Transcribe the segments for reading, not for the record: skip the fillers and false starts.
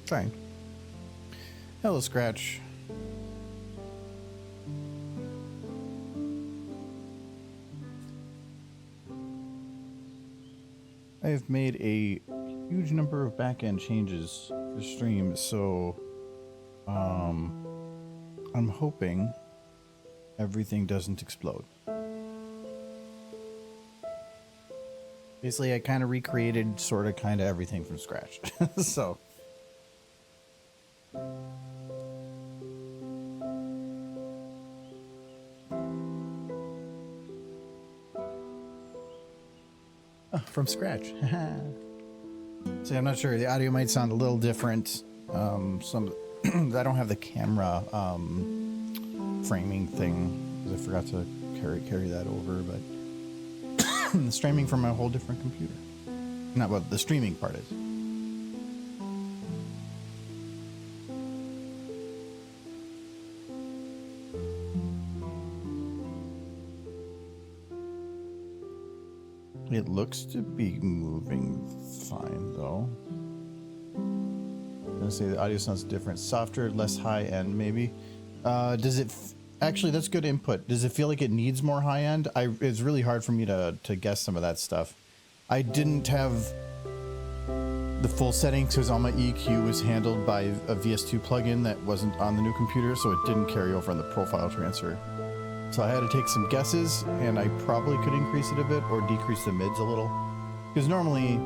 Fine. Hello, Scratch. I have made a huge number of back-end changes for stream, so I'm hoping everything doesn't explode. Basically, I kind of recreated sort of kind of everything from scratch. So from scratch. See, I'm not sure. The audio might sound a little different. Some I don't have the camera framing thing because I forgot to carry that over, but streaming from a whole different computer. Not what the streaming part is. It looks to be moving fine, though. I'm gonna say the audio sounds different, softer, less high end, maybe. Does it? Actually, that's good input. Does it feel like it needs more high end? It's really hard for me to guess some of that stuff. I didn't have the full settings because all my EQ was handled by a VS2 plugin that wasn't on the new computer, so it didn't carry over on the profile transfer. So I had to take some guesses, and I probably could increase it a bit or decrease the mids a little. Because normally,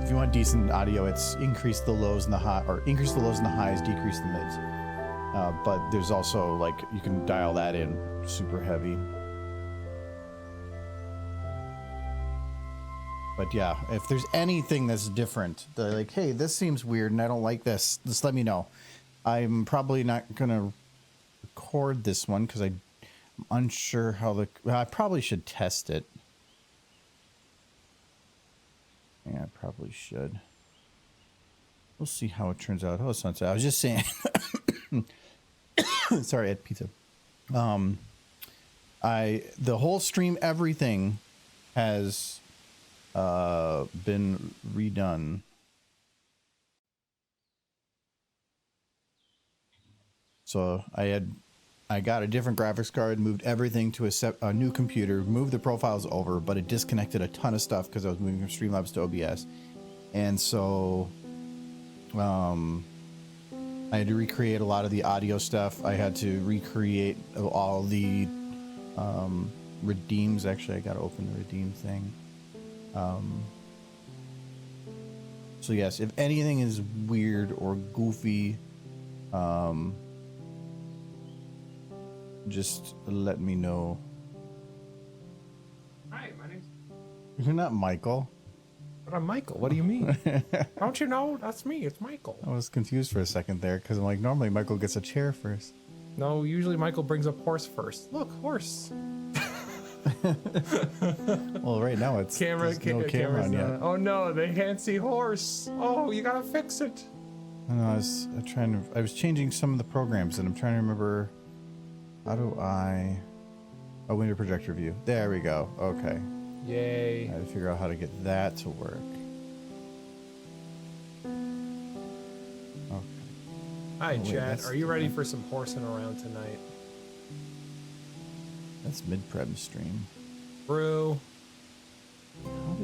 if you want decent audio, it's increase the lows and the high, or increase the lows and the highs, decrease the mids. But there's also, like, you can dial that in super heavy. But yeah, if there's anything that's different, they're like, hey, this seems weird and I don't like this, just let me know. I'm probably not gonna record this one because I'm unsure how I probably should test it. Yeah, I probably should. We'll see how it turns out. Oh, it's not. I was just saying. Sorry, I had pizza. The whole stream everything has been redone. So I got a different graphics card, moved everything to a new computer, moved the profiles over, but it disconnected a ton of stuff because I was moving from Streamlabs to OBS. And so I had to recreate a lot of the audio stuff. I had to recreate all the redeems. Actually, I got to open the redeem thing. So yes, if anything is weird or goofy, just let me know. Hi, my name's... You're not Michael. But I'm Michael. What do you mean? Don't you know? That's me. It's Michael. I was confused for a second there because I'm like, normally Michael gets a chair first. No, usually Michael brings up horse first. Look, horse. Well, right now it's no camera on yet. Oh no, they can't see horse. Oh, you gotta fix it. I was changing some of the programs and I'm trying to remember. How do I? Oh, window projector view. There we go. Okay. Yay. I had to figure out how to get that to work. Okay. Hi, Chad. Are you ready for some horsing around tonight? That's mid-prep stream. Brew. How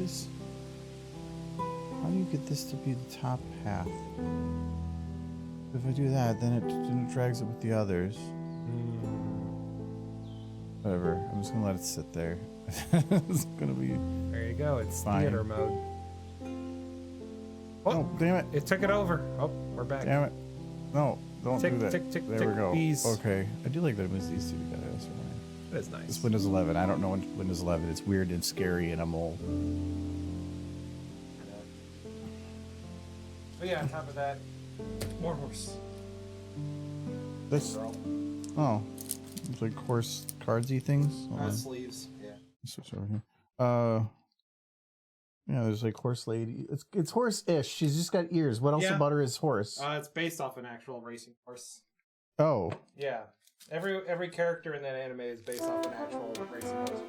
do you get this to be the top half? If I do that, then it drags it with the others. Whatever. I'm just gonna let it sit there. It's gonna be. There you go. It's fine. Theater mode. Oh, damn it! It took it over. Oh, we're back. Damn it! No, don't tick, do that. Tick, tick, there tick, we go. Bees. Okay, I do like that it was these two together. That's right. That is nice. It's Windows 11. I don't know when Windows 11. It's weird and scary, and I'm old. But yeah, on top of that, more horse. This. Oh, it's like horse cardsy things. Sleeves. Yeah. Switch over here. Yeah, there's like horse lady. It's horse-ish. She's just got ears. What else about her is horse? It's based off an actual racing horse. Oh. Yeah. Every character in that anime is based off an actual racing horse.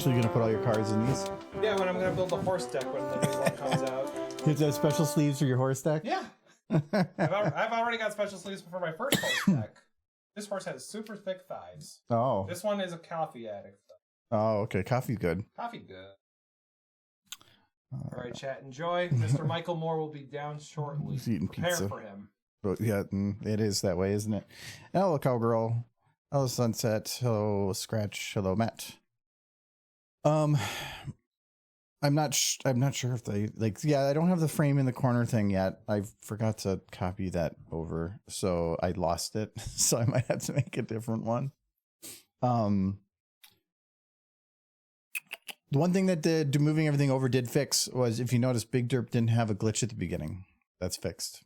So you're gonna put all your cards in these? Yeah, when I'm gonna build the horse deck when the new one comes out. You have to have special sleeves for your horse deck? Yeah. I've already got special sleeves for my first horse deck. This horse has super thick thighs. Oh. This one is a coffee addict. Oh, okay. Coffee's good. Coffee good. All right, chat. Enjoy. Mr. Michael Moore will be down shortly. He's eating Prepare pizza. for him. But yeah, it is that way, isn't it? Hello, Cowgirl. Hello, Sunset. Hello, Scratch. Hello, Matt. I'm not sure if they like. Yeah, I don't have the frame in the corner thing yet. I forgot to copy that over, so I lost it. So I might have to make a different one. The one thing that moving everything over did fix was, if you notice, Big Derp didn't have a glitch at the beginning. That's fixed.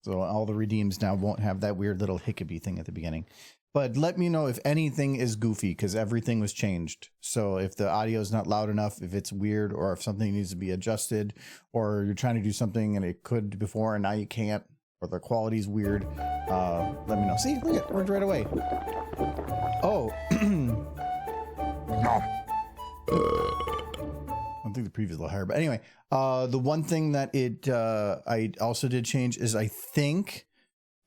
So all the redeems now won't have that weird little hiccupy thing at the beginning. But let me know if anything is goofy, because everything was changed. So if the audio is not loud enough, if it's weird, or if something needs to be adjusted, or you're trying to do something and it could before and now you can't, or the quality's weird, let me know. See, look, it worked right away. Oh. No. I think the preview is a little higher, but anyway, the one thing that I also did change is, I think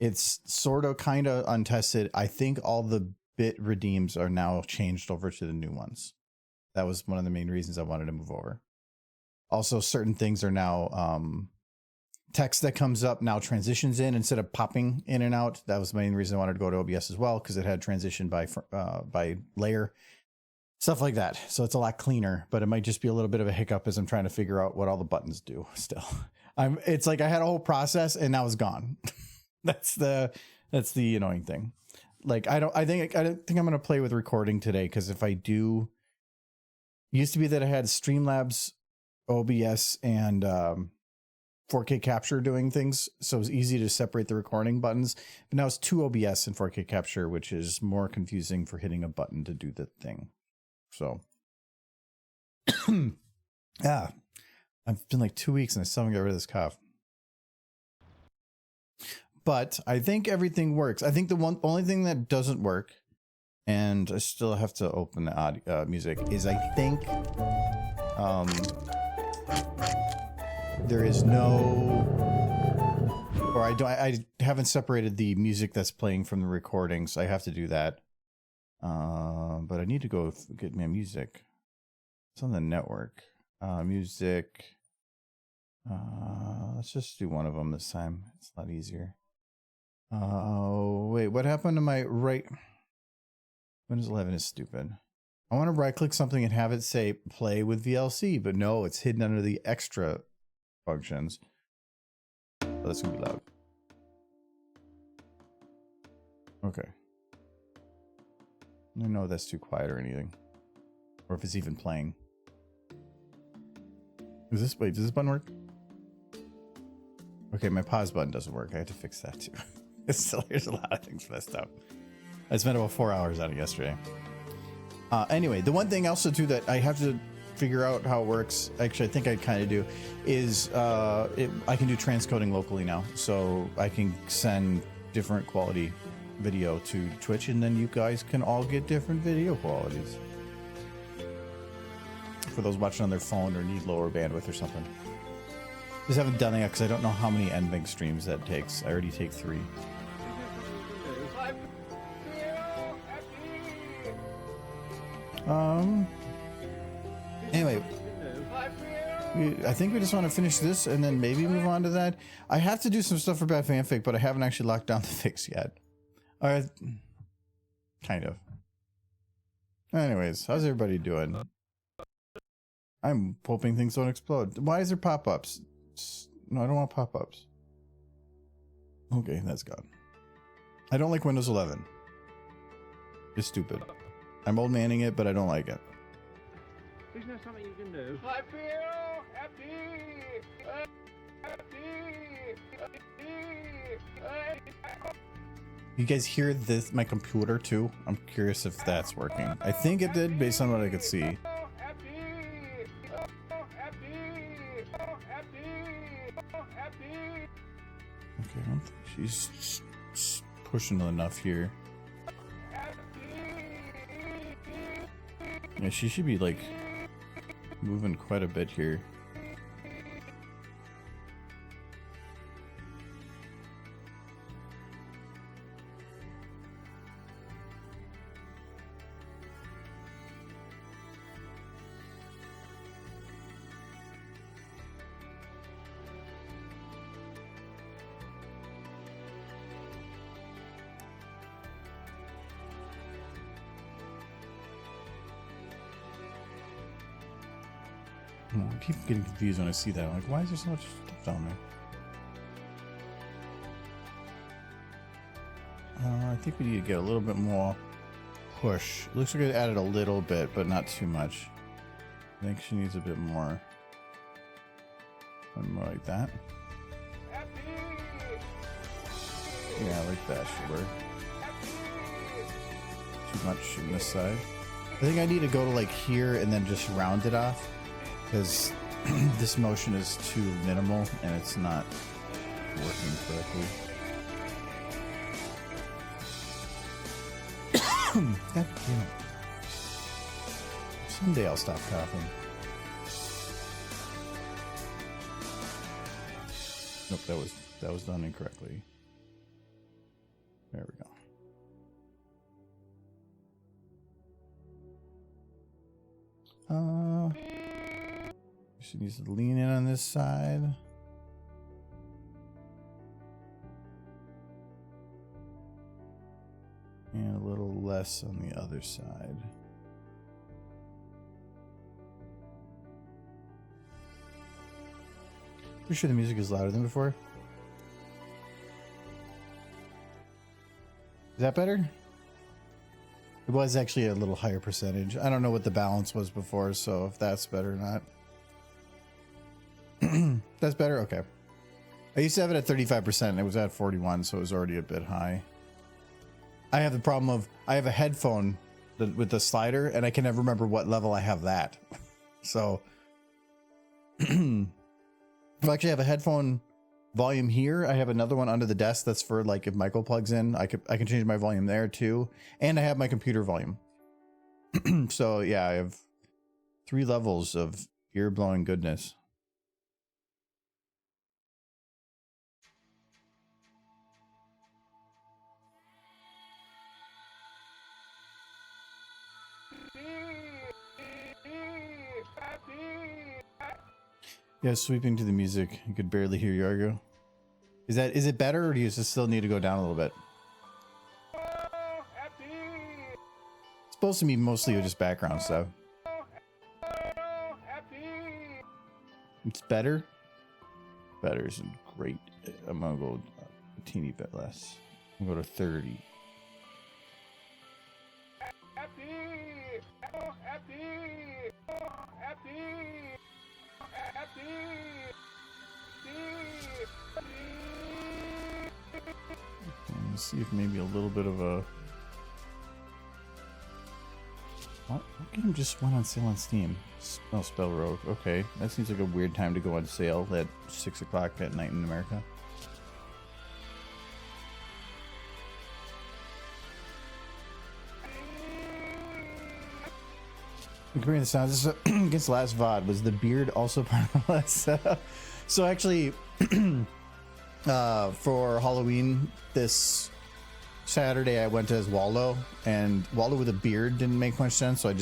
it's sort of kind of untested. I think all the bit redeems are now changed over to the new ones. That was one of the main reasons I wanted to move over. Also, certain things are now text that comes up now transitions in instead of popping in and out. That was the main reason I wanted to go to OBS as well, because it had transition by layer. Stuff like that. So it's a lot cleaner, but it might just be a little bit of a hiccup as I'm trying to figure out what all the buttons do still. It's like I had a whole process and now it's gone. That's the annoying thing. Like, I don't think I'm going to play with recording today, because if I do, it used to be that I had Streamlabs, OBS, and 4K capture doing things. So it was easy to separate the recording buttons, but now it's 2 OBS and 4K capture, which is more confusing for hitting a button to do the thing. So, yeah, I've been like 2 weeks and I still haven't got rid of this cough. But I think everything works. I think the only thing that doesn't work, and I still have to open the audio, music, is I think there is no, or I haven't separated the music that's playing from the recording, so I have to do that. But I need to go get my music. It's on the network. Music. Let's just do one of them this time. It's a lot easier. Wait, what happened to my right? Windows 11 is stupid. I want to right click something and have it say play with VLC, but no, it's hidden under the extra functions. Oh, that's gonna be loud. Okay. I don't know if that's too quiet or anything, or if it's even playing. Does this button work? Okay, my pause button doesn't work. I have to fix that too. There's a lot of things messed up. I spent about 4 hours on it yesterday. Anyway, the one thing also too that I have to figure out how it works, actually I think I kind of do, is I can do transcoding locally now. So I can send different quality video to Twitch, and then you guys can all get different video qualities. For those watching on their phone or need lower bandwidth or something. Just haven't done that yet because I don't know how many NVENC streams that takes. I already take 3. Anyway, I think we just want to finish this and then maybe move on to that. I have to do some stuff for Bad Fanfic, but I haven't actually locked down the fix yet. Kind of. Anyways, how's everybody doing? I'm hoping things don't explode. Why is there pop-ups? No, I don't want pop-ups. Okay, that's gone. I don't like Windows 11. It's stupid. I'm old manning it, but I don't like it. Isn't there something you can do? I feel happy. You guys hear this, my computer too? I'm curious if that's working. I think it did based on what I could see. Okay, I don't think she's pushing enough here. Yeah, she should be like moving quite a bit here. I keep getting confused when I see that. I'm like, why is there so much stuff down there? I think we need to get a little bit more push. Looks like it added a little bit, but not too much. I think she needs a bit more. Something more like that. Yeah, like that should work. Too much on this side. I think I need to go to like here and then just round it off, because this motion is too minimal and it's not working correctly. God damn. Someday I'll stop coughing. Nope, that was done incorrectly. There we go. She needs to lean in on this side. And a little less on the other side. Pretty sure the music is louder than before. Is that better? It was actually a little higher percentage. I don't know what the balance was before, so if that's better or not. That's better? Okay. I used to have it at 35%. And it was at 41, so it was already a bit high. I have the problem of I have a headphone with the slider, and I can never remember what level I have that. So I actually have a headphone volume here. I have another one under the desk that's for like if Michael plugs in, I can change my volume there too. And I have my computer volume. So yeah, I have 3 levels of ear blowing goodness. Yeah, sweeping to the music. You could barely hear Yargo. Is it better, or do you just still need to go down a little bit? It's supposed to be mostly just background stuff. It's better. Better isn't great. I'm gonna go a teeny bit less. I'm gonna go to 30. Let's see if maybe a little bit of a... What game just went on sale on Steam? Oh, Spell Rogue. Okay, that seems like a weird time to go on sale at 6 o'clock at night in America. Comparing the sounds against the last VOD, was the beard also part of the last? So actually, for Halloween this Saturday, I went as Waldo, and Waldo with a beard didn't make much sense. So I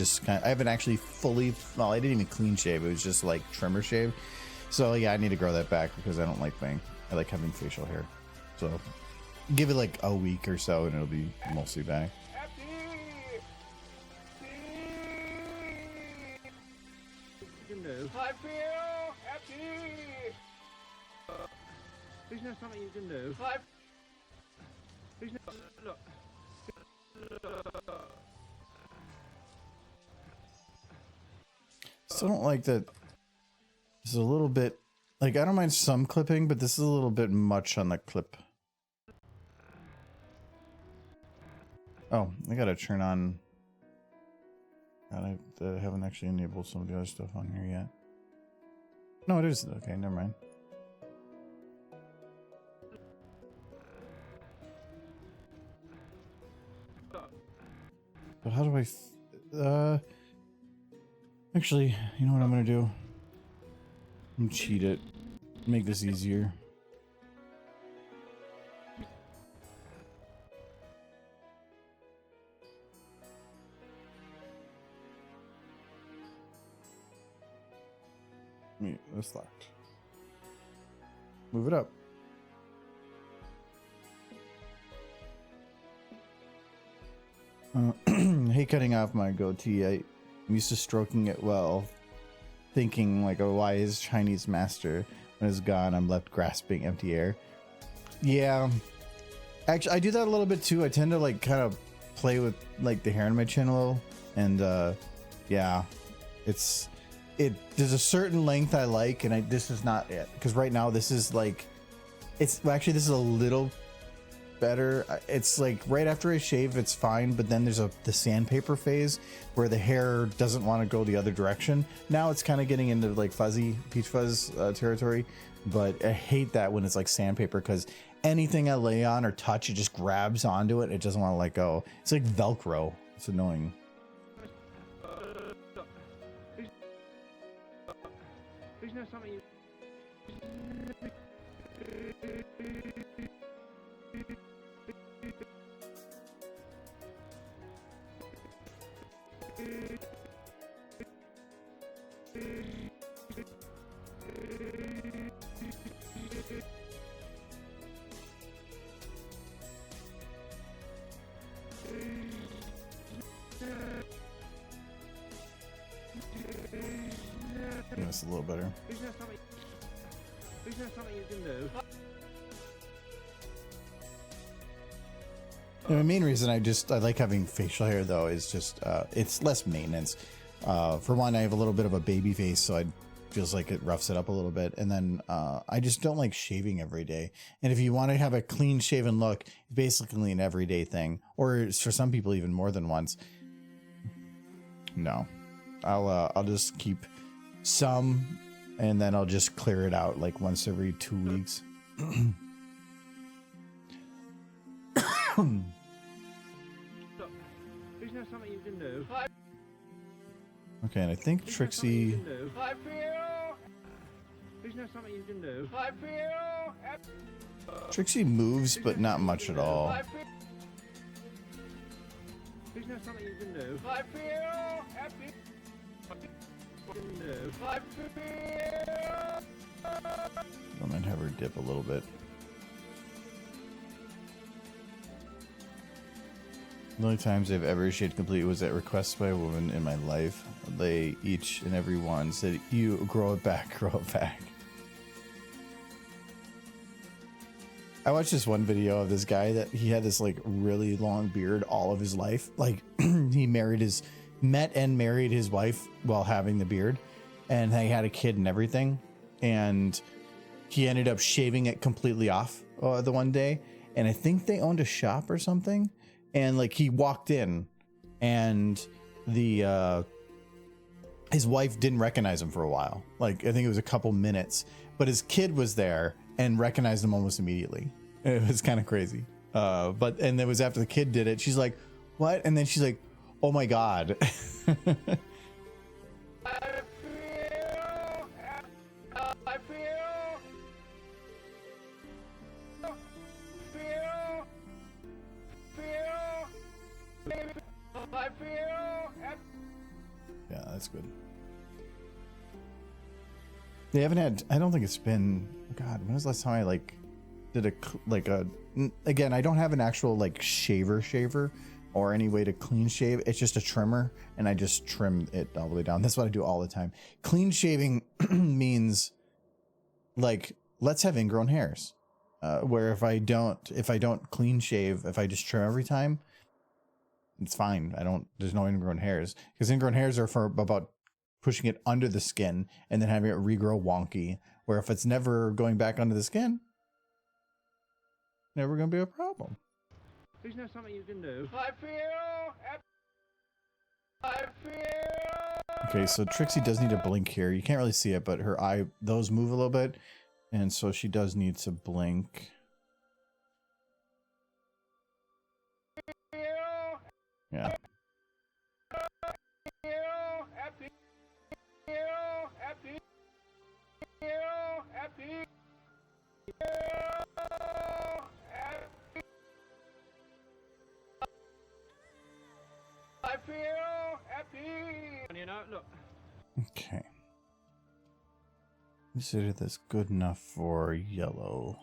haven't actually fully, well, I didn't even clean shave. It was just like trimmer shave. So yeah, I need to grow that back because I don't like I like having facial hair. So give it like a week or so and it'll be mostly back. I feel happy. Isn't there something you can do? Isn't there, look. Still don't like that. This is a little bit like, I don't mind some clipping, but this is a little bit much on the clip. Oh, I gotta turn on. God, I haven't actually enabled some of the other stuff on here yet. No, it is. Okay, never mind. But how do I... Actually, you know what I'm gonna do? I'm gonna cheat it. Make this easier. That's locked. Move it up. I hate cutting off my goatee. I'm used to stroking it well. thinking like, oh, why is Chinese master when it's gone? I'm left grasping empty air. Yeah, actually, I do that a little bit too. I tend to like kind of play with like the hair on my chin a little, and yeah, there's a certain length I like, and this is not it, because right now this is like, actually this is a little better. It's like right after I shave it's fine, but then there's the sandpaper phase where the hair doesn't want to go the other direction. Now it's kind of getting into like fuzzy peach fuzz territory, but I hate that when it's like sandpaper, because anything I lay on or touch, it just grabs onto it. It doesn't want to let go. It's like Velcro. It's annoying. Isn't there something you... That's a little better. Isn't there something you can do? The main reason I like having facial hair though is just it's less maintenance. For one, I have a little bit of a baby face, so it feels like it roughs it up a little bit. And then I just don't like shaving every day. And if you want to have a clean shaven look, it's basically an everyday thing, or for some people even more than once. No, I'll just keep some, and then I'll just clear it out like once every 2 weeks. Isn't there something you can do? Okay, and I think Trixie. I feel. Isn't there something you can do? I feel. Trixie moves, but not much at all. I feel. Isn't there something you can do? I feel happy. I feel. I'm gonna have her dip a little bit. The only times I've ever shaved complete was at request by a woman in my life. They each and every one said, "You grow it back, grow it back." I watched this one video of this guy that he had this like really long beard all of his life. Like he met and married his wife while having the beard, and they had a kid and everything. And he ended up shaving it completely off the one day. And I think they owned a shop or something. And like he walked in, and his wife didn't recognize him for a while. Like I think it was a couple minutes, but his kid was there and recognized him almost immediately. It was kind of crazy. And it was after the kid did it. She's like, "What?" And then she's like, "Oh my God." I feel. I feel. Yeah, that's good. They haven't had, I don't think it's been, God, when was the last time I like did again, I don't have an actual like shaver or any way to clean shave. It's just a trimmer, and I just trim it all the way down. That's what I do all the time. Clean shaving means like, let's have ingrown hairs. Where if I don't clean shave, if I just trim every time, it's fine. There's no ingrown hairs, because ingrown hairs are for about pushing it under the skin and then having it regrow wonky. Where if it's never going back under the skin, never going to be a problem. Isn't there something you can do? I feel. I feel. Okay, so Trixie does need to blink here. You can't really see it, but her eye, those move a little bit. And so she does need to blink. Yeah. I feel happy. And you know, look. Okay. Consider this good enough for yellow.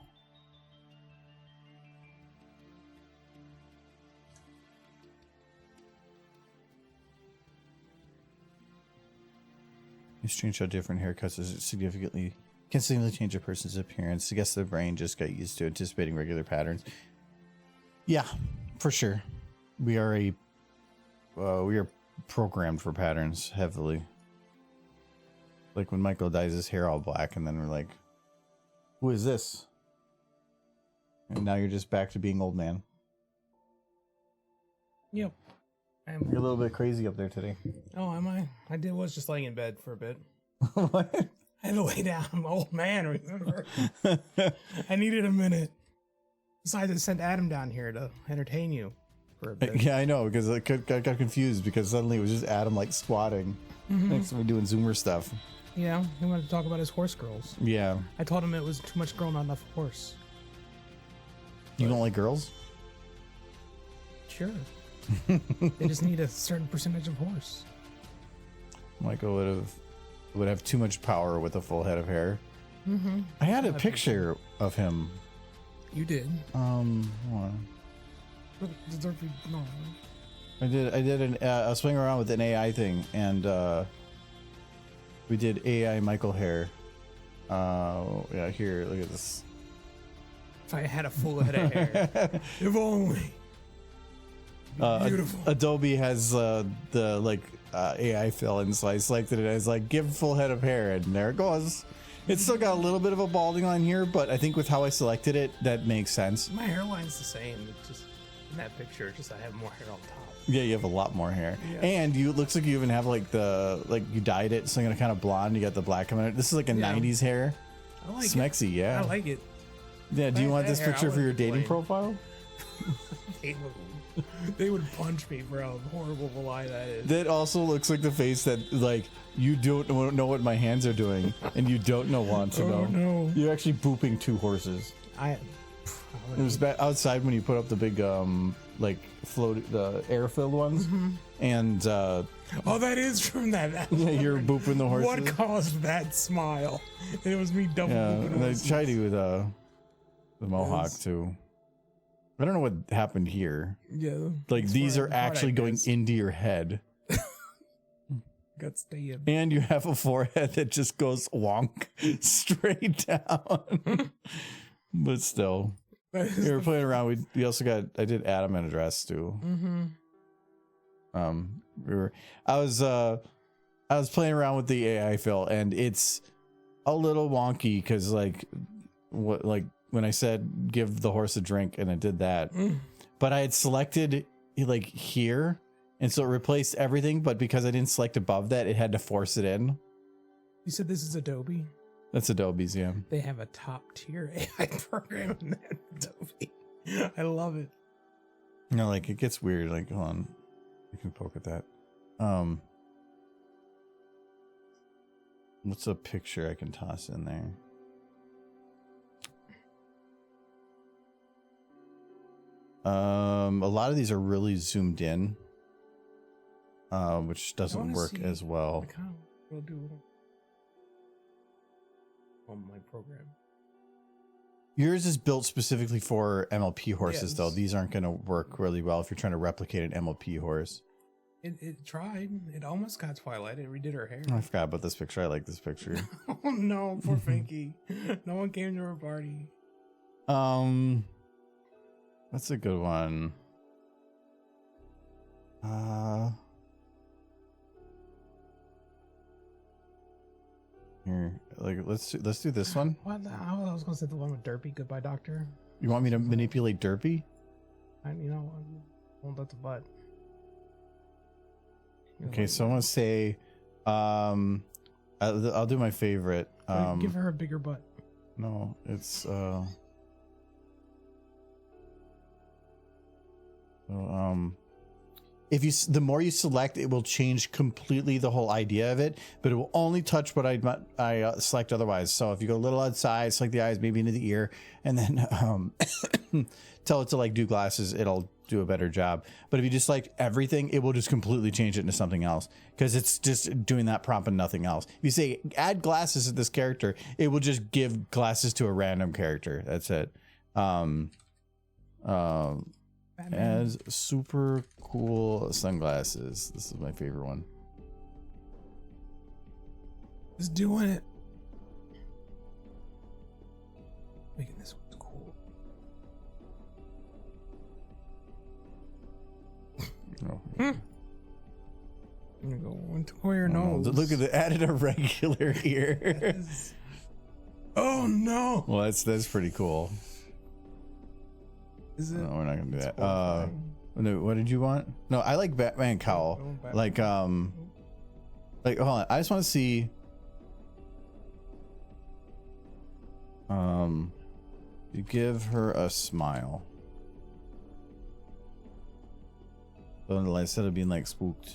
It's strange how different haircuts is significantly can significantly change a person's appearance. I guess the brain just got used to anticipating regular patterns. Yeah, for sure. We are programmed for patterns heavily. Like when Michael dyes his hair all black, and then we're like, "Who is this?" And now you're just back to being old man. Yep. You're a little bit crazy up there today. Oh, am I? Was just laying in bed for a bit. What? I had to lay down. I'm an old man, remember? I needed a minute. Decided to send Adam down here to entertain you for a bit. Yeah, I know, because I got confused because suddenly it was just Adam like squatting next to me doing Zoomer stuff. Yeah, he wanted to talk about his horse girls. Yeah. I told him it was too much girl, not enough horse. You don't like girls? Sure. They just need a certain percentage of horse. Michael would have too much power with a full head of hair. I had a picture of him. You did. Hold on. No. I was playing around with an AI thing, and we did AI Michael hair. Yeah, here, look at this. If I had a full head of hair. If only. Beautiful. Adobe has the AI fill, and so I selected it. I was like, give full head of hair, and there it goes. It's still got a little bit of a balding line here, but I think with how I selected it, that makes sense. My hairline's the same. It's just in that picture, just I have more hair on top. Yeah, you have a lot more hair, Yeah. and you looks like you even have you dyed it, so kind of blonde. You got the black coming out. This is like a '90s hair. I like Smexy, it. yeah. I like it. Yeah. Do you want this Hair, picture I for your wouldn't dating complain. profile? They would punch me for how horrible of a lie that is. That also looks like the face that you don't know what my hands are doing, and you don't want to know. No. You're actually booping 2 horses. It was outside when you put up the big the air filled ones, and oh, that is from that. yeah, you're booping the horses. What caused that smile? It was me double Yeah, booping and I horses. tried to with the mohawk Yes. too. I don't know what happened here. Yeah. Like That's these where are I thought actually I going missed. into your head, Got staying. and you have a forehead that just goes wonk straight down. But still, we were playing around. We also I did Adam in a dress too. I was playing around with the AI fill, and it's a little wonky because when I said give the horse a drink, and it did that, but I had selected here, and so it replaced everything. But because I didn't select above that, it had to force it in. You said this is Adobe? That's Adobe's, yeah. They have a top tier AI program in that Adobe. I love it. No, it gets weird. Hold on, you can poke at that. What's a picture I can toss in there? A lot of these are really zoomed in, which doesn't work as well. I kind of will do on my program. Yours is built specifically for MLP horses, Yes. though. These aren't going to work really well if you're trying to replicate an MLP horse. It tried. It almost got Twilight. It redid her hair. I forgot about this picture. I like this picture. Oh no, poor Finky. No one came to her party. That's a good one. Here, let's do this one. What? I was gonna say the one with Derpy. Goodbye, Doctor. You want me to manipulate Derpy? I won't let the butt. Okay, so I'm gonna say, I'll do my favorite. Give her a bigger butt. No, it's if the more you select, it will change completely the whole idea of it, but it will only touch what I select otherwise. So if you go a little outside, select the eyes, maybe into the ear, and then tell it to do glasses, it'll do a better job. But if you just select everything, it will just completely change it into something else, because it's just doing that prompt and nothing else. If you say add glasses to this character, it will just give glasses to a random character. That's it. As super cool sunglasses. This is my favorite one. Just doing it. Making this one cool. Oh. I'm gonna go one to your Oh, no. nose. Look at the added a regular ear. Oh no! Well, that's pretty cool. Is it? No, we're not gonna do It's that. horrifying. No, what did you want? No, I like Batman cowl. Oh, Batman. Like hold on. I just want to see. You give her a smile. So instead of being like spooked.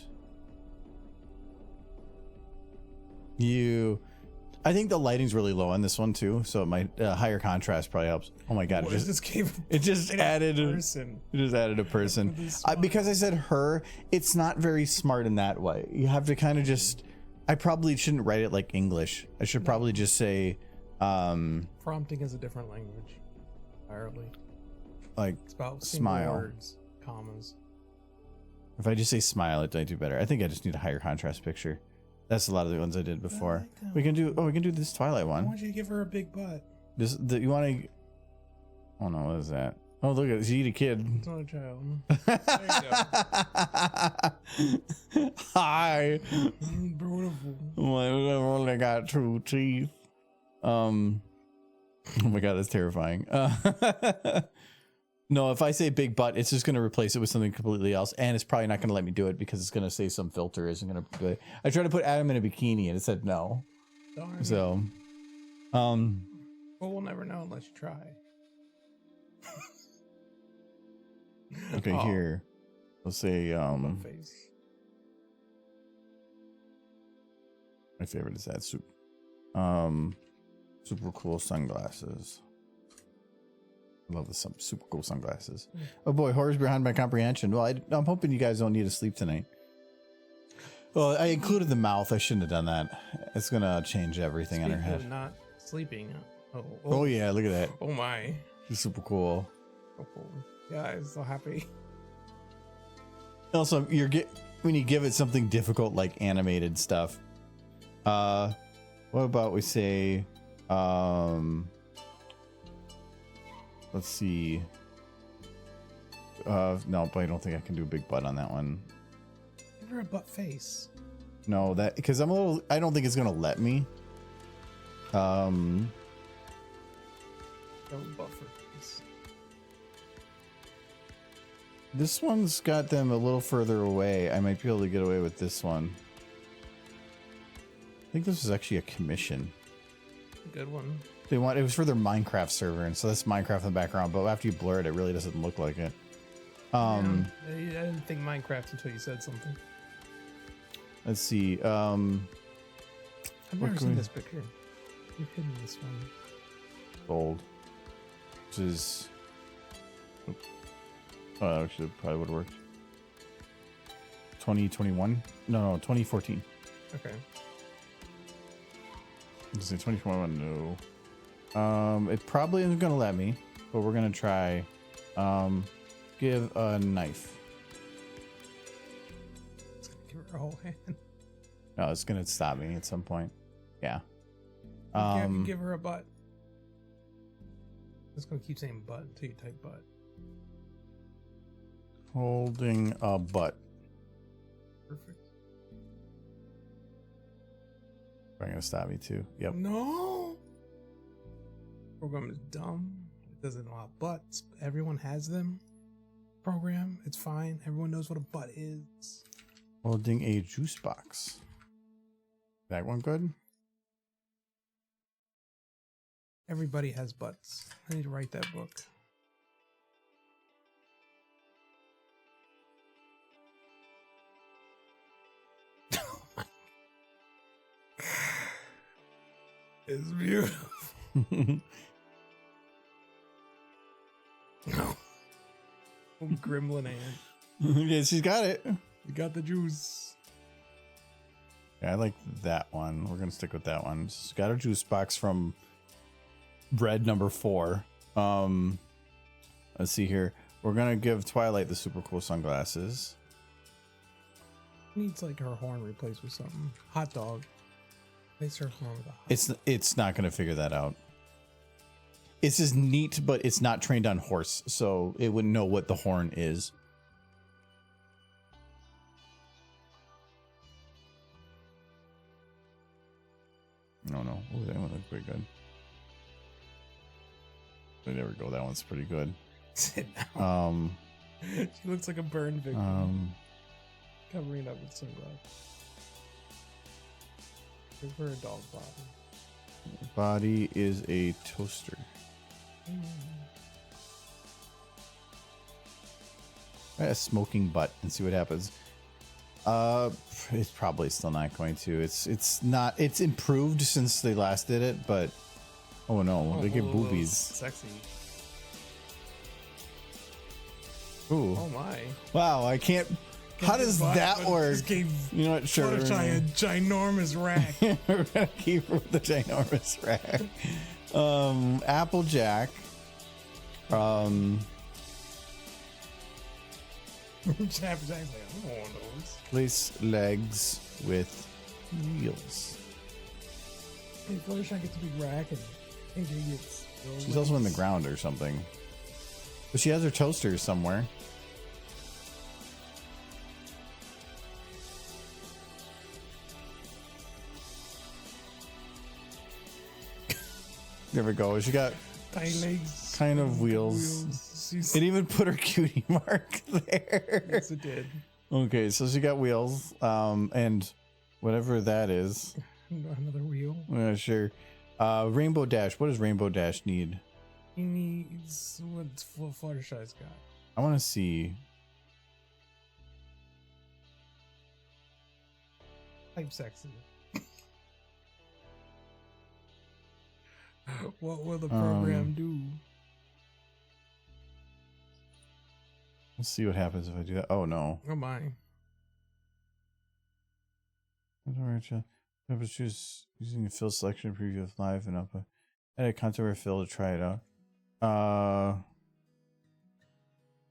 I think the lighting's really low on this one too, so it might higher contrast probably helps. Oh my god, What, it just added a person. it just added a person. With his smile. Because I said her, it's not very smart in that way. You have to kind of just. I probably shouldn't write it like English. I should probably just say, Prompting is a different language entirely. like It's about single smile. words, commas. If I just say smile, it might do better. I think I just need a higher contrast picture. That's a lot of the ones I did before. like that We can do this Twilight I one. want you to give her a big butt. You want to? Oh no, what is that? Oh look at she eat a kid. It's not a child. There you Hi. go. Beautiful. I've only got 2 teeth. Oh my god, that's terrifying. No, if I say big butt, it's just going to replace it with something completely else, and it's probably not going to let me do it because it's going to say some filter isn't going to do it. I tried to put Adam in a bikini and it said no. Darn. So, Well, we'll never know unless you try. okay, Oh. here. Let's say My face. my favorite is that super cool sunglasses. I love the super cool sunglasses. Oh boy, horrors beyond my comprehension. Well, I'm hoping you guys don't need to sleep tonight. Well, I included the mouth. I shouldn't have done that. It's gonna change everything on her Speaking head. of not sleeping. Oh yeah, look at that. Oh my. She's super cool. Oh, yeah, I'm so happy. Also, when you give it something difficult like animated stuff. What about we say, let's see. No, but I don't think I can do a big butt on that one. Give her a butt face. No, because I don't think it's gonna let me. Give her a butt for face. This one's got them a little further away. I might be able to get away with this one. I think this was actually a commission. Good one. It was for their Minecraft server, and so that's Minecraft in the background, but after you blur it, it really doesn't look like it. I didn't think Minecraft until you said something. Let's see. I've never can seen we- this picture. You've hidden this one. Gold, which is. Oh, that actually probably would have worked. 2021? No, 2014. Okay. Let's see, 2021. No. It probably isn't gonna let me, but we're gonna try. Give a knife. It's gonna give her a whole hand. No, it's gonna stop me at some point. Yeah. You can give her a butt. It's gonna keep saying butt until you type butt. Holding a butt. Perfect. Probably gonna stop me too. Yep. No. Program is dumb. It doesn't allow butts. Everyone has them. Program. It's fine. Everyone knows what a butt is. Holding a juice box. That one good? Everybody has butts. I need to write that book. It's beautiful. No. Oh, gremlin ant. Yeah, she's got it. You got the juice. Yeah, I like that one. We're gonna stick with that one. She's got her juice box from bread number 4. Let's see here. We're gonna give Twilight the super cool sunglasses. Needs like her horn replaced with something. Hot dog. Place her horn with a high. It's not going to figure that out. It's just neat, but it's not trained on horse, so it wouldn't know what the horn is. No. Oh, that one looks pretty good. There we go. That one's pretty good. Sit down. She looks like a burn victim. Covering it up with sunglasses. Give her a dog body. Body is a toaster. Try a smoking butt and see what happens. It's probably still not going to. It's not. It's improved since they last did it, but oh no, they get boobies. Sexy. Ooh. Oh my. Wow, I can't. How does that work? You know what? Sure. What a ginormous rack. We're gonna keep her with the ginormous rack. Applejack. Applejack's like, I don't want those. Place legs with wheels. Hey, Fluttershy gets a big rack and AJ gets. She's also in the ground or something. But she has her toasters somewhere. There we go. She got tiny legs, kind of wheels. It even put her cutie mark there. Yes, it did. Okay, so she got wheels, and whatever that is. Another wheel. Yeah, sure. Rainbow Dash. What does Rainbow Dash need? He needs what Fluttershy's got. I want to see. Type sexy. What will the program do? Let's see what happens if I do that. Oh no. Oh my. Choose using a fill selection preview of live and up. Add a contour fill to try it out.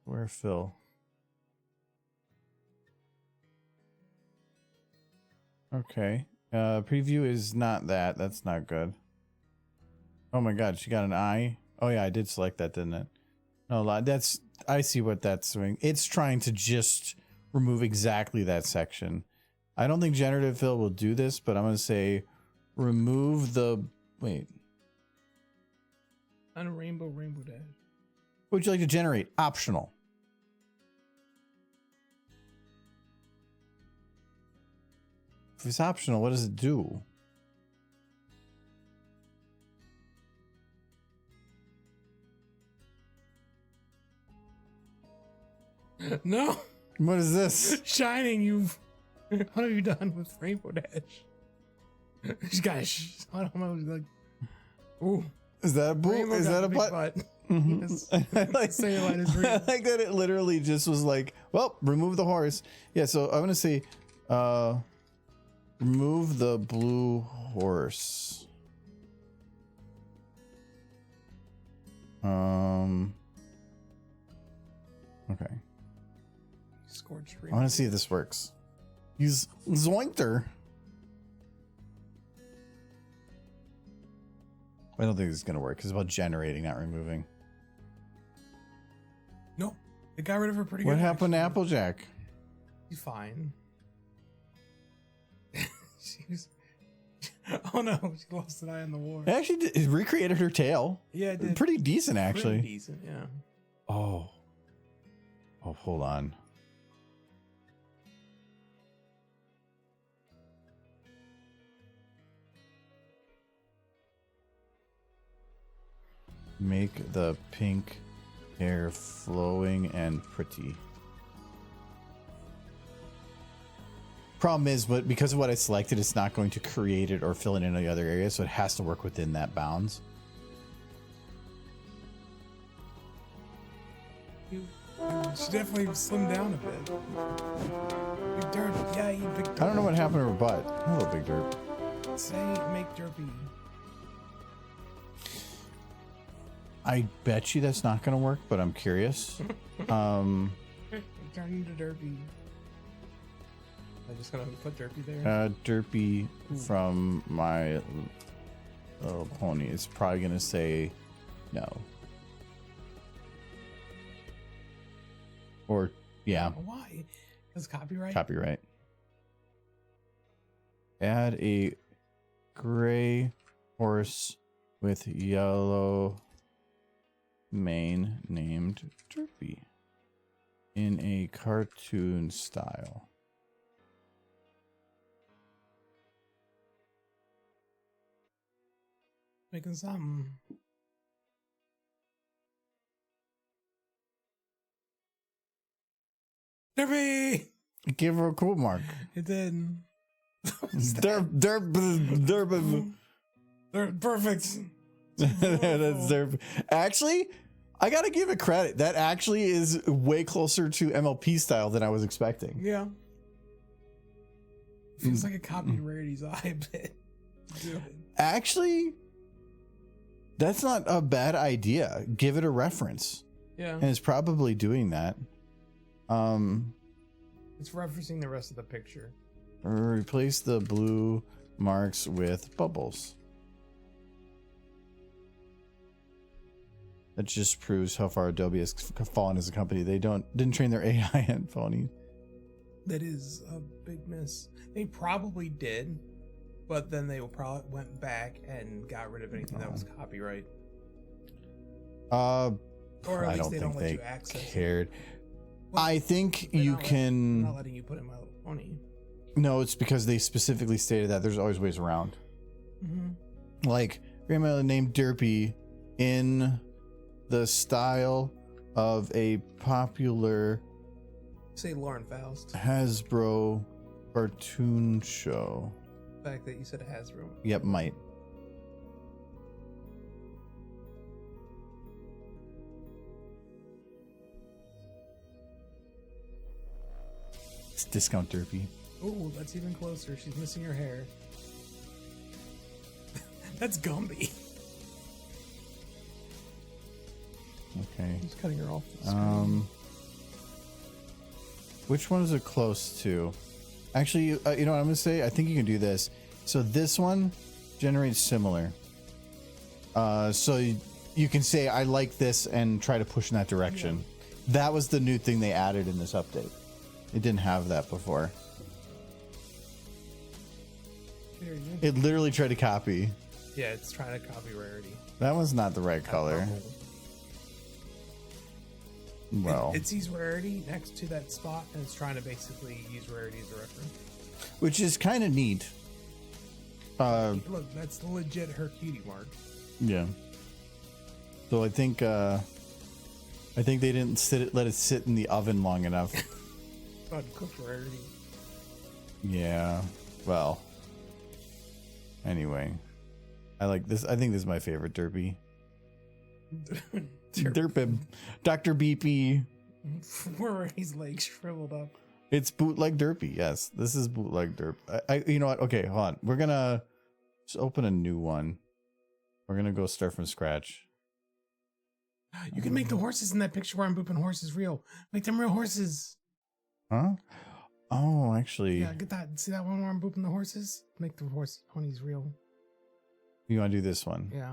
Where fill? Okay. Preview is not that. That's not good. Oh my god, she got an eye. Oh yeah, I did select that, didn't it? No, that's. I see what that's doing. It's trying to just remove exactly that section. I don't think generative fill will do this, but I'm going to say remove the... Wait. On a rainbow dash. What would you like to generate? Optional. If it's optional, what does it do? No. What is this? Shining, what have you done with Rainbow Dash? She's got I don't know, like, ooh. Is that a boot? Is that a butt? Yes. I like that it literally just was like, well, remove the horse. Yeah, so I'm gonna say remove the blue horse. Okay. Scorched I want to see if this works. He's zoinked her. I don't think this is going to work. It's about generating, not removing. No, it got rid of her pretty good. What happened to Applejack? She's fine. She's... Oh no, she lost an eye in the war. It actually it recreated her tail. Yeah, it did. Pretty decent, actually. Pretty decent, yeah. Oh, hold on. Make the pink hair flowing and pretty. Problem is, but because of what I selected, it's not going to create it or fill it in any other area, so it has to work within that bounds. She definitely slimmed down a bit. Big Derp, yeah, you big Derp. I don't know what happened to her butt. Hello, Big Derp. Say make Derpy. I bet you that's not going to work, but I'm curious. Turn into Derpy. I'm just gonna put Derpy there. Derpy from My Little Pony. It's probably gonna say no. Or yeah, Why? Because copyright. copyright. Add a gray horse with yellow mane named Derpy in a cartoon style. Making something. Derpy. Give her a cool mark. It did. Derp. They're perfect. That's derp. Actually, I gotta give it credit. That actually is way closer to MLP style than I was expecting. Yeah. Feels like a copyrighty vibe. Actually, that's not a bad idea. Give it a reference. Yeah. And it's probably doing that. It's referencing the rest of the picture. Replace the blue marks with bubbles. That just proves how far Adobe has fallen as a company. They didn't train their AI on ponies. That is a big miss. They probably did, but then they probably went back and got rid of anything that was copyright. Or Or at I least don't they think don't let they you access it. cared. Well, I think they're you not can. not letting you put in My Little Pony. No, it's because they specifically stated that there's always ways around. Mm-hmm. Like grandma named Derpy in the style of a popular Say Lauren Faust. Hasbro cartoon show. The fact that you said Hasbro. Yep, might. It's discount Derpy. Oh, that's even closer. She's missing her hair. That's Gumby. Okay. He's cutting her off the screen. Which one is it close to? Actually, you know what I'm gonna say? I think you can do this. So this one generates similar. So you can say I like this and try to push in that direction. Yeah. That was the new thing they added in this update. It didn't have that before. It literally tried to copy. Yeah, it's trying to copy Rarity. That one's not the right color. Well, it sees Rarity next to that spot, and it's trying to basically use Rarity as a reference. Which is kind of neat. Look, that's the legit her cutie mark. Yeah. So I think they didn't let it sit in the oven long enough. But cook Rarity. Yeah. Well. Anyway, I like this. I think this is my favorite Derpy. Derpib. Dr. Beepy. Where his legs shriveled up. It's bootleg Derpy. Yes, this is bootleg Derp. You know what? Okay, hold on. We're gonna just open a new one. We're gonna go start from scratch. You can make the horses in that picture where I'm booping horses real. Make them real horses. Huh? Oh, actually. Yeah, get that. See that one where I'm booping the horses? Make the ponies real. You want to do this one? Yeah.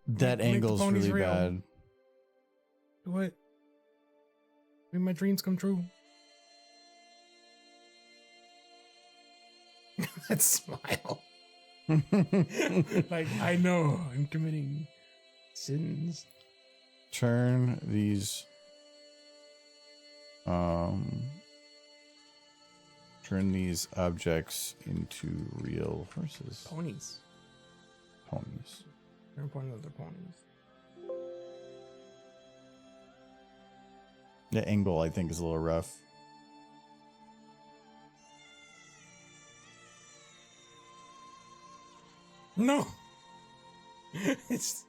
That angle's really real. bad. Do it. Make my dreams come true. That smile. Like, I know I'm committing sins. Turn these objects into real horses. Ponies. Ponies. They're pointing at their ponies. The angle, I think, is a little rough. No. It's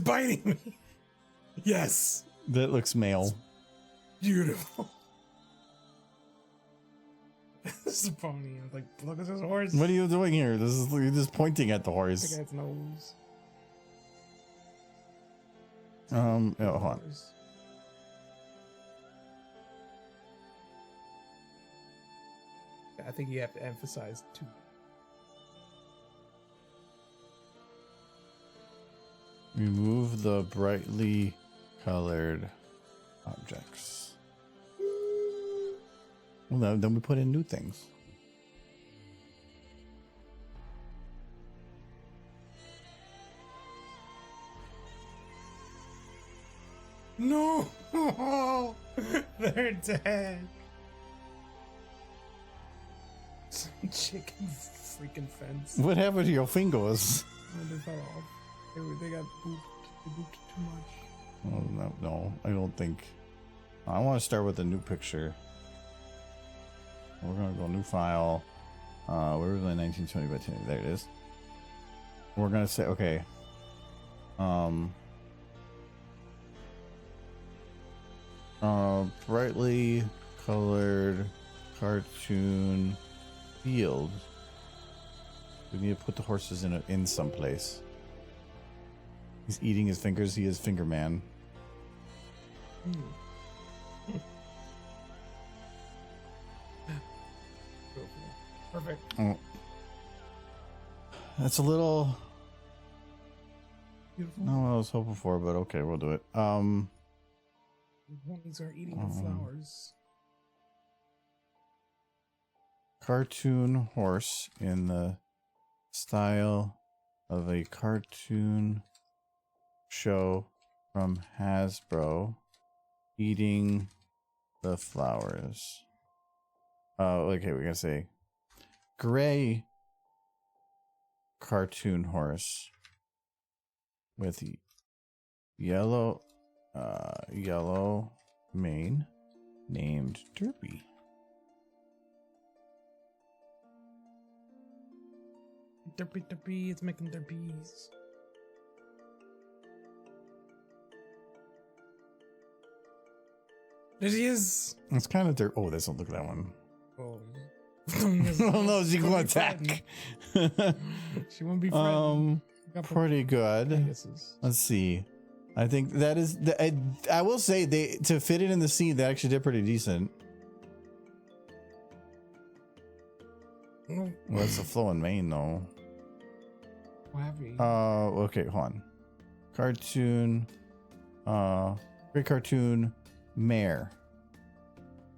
biting me. Yes. That looks male. Beautiful. This is a pony. I'm like, look at this horse. What are you doing here? You're just pointing at the horse. Look at its nose. Oh, hold on. I think you have to emphasize two. Remove the brightly colored objects. Well, then we put in new things. No, they're dead. Some chicken freaking fence. What happened to your fingers? Oh, they fell off. They got booped. They booped too much. Oh, no, I don't think. I want to start with a new picture. We're gonna go new file. Where was my 1920 by 10? There it is. We're gonna say okay. Brightly colored cartoon field. We need to put the horses in some place. He's eating his fingers. He is Finger Man. Perfect. Oh. That's a little. Beautiful. Not what I was hoping for, but okay, we'll do it. Wings are eating the flowers. Cartoon horse in the style of a cartoon show from Hasbro eating the flowers. Okay, we're gonna say gray cartoon horse with yellow mane named Derpy. Derpy, it's making derpies. There she is. It's kind of oh, this one. Look at that one. Oh, Oh no, she can attack. She won't be friendly. Pretty good. Pegasus. Let's see. I think that is. I will say they to fit it in the scene. They actually did pretty decent. Well, that's a flowing mane though. What have you? Okay, hold on. Cartoon. Great cartoon. Mare.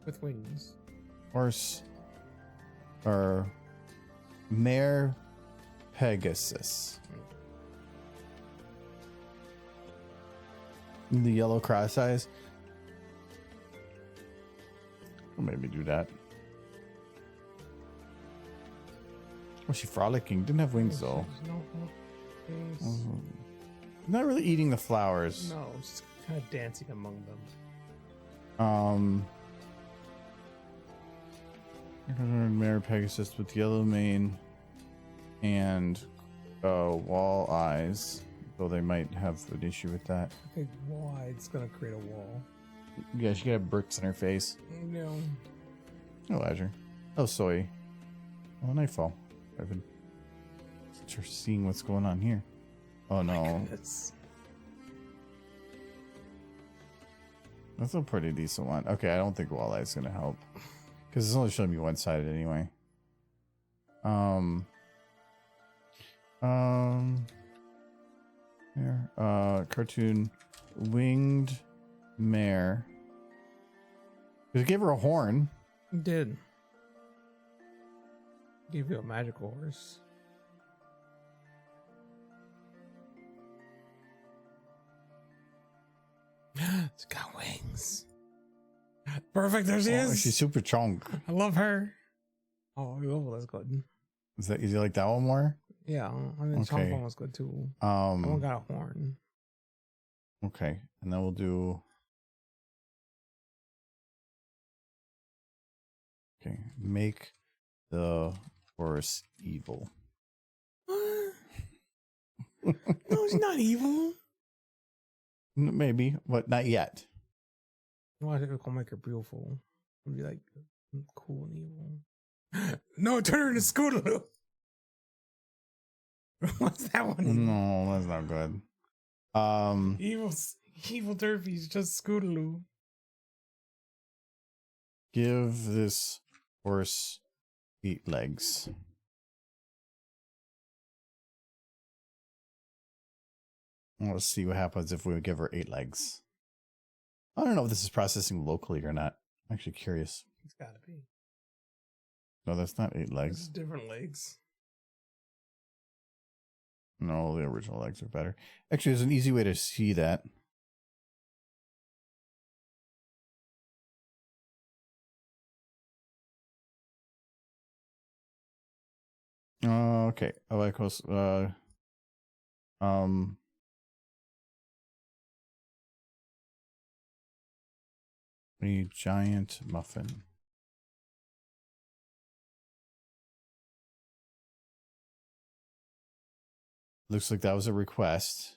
With wings. Horse. Or mare. Pegasus. The yellow cross eyes. I'll maybe do that. Was she frolicking? Didn't have wings though. No. Wings. Not really eating the flowers. No, just kind of dancing among them. Mare Pegasus with yellow mane and wall eyes. Though they might have an issue with that. I think wide's gonna create a wall. Yeah, she could have bricks in her face. No. Oh, Azure. Oh, soy. Oh, nightfall. I've been seeing what's going on here. Oh no. Goodness. That's a pretty decent one. Okay, I don't think Walleye's gonna help. Because it's only showing me one sided anyway. Here. Cartoon winged mare. Because it gave her a horn. It did. Give you a magical horse. It's got wings. Perfect. There she Oh, is. she's super chunk. I love her. Oh, that's good. Is you like that one more? Yeah, I mean, Okay. Chomp one was good too. That one got a horn. Okay, and then we'll do. Okay, make the horse evil. No, it's not evil. Maybe, but not yet. No, I think it's gonna make her beautiful. It'll be like cool and evil. No, turn her into Scootaloo. What's that one? No, that's not good. Evil Derpy's just Scootaloo. Give this horse 8 legs. Let's see what happens if we give her 8 legs. I don't know if this is processing locally or not. I'm actually curious. It's gotta be. No, that's not 8 This legs. is different legs. No, the original legs are better. Actually, there's an easy way to see that. Okay. Oh, I close. A giant muffin. Looks like that was a request.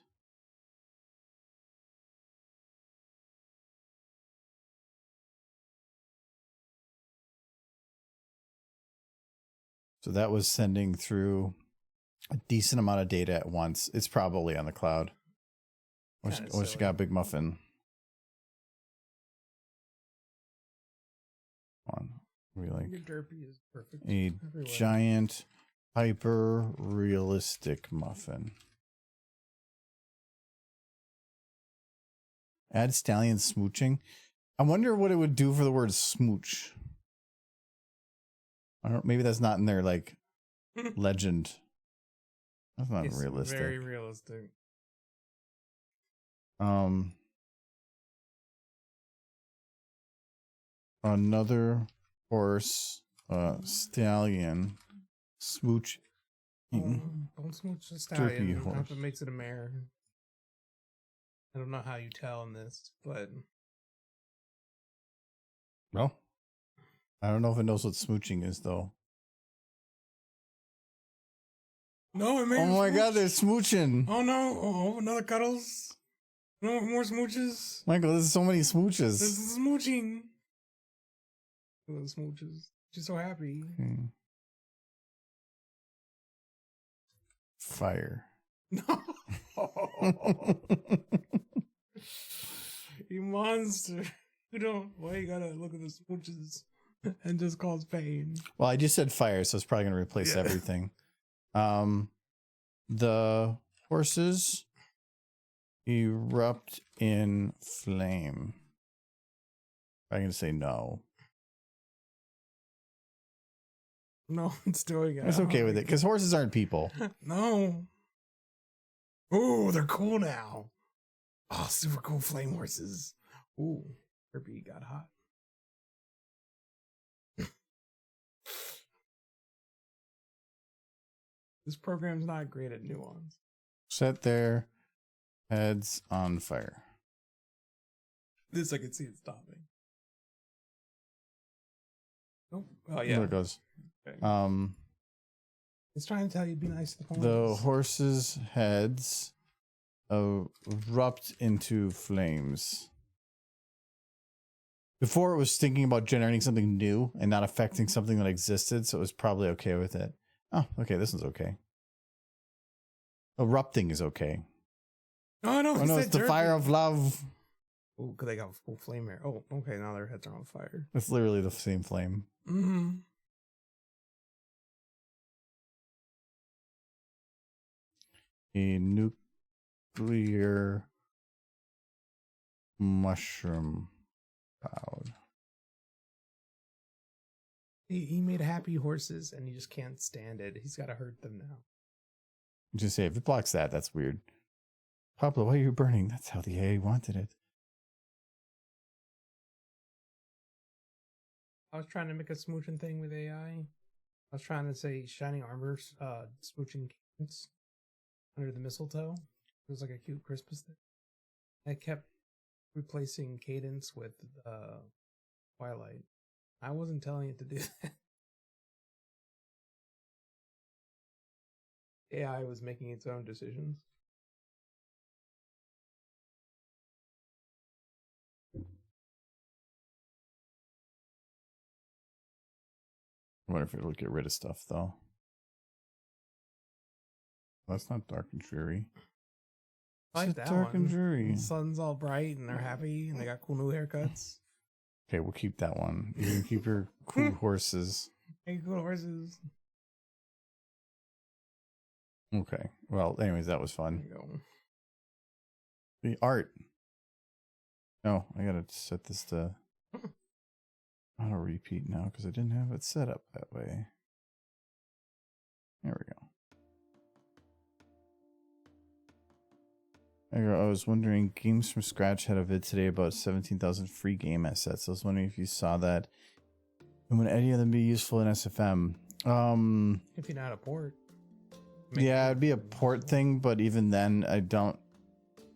So that was sending through a decent amount of data at once. It's probably on the cloud. What's you got, Big Muffin? Come on. We like Your derpy is perfect. a everywhere. giant hyper realistic muffin. Add stallion smooching. I wonder what it would do for the word smooch. I don't. Maybe that's not in their like legend. That's not It's realistic. very realistic. Another horse, stallion, smooch. Don't smooch the stallion. horse. If it makes it a mare. I don't know how you tell in this, but Well, I don't know if it knows what smooching is though. no, it made Oh him my God, smooch. they're smooching. Oh no! Oh, another cuddles. No more smooches. Michael, there's so many This smooches. is smooching. Little smooches. She's so happy. Okay. Fire. No. You monster. You don't. Why you gotta look at the smooches and just cause pain? Well, I just said fire, so it's probably going to replace Yeah. everything. The horses erupt in flame. I'm going to say no. No, it's doing it. It's I okay don't with it like because horses aren't people. No. Oh, they're cool now. Oh, super cool flame horses. Ooh, Kirby got hot. This program's not great at nuance. Set their heads on fire. This I can see it stopping. Oh, oh There yeah. it goes. Okay. It's trying to tell you be nice to the The ponies. horses' heads erupt into flames. Before it was thinking about generating something new and not affecting something that existed, so it was probably okay with it. Oh, okay, this one's okay. Erupting is okay. Oh no, Oh no, it's the fire of love. Oh, because they got full flame here. Oh, okay, now their heads are on fire. It's literally the same flame. Mm-hmm. A nuclear mushroom cloud. He made happy horses and he just can't stand it. He's got to hurt them now. Just say if it blocks that, that's weird. Pablo, why are you burning? That's how the AI wanted it. I was trying to make a smooching thing with AI. I was trying to say shining armor, smooching cadence under the mistletoe. It was like a cute Christmas thing. I kept replacing cadence with Twilight. I wasn't telling it to do that. AI was making its own decisions. I wonder if it'll get rid of stuff though. That's not dark and dreary. I like It's that dark and one. dreary. The sun's all bright and they're happy and they got cool new haircuts. Okay, we'll keep that one. You can keep your cool horses. Hey, cool horses. Okay. Well, anyways, that was There fun. you go. The art. Oh, I gotta set this to auto repeat now because I didn't have it set up that way. There we go. I was wondering, Games from Scratch had a vid today about 17,000 free game assets. I was wondering if you saw that, and would any of them be useful in SFM? If you're not a port. Yeah, it'd be a port thing, but even then, I don't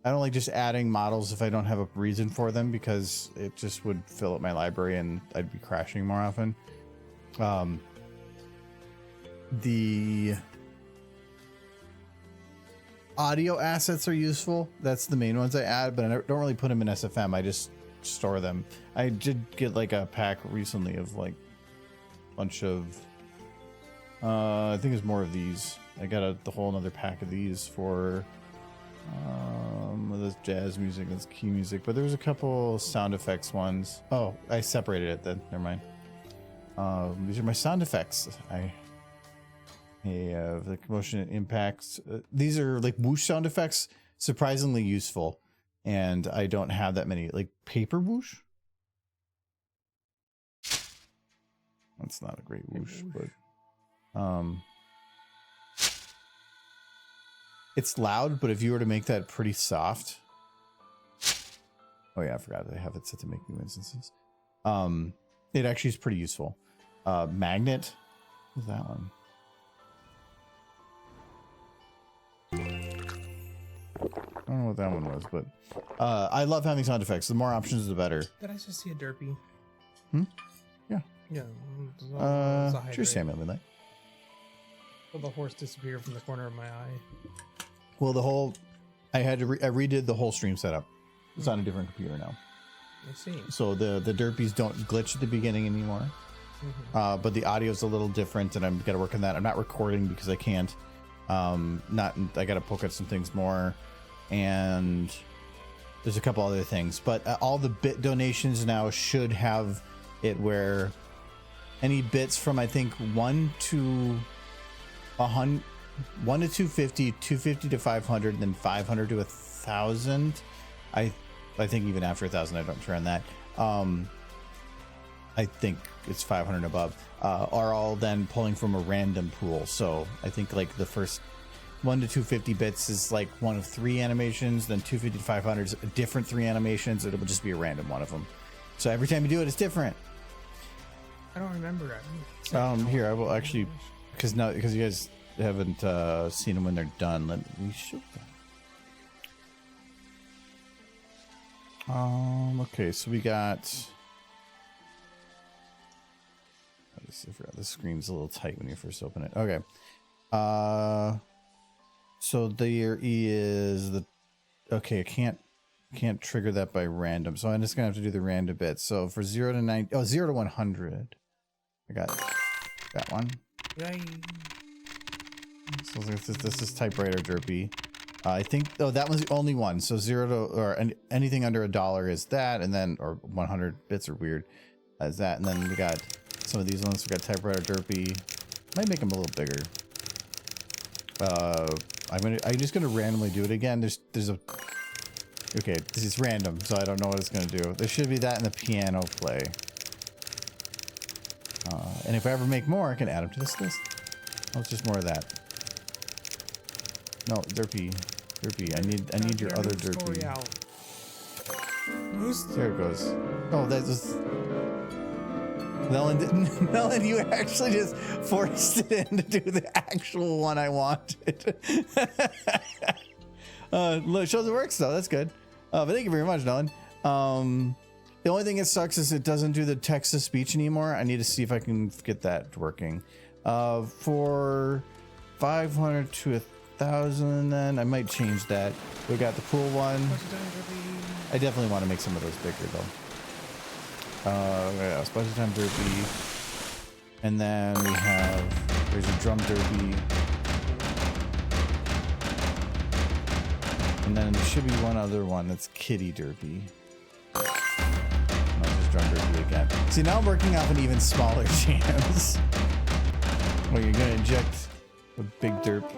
like just adding models if I don't have a reason for them, because it just would fill up my library and I'd be crashing more often. The audio assets are useful. That's the main ones I add, but I don't really put them in SFM. I just store them. I did get like a pack recently of like a bunch of I think it's more of these. I got the whole another pack of these for this jazz music, that's key music, but there was a couple sound effects ones. Oh, I separated it then. Never mind. These are my sound effects. I have the motion impacts. These are like whoosh sound effects, surprisingly useful, and I don't have that many. Like paper whoosh. That's not a great whoosh, but it's loud, but if you were to make that pretty soft. Oh yeah, I forgot I have it set to make new instances. It actually is pretty useful. Magnet. What's that one? I don't know what that one was, but I love having sound effects. The more options, the better. Did I just see a derpy? Yeah. Yeah. Sure, Samuel Midnight. Will the horse disappear from the corner of my eye? Well, I had to I redid the whole stream setup. It's on a different computer now. I see. So the derpies don't glitch at the beginning anymore. But the audio is a little different, and I'm got to work on that. I'm not recording because I can't. I got to poke at some things more, and there's a couple other things. But all the bit donations now should have it where any bits from I think 1 to 100, 1 to 250, 250 to 500, then 500 to 1,000. I think even after 1,000, I don't turn that. I think it's 500 and above, are all then pulling from a random pool. So I think like the first 1 to 250 bits is like one of 3 animations, then 250 to 500 is a different 3 animations. It will just be a random one of them. So every time you do it, it's different. I don't remember it. Here, I will actually, because you guys haven't seen them when they're done. Let me show them. Okay, so we got. I forgot the screen's a little tight when you first open it. Okay. So there is the. Okay, I can't trigger that by random, so I'm just gonna have to do the random bits. So for 0 to 9, 0 to 100, I got that one. Yay. So this is typewriter derpy. I think that one's the only one. So 0 to or anything under $1 is that, and then or 100 bits are weird as that, and then we got some of these ones. We got typewriter derpy. Might make them a little bigger. I'm just gonna randomly do it again. There's a okay. This is random, so I don't know what it's gonna do. There should be that in the piano play. And if I ever make more, I can add them to this list. Oh, it's just more of that. No, derpy. I need your other derpy. There it goes. Oh, that's just. Melon, you actually just forced it in to do the actual one I wanted. Look, shows it works though. That's good. But thank you very much, Melon. The only thing that sucks is it doesn't do the text to speech anymore. I need to see if I can get that working. For 500 to 1,000, then I might change that. We got the pool one. I definitely want to make some of those bigger though. Yeah, Spicy Time Derpy. And then we have, there's a Drum Derpy. And then there should be one other one that's Kitty Derpy. No, just Drum Derpy again. See, now I'm working off an even smaller chance. Well, you're gonna inject a big derp.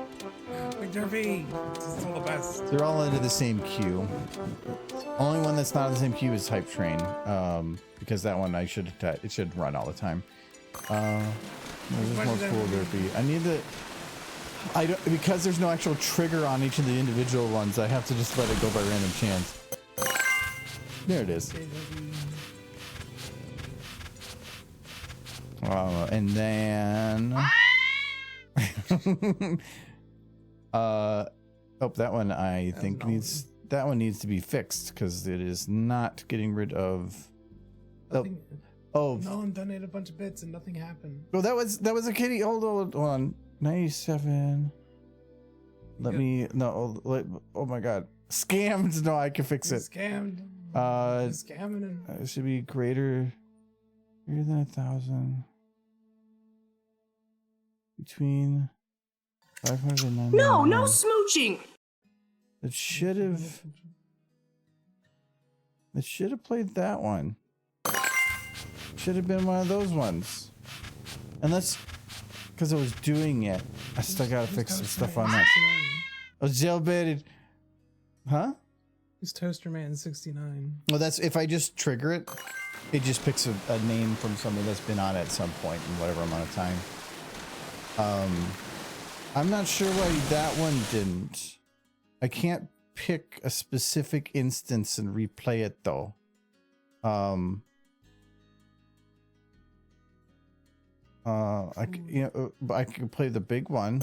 Big Derpy! This is all the best. They're all into the same queue. Only one that's not in the same queue is Hype Train. Because that one it should run all the time. There's more cool derpy. I need to. Because there's no actual trigger on each of the individual ones. I have to just let it go by random chance. There it is. And then. Oh, that one I think needs to be fixed because it is not getting rid of. Nothing, oh, Nolan donated a bunch of bits and nothing happened. well, that was a kitty. Hold on. 97. Let me no. Oh my god, scammed. No, I can fix it. Scammed. Scamming and It should be greater than 1,000. Between 500 and 900. No smooching. It should have played that one. Should have been one of those ones. Unless, because I was doing it, I still gotta fix some stuff on that. I was jailbaited. Huh? Who's Toaster Man 69? Well, that's if I just trigger it, it just picks a name from somebody that's been on it at some point in whatever amount of time. I'm not sure why that one didn't. I can't pick a specific instance and replay it though. I can play the big one.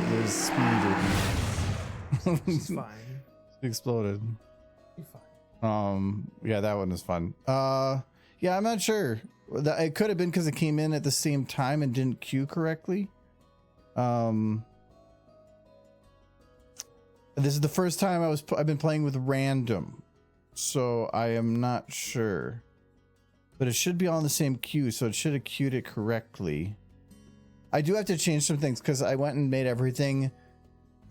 There's speed. It's fine. It exploded. Be fine. Yeah, that one is fun. Yeah, I'm not sure. It could have been because it came in at the same time and didn't queue correctly. This is the first time I've been playing with random, so I am not sure. But it should be all in the same queue, so it should have queued it correctly. I do have to change some things because I went and made everything.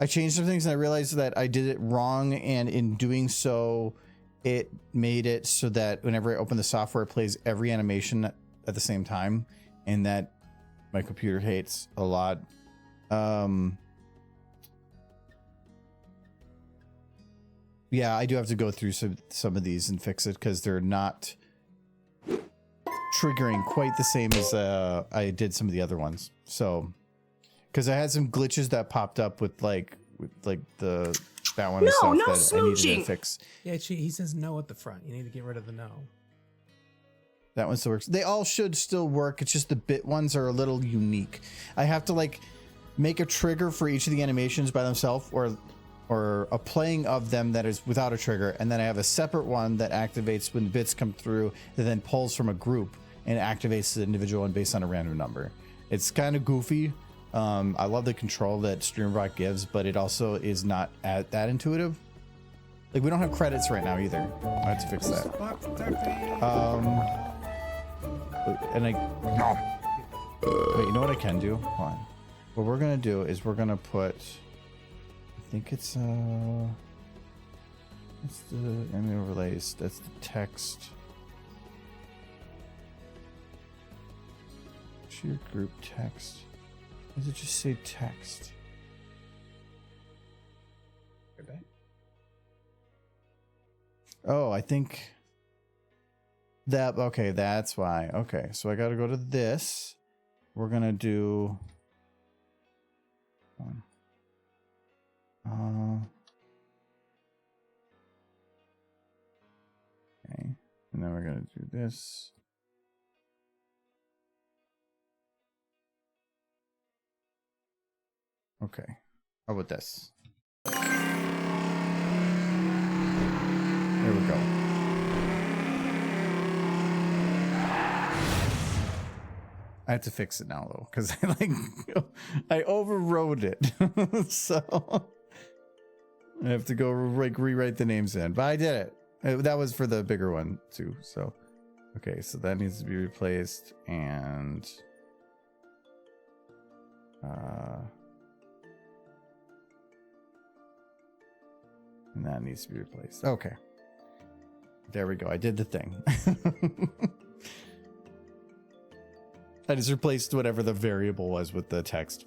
I changed some things and I realized that I did it wrong, and in doing so, it made it so that whenever I open the software, it plays every animation at the same time, and that my computer hates a lot. Yeah, I do have to go through some of these and fix it because they're not triggering quite the same as I did some of the other ones. So, because I had some glitches that popped up with that one and stuff that I needed to fix. Yeah, he says no at the front. You need to get rid of the no. That one still works. They all should still work. It's just the bit ones are a little unique. I have to make a trigger for each of the animations by themselves, or a playing of them that is without a trigger, and then I have a separate one that activates when the bits come through, that then pulls from a group and activates the individual one based on a random number. It's kind of goofy. I love the control that Streambot gives, but it also is not that intuitive. Like, we don't have credits right now either. I have to fix that. And wait, you know what I can do? Hold on. What we're gonna do is we're gonna put, I think it's the enemy overlays. That's the text. Your group text. Does it just say text? Okay. Oh, I think that. Okay, that's why. Okay, so I got to go to this. We're gonna do. Okay, and then we're gonna do this. Okay, how about this? There we go. I have to fix it now though, because I overrode it. So I have to go rewrite the names in. But I did it. That was for the bigger one too. So okay, so that needs to be replaced, and that needs to be replaced. Okay. There we go. I did the thing. I just replaced whatever the variable was with the text.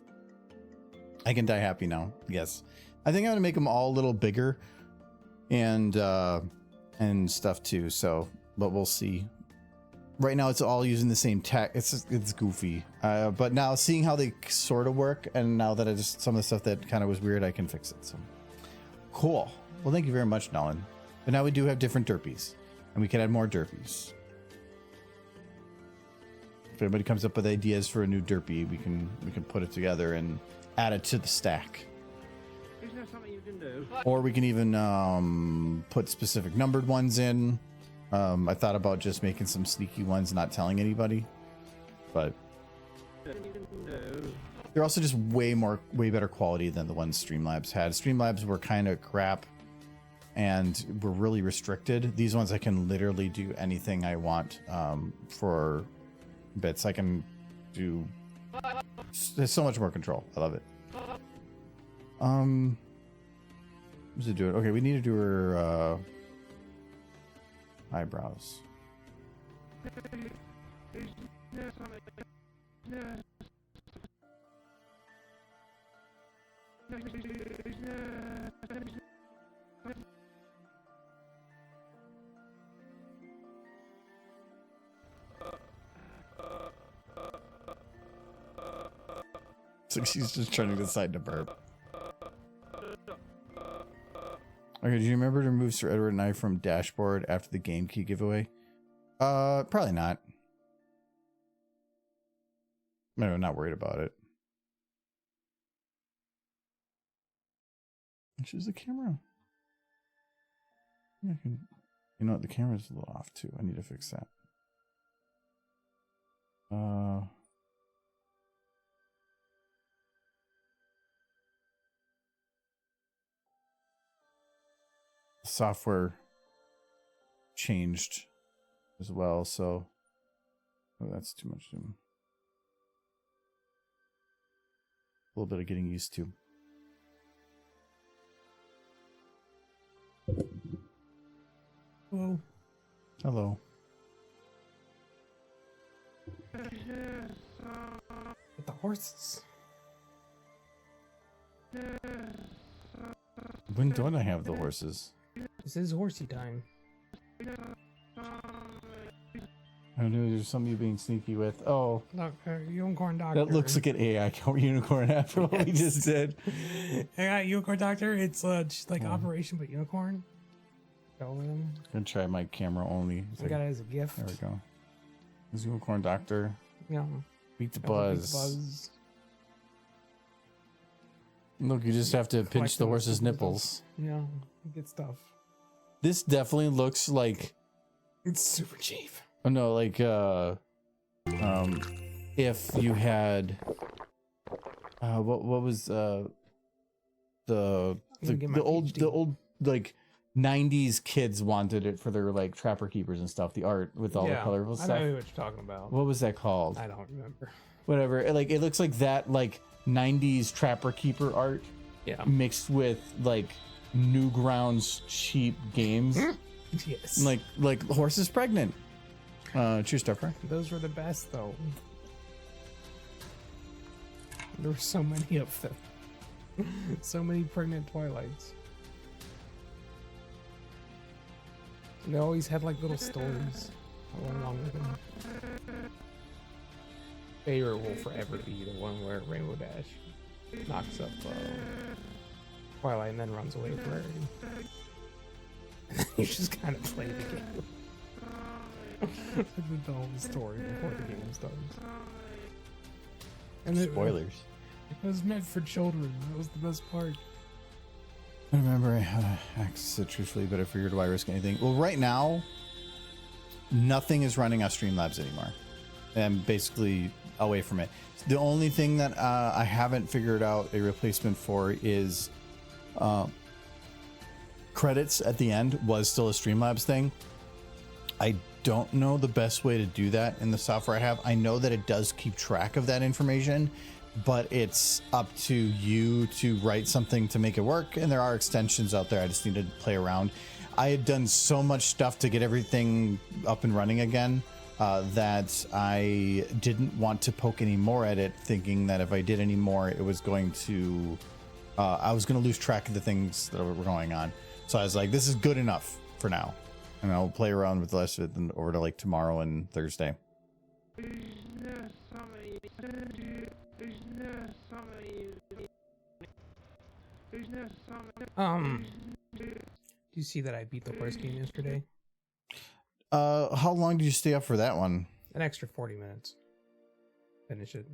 I can die happy now. Yes. I think I'm gonna make them all a little bigger and stuff too. So, but we'll see. Right now it's all using the same text. It's goofy. But now seeing how they sort of work, and now that I just some of the stuff that kind of was weird, I can fix it. So cool. Well, thank you very much, Nolan. But now we do have different derpies, and we can add more derpies. If anybody comes up with ideas for a new derpy, we can put it together and add it to the stack. Isn't there something you can do? Or we can even put specific numbered ones in. I thought about just making some sneaky ones, not telling anybody, but they're also just way better quality than the ones Streamlabs had. Streamlabs were kind of crap and were really restricted. These ones I can literally do anything I want for bits. I can do. There's so much more control. I love it. What's it doing? Okay, we need to do her eyebrows. So she's just trying to decide to burp. Okay, do you remember to remove Sir Edward and I from dashboard after the game key giveaway? Probably not. I'm not worried about it. Choose the camera. Yeah, you know what? The camera's a little off too. I need to fix that. Software changed as well, so that's too much. A little bit of getting used to. Hello. Hello. With the horses. When don't I have the horses? This is horsey time. I knew there's something you're being sneaky with. Oh, Look, unicorn doctor. that looks like an AI unicorn after what we just did. I got unicorn doctor. It's just like Operation but unicorn. Go with him. I'm gonna try my camera only. I got it as a gift. There we go. This unicorn doctor. Yeah. Beat the Beat the buzz. buzz. Look, you just have to pinch Collect the them horse's with nipples. Yeah, good stuff. This definitely looks like, It's super cheap. oh no, like if you had what was the old like 90s kids wanted it for their like trapper keepers and stuff, the art with all the colorful I stuff. know what you're talking about. What was that called? I don't remember. Whatever. Like it looks like that, like 90s trapper keeper art Yeah. mixed with like Newgrounds cheap games. Yes. like horse is pregnant. Cheers, Starfire. Those were the best though. There were so many of them. So many pregnant Twilights. And they always had like little stories that went along with them. Favorite will forever be the one where Rainbow Dash knocks up Twilight and then runs away with Rarity. You just kind of play the game. The whole story before the game starts. And Spoilers. It was meant for children. That was the best part. I remember I had access it truthfully, but I figured why risk anything. Well, right now, nothing is running off Streamlabs anymore. I'm basically away from it. The only thing that I haven't figured out a replacement for is credits at the end was still a Streamlabs thing. I don't know the best way to do that in the software I have. I know that it does keep track of that information, but it's up to you to write something to make it work. And there are extensions out there. I just need to play around. I had done so much stuff to get everything up and running again that I didn't want to poke any more at it, thinking that if I did any more, it was going to, I was going to lose track of the things that were going on. So I was like, this is good enough for now. And I'll play around with the rest of it and over to like tomorrow and Thursday. Do you see that I beat the horse game yesterday? How long did you stay up for that one? An extra 40 minutes. Finish it.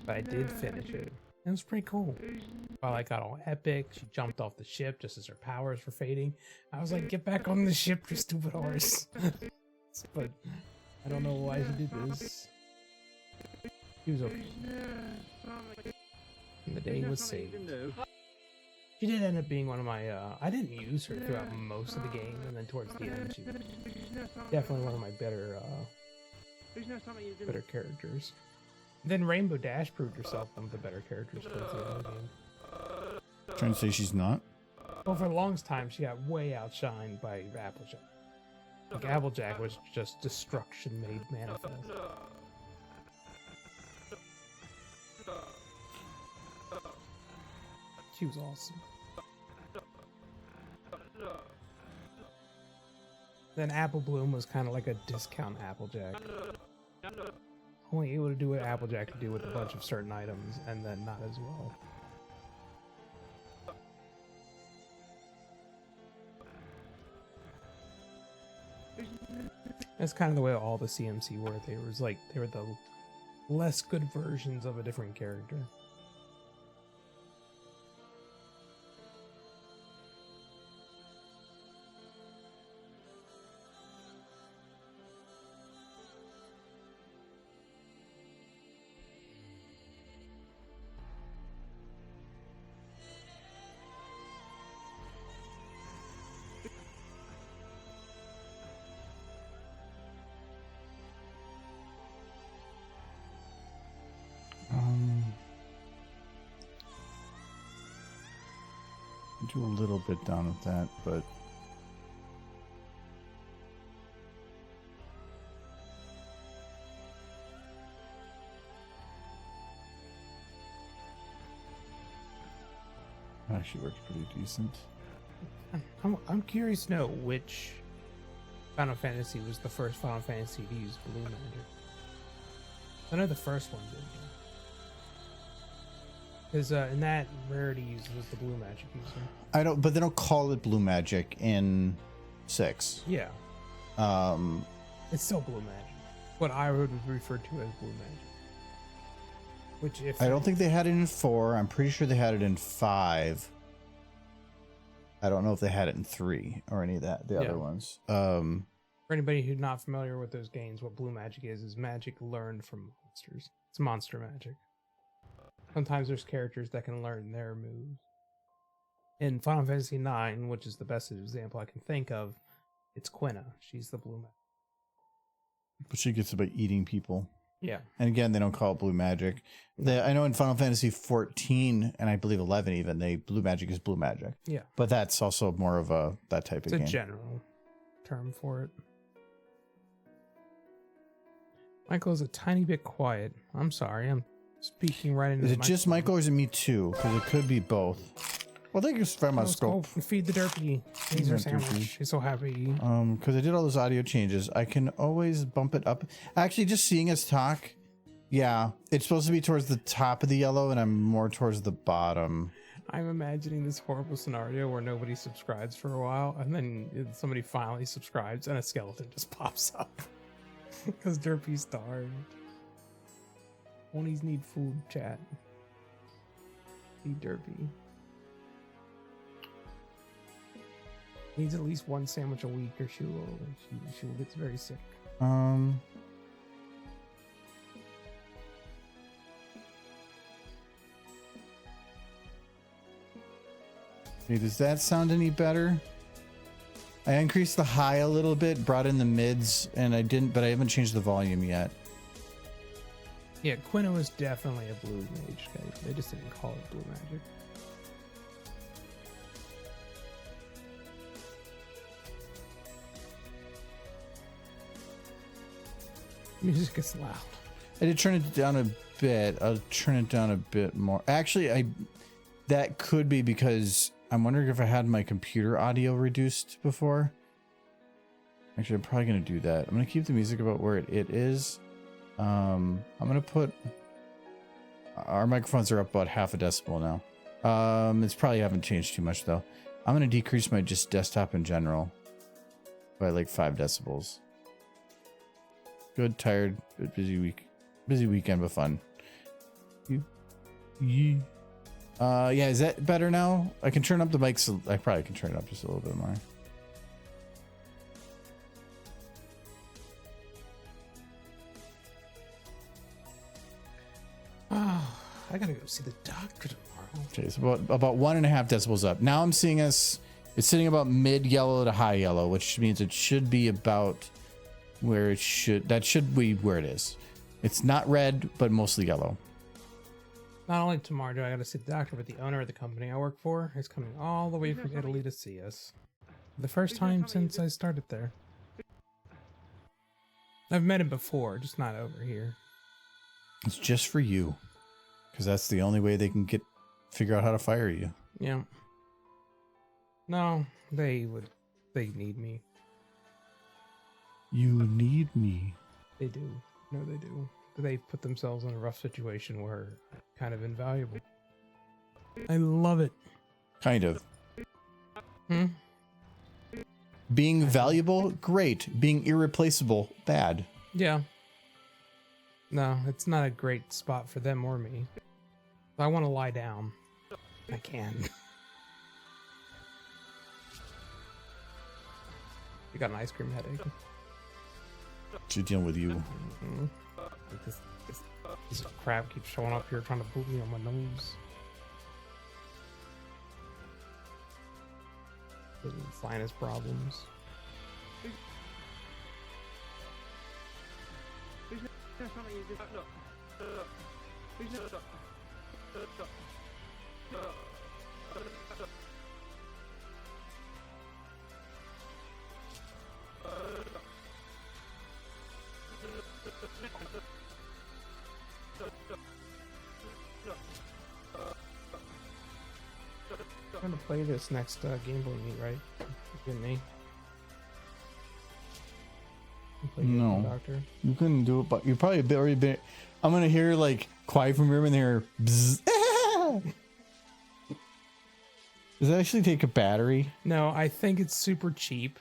But I did finish it. It was pretty cool. Well, I got all epic. She jumped off the ship just as her powers were fading. I was like, get back on the ship, you stupid horse. But I don't know why she did this. She was okay. And the day was saved. She did end up being one of my, I didn't use her throughout most of the game, and then towards the end, she was definitely one of my better characters. Then Rainbow Dash proved herself one of the better characters towards the end of the game. Trying to say she's not? Well, for the longest time, she got way outshined by Applejack. Like, Applejack was just destruction made manifest. She was awesome. Then Apple Bloom was kind of like a discount Applejack. Only able to do what Applejack could do with a bunch of certain items, and then not as well. That's kind of the way all the CMC were. They were the less good versions of a different character. Do a little bit down with that, but actually works pretty decent. I'm curious to know which Final Fantasy was the first Final Fantasy to use Blue Magic. I know the first one did. Because in that, Rarity user was the Blue Magic user. I don't, but they don't call it Blue Magic in 6. Yeah. It's still Blue Magic. What I would refer to as Blue Magic. Which, if I don't think they had it in 4. I'm pretty sure they had it in 5. I don't know if they had it in 3 or any of the other ones. For anybody who's not familiar with those games, what Blue Magic is magic learned from monsters. It's monster magic. Sometimes there's characters that can learn their moves. In Final Fantasy IX, which is the best example I can think of, it's Quina. She's the Blue Magic. But she gets about eating people. Yeah. And again, they don't call it Blue Magic. I know in Final Fantasy 14 and I believe 11 even, Blue Magic is Blue Magic. Yeah. But that's also more of that type of game. It's a general term for it. Michael is a tiny bit quiet. I'm sorry. I'm speaking right into Is the it just Michael or is it me too? Because it could be both. Well, thank you very much, Let's go Scope. feed the derpy. Laser sandwich. He's so happy. Because I did all those audio changes. I can always bump it up. Actually, just seeing us talk, yeah, it's supposed to be towards the top of the yellow, and I'm more towards the bottom. I'm imagining this horrible scenario where nobody subscribes for a while, and then somebody finally subscribes, and a skeleton just pops up. Because Derpy's starved. Ponies need food, chat. Feed Derpy. Needs at least one sandwich a week, or she will get very sick. Hey, does that sound any better? I increased the high a little bit, brought in the mids, and I haven't changed the volume yet. Yeah, Quina was definitely a blue mage, guys. They just didn't call it Blue Magic. Music is loud. I did turn it down a bit. I'll turn it down a bit more. Actually, that could be because I'm wondering if I had my computer audio reduced before. Actually, I'm probably going to do that. I'm going to keep the music about where it is. I'm going to put... Our microphones are up about half a decibel now. It's probably haven't changed too much, though. I'm going to decrease my just desktop in general by like 5 decibels. Good, tired, busy week. Busy weekend, but fun. Yeah, is that better now? I can turn up the mics. I probably can turn it up just a little bit more. Oh, I gotta go see the doctor tomorrow. Okay, so about 1.5 decibels up. Now I'm seeing us. It's sitting about mid yellow to high yellow, which means it should be about where it should. That should be where it is. It's not red, but mostly yellow. Not only tomorrow do I gotta see the doctor, but the owner of the company I work for is coming all the way from Italy to see us. The first time since I started there. I've met him before, just not over here. It's just for you, because that's the only way they can figure out how to fire you. Yeah. No, they need me. You need me. They do. No, they do. They put themselves in a rough situation where I'm kind of invaluable. I love it. Kind of. Hmm? Being valuable, great. Being irreplaceable, bad. Yeah. No, it's not a great spot for them or me. If I want to lie down, I can. You got an ice cream headache. She's dealing with you. Mm-hmm. Like this crap keeps showing up here trying to boot me on my nose. Sinus problems. I'm gonna play this next Game Boy meet, right? Didn't me? No. Doctor. You couldn't do it, but you probably already been. I'm gonna hear like quiet from room and hear. Bzz, Does that actually take a battery? No, I think it's super cheap,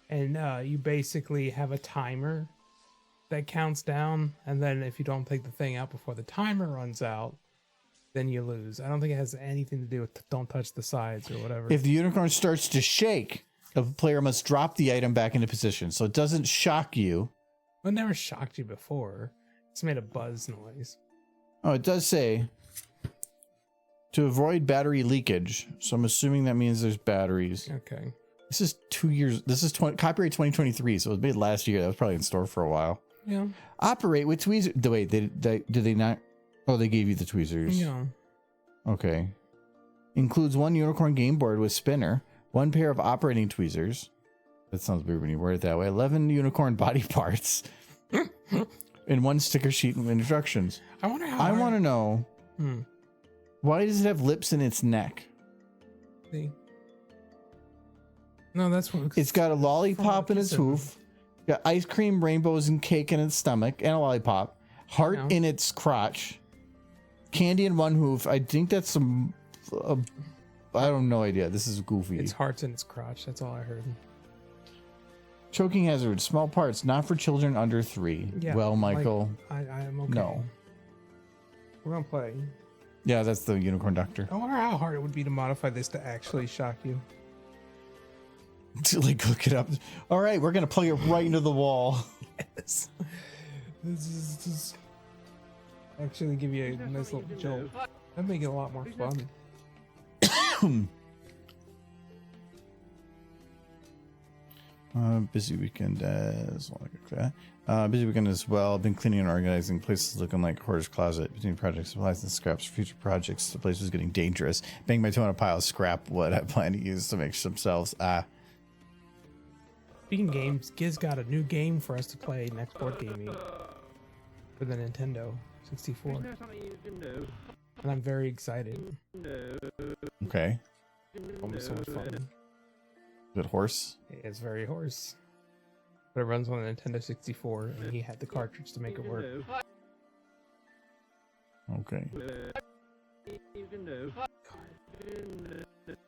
and you basically have a timer that counts down, and then if you don't take the thing out before the timer runs out, then you lose. I don't think it has anything to do with don't touch the sides or whatever. If the unicorn starts to shake, a player must drop the item back into position so it doesn't shock you. It never shocked you before. It's made a buzz noise. Oh, it does say to avoid battery leakage. So I'm assuming that means there's batteries. Okay. This is 2 years. This is copyright 2023, so it was made last year. That was probably in store for a while. Yeah. Operate with tweezers. Wait, did they not? Oh, they gave you the tweezers. Yeah. Okay. Includes 1 unicorn game board with spinner, 1 pair of operating tweezers. That sounds weird when you word it that way. 11 unicorn body parts. And 1 sticker sheet with instructions. I wonder how. I want to know. Why does it have lips in its neck? See. No, that's what It's got a lollipop in its hoof. Got ice cream, rainbows, and cake in its stomach, and a lollipop. Heart in its crotch. Candy in 1 hoof. I think that's some. I don't no idea. This is goofy. It's hearts in its crotch. That's all I heard. Choking hazard. Small parts. Not for children under 3. Yeah, well, Michael. I am okay. No. We're gonna play. Yeah, that's the unicorn doctor. I wonder how hard it would be to modify this to actually shock you. To like look it up. All right, we're gonna plug it right into the wall. Yes. This is actually give you a nice little jolt. That'd make it a lot more fun. Busy weekend as well. Busy weekend as well. Been cleaning and organizing. Places looking like hoarder's closet. Between projects, supplies, and scraps for future projects. The place was getting dangerous. Bang my toe on a pile of scrap wood I plan to use to make themselves. Speaking of games, Giz got a new game for us to play next board game meet for the Nintendo 64, Is there something you can do? and I'm very excited. Okay. It'll be so much fun. Good horse. It's very horse, but it runs on the Nintendo 64, and he had the cartridge to make it work. Okay. You can do.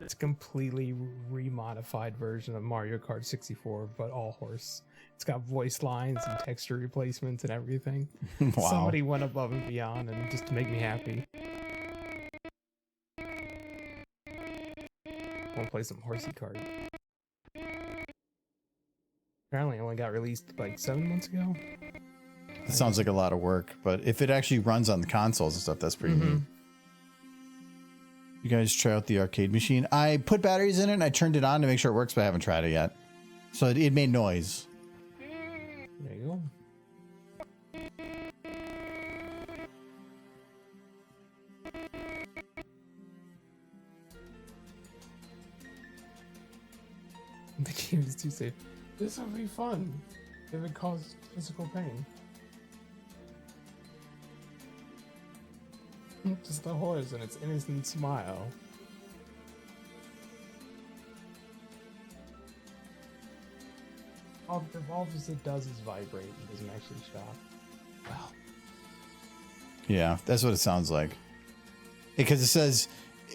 It's a completely remodified version of Mario Kart 64, but all horse. It's got voice lines and texture replacements and everything. Wow. Somebody went above and beyond, and just to make me happy. I want to play some horsey kart. Apparently, it only got released like 7 months ago. It sounds like a lot of work, but if it actually runs on the consoles and stuff, that's pretty neat. You guys try out the arcade machine? I put batteries in it and I turned it on to make sure it works, but I haven't tried it yet. So it made noise. There you go. The game is too safe. This will be fun if it causes physical pain. Just the horse and its innocent smile. All it does is vibrate. It doesn't actually shock. Wow. Yeah, that's what it sounds like. Because it says,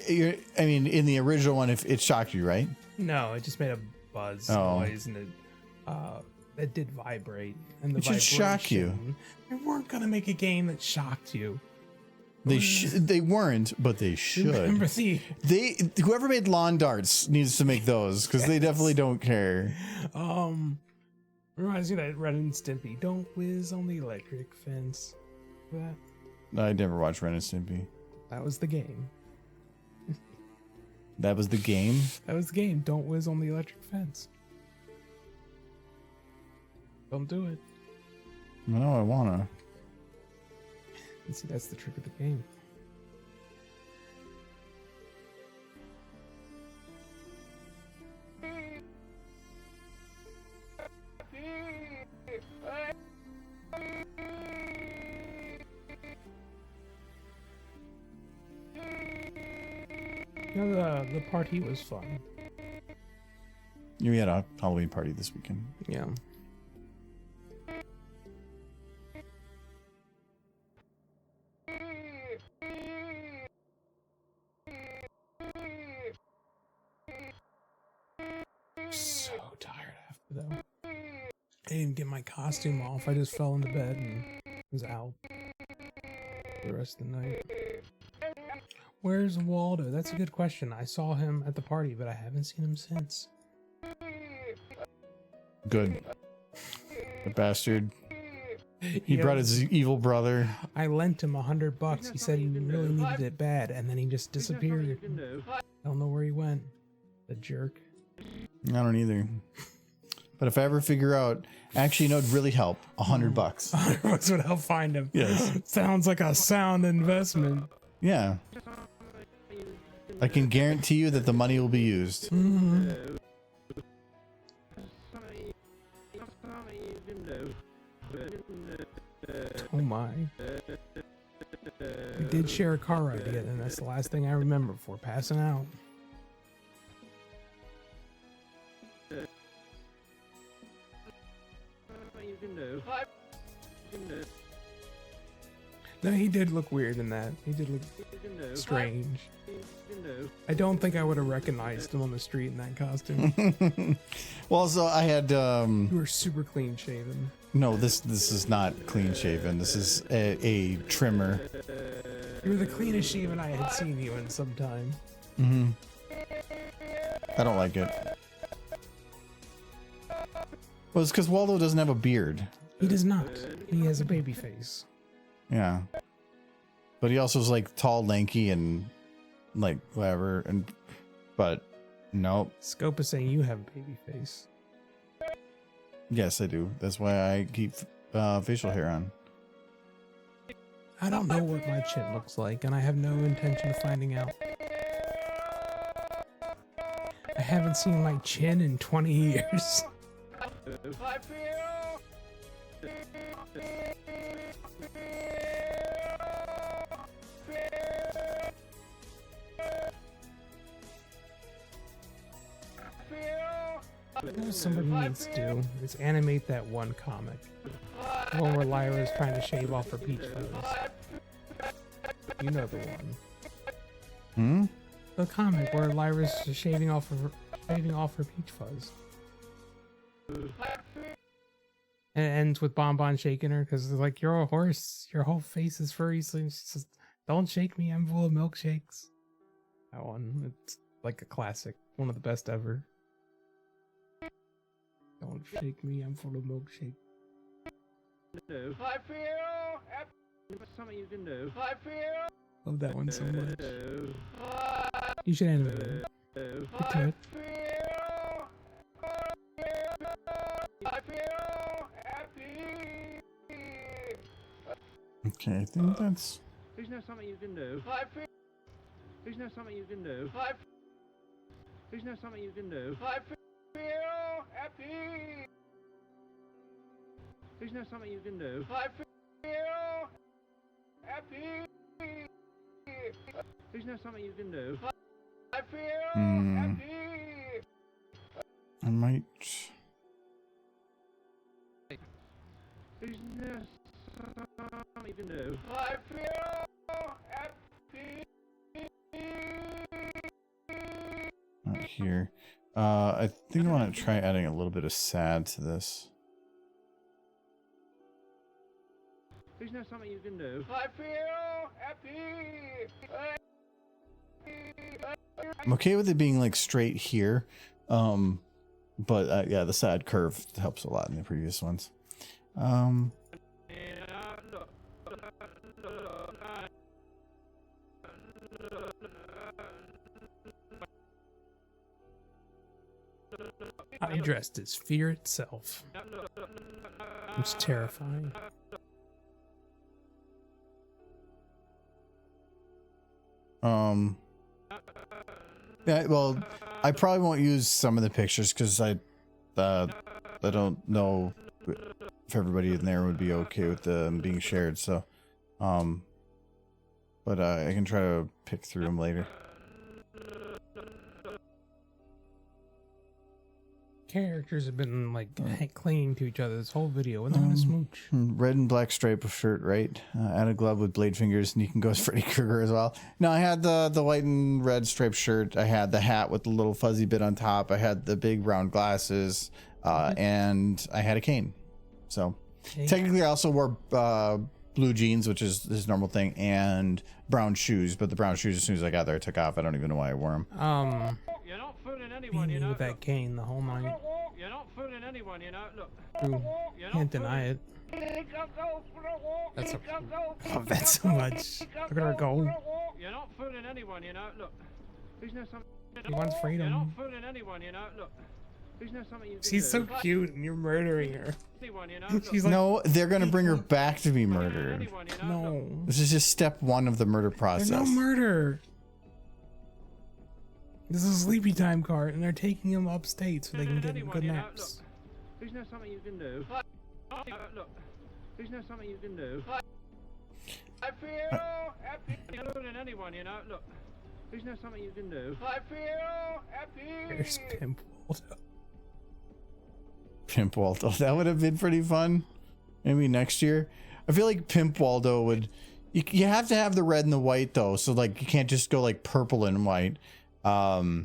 I mean, in the original one, if it shocked you, right? No, it just made a buzz Oh. noise, and it did vibrate. And the It should shock you. vibration- They weren't gonna make a game that shocked you. They weren't, but they Remember should. the Whoever made lawn darts needs to make those because they definitely don't care. reminds me of that Ren and Stimpy. Don't whiz on the electric fence. That I never watched Ren and Stimpy. that was the game. That was the game. That was the game. Don't whiz on the electric fence. Don't do it. No, I wanna. And see, that's the trick of the game. You know, the party was fun. We had a Halloween party this weekend. Yeah. So tired after that. I didn't get my costume off. I just fell into bed and was out for the rest of the night. Where's Waldo? That's a good question. I saw him at the party, but I haven't seen him since. Good. The bastard. He Yeah. brought his evil brother. I lent him $100. He said he really needed it bad, and then he just disappeared. I don't know where he went. The jerk. I don't either. But if I ever figure out, actually, you know, it'd really help. $100. $100 would help find him. Yes. Sounds like a sound investment. Yeah. I can guarantee you that the money will be used. Oh my. We did share a car ride together, and that's the last thing I remember before passing out. No, he did look weird in that. He did look strange. I don't think I would have recognized him on the street in that costume. Well, so I had You were super clean shaven. no. This is not clean shaven. This is a trimmer. You were the cleanest shaven I had seen you in some time. Mm-hmm. I don't like it. Well, it's because Waldo doesn't have a beard. He does not. He has a baby face. Yeah. But he also is like tall, lanky, and like whatever. But nope. Scope is saying you have a baby face. Yes, I do. That's why I keep facial hair on. I don't know what my chin looks like, and I have no intention of finding out. I haven't seen my chin in 20 years. I feel. What somebody needs to do is animate that one comic. The one where Lyra is trying to shave off her peach fuzz. You know the one. Hmm? The comic where Lyra's shaving off her peach fuzz. And it ends with Bonbon shaking her because it's like, you're a horse, your whole face is furry, so she says, don't shake me, I'm full of milkshakes. That one, it's like a classic, one of the best ever. Don't shake me, I'm full of milkshake. I feel. There's something you can do. I feel. Love that one so much. You should animate it. Get to it. I feel happy. Okay, I think that's... Isn't there something you can do? I feel. Isn't there something you can do? I Isn't there something you can do? feel happy. Isn't there something you can do? I feel happy. Isn't there something you can do? I feel Hmm. happy. I might... Isn't there something you can do? I feel happy. Not here. I think I want to try adding a little bit of sad to this. Isn't there something you can do? I feel happy. I'm okay with it being like straight here. But yeah, the sad curve helps a lot in the previous ones. I dressed as fear itself. It's terrifying. Yeah, well, I probably won't use some of the pictures because I don't know if everybody in there would be okay with them being shared. So, but I can try to pick through them later. Characters have been like clinging to each other this whole video and they're gonna smooch. Red and black stripe shirt, right? Add a glove with blade fingers, and you can go as Freddy Krueger as well. No, I had the white and red striped shirt. I had the hat with the little fuzzy bit on top. I had the big round glasses, and I had a cane. So technically, I also wore blue jeans, which is his normal thing, and brown shoes. But the brown shoes, as soon as I got there, I took off. I don't even know why I wore them. You're not fooling anyone, Being with that cane the whole night. You're not fooling anyone, you know. Look, True. Can't deny it. That's love that so much. Look at her go. You're not fooling anyone, you know. Look, isn't there something? She wants You're not freedom. fooling anyone, you know. Look, isn't there something you can She's do? so cute and you're murdering her. Anyone, you know. Look, She's like, No, they're gonna bring her back to be murdered. anyone, you know. Look, no. This is just step one of the murder process. There's no murder. This is a sleepy time cart and they're taking him upstate so they can get anyone, good you know. naps. Look, isn't there something you can do? Look, isn't there something you can do? I feel happy. You're not fooling anyone, you know. Look, isn't there something you can do? I feel happy. There's Pimp Waldo. Pimp Waldo. That would have been pretty fun. Maybe next year. I feel like Pimp Waldo would... You have to have the red and the white, though. So, like, you can't just go, like, purple and white.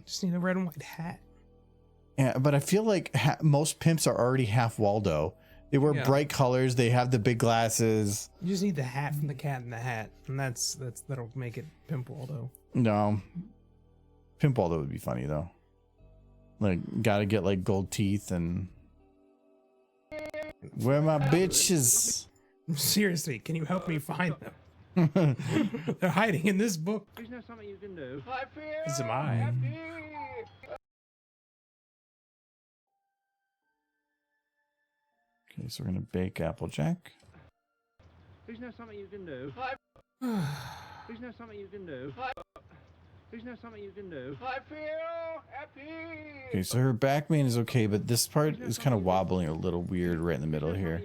Just need a red and white hat. Yeah, but I feel like most pimps are already half Waldo. They wear bright colors. They have the big glasses. You just need the hat from the Cat in the Hat, and that'll make it Pimp Waldo. No. Pimp Waldo would be funny, though. Like, gotta get, like, gold teeth and... Where my bitches? Seriously, can you help me find them? They're hiding in this book. Isn't there something you can do? I feel As am I. happy. Okay, so we're gonna bake Applejack. Isn't there something you can do? Isn't there something you can do? Isn't there something you can do? I feel happy. Okay, so her back main is okay, but this part is kind of wobbling a little weird right in the middle here.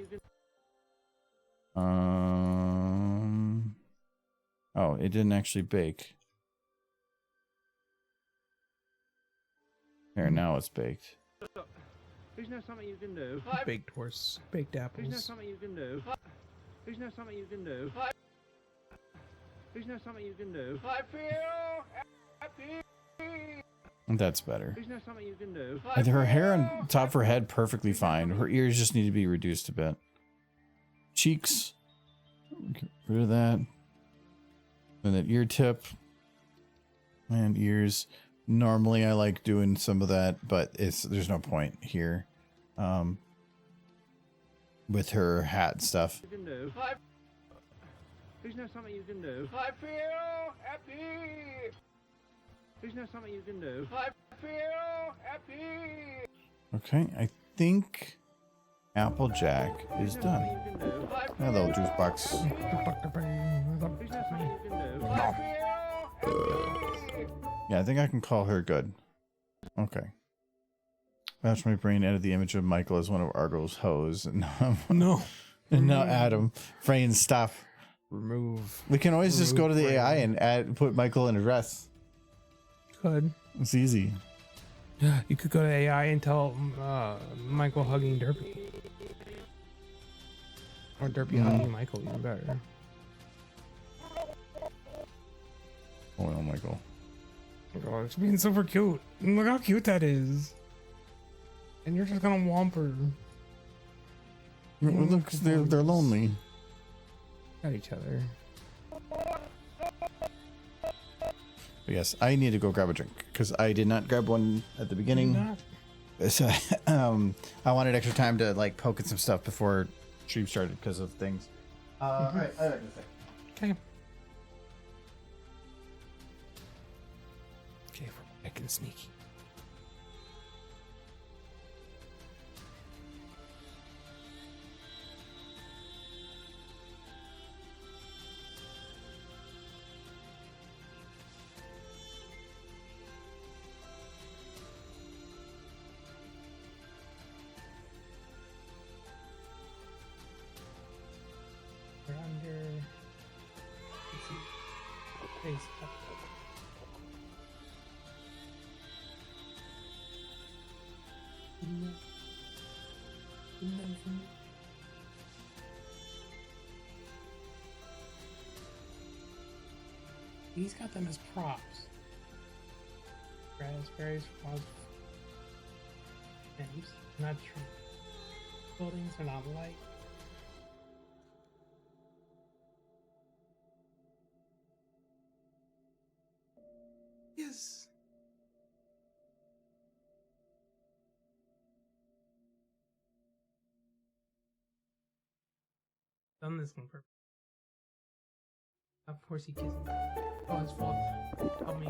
Oh, it didn't actually bake. Here, now it's baked. Isn't there something you can do? Baked horse, baked Isn't there apples. something you can do? Isn't there something you can do? Isn't there something you can do? I feel happy. That's better. Isn't there something you can do? Her hair on top of her head perfectly fine. Her ears just need to be reduced a bit. Cheeks. Get rid of that. And that ear tip. And ears. Normally I like doing some of that, but there's no point here. With her hat and stuff. You can do. Isn't there something you can do? I feel happy. Isn't there something you can do? I feel happy. Okay, I think Applejack is Isn't there something done. you can do? Hello, juice box. Isn't there something you can do? I feel happy. Yeah, I think I can call her good. Okay. That's my brain edit the image of Michael as one of Argo's hoes. And No. now Adam. Brain, stop. Remove. We can always just go to the Remove AI brain. and put Michael in a dress. Could. It's easy. You could go to AI and tell Michael hugging Derpy. Or Derpy hugging Michael, even better. Oh, no, Michael. Oh, it's being super cute. Look how cute that is. And you're just gonna whomp her. Look, they're lonely. At each other. But yes, I need to go grab a drink because I did not grab one at the beginning. Not. So, I wanted extra time to like poke at some stuff before stream started because of things. All right, I like this thing. Okay. Okay, we're back and sneaky. We're under. Let's see. Face up. He's got them as props. Raspberries, frogs, names, not true. Buildings are not light. Yes. Done this one perfect. Of course he kissed me. Oh, his fault. Help me.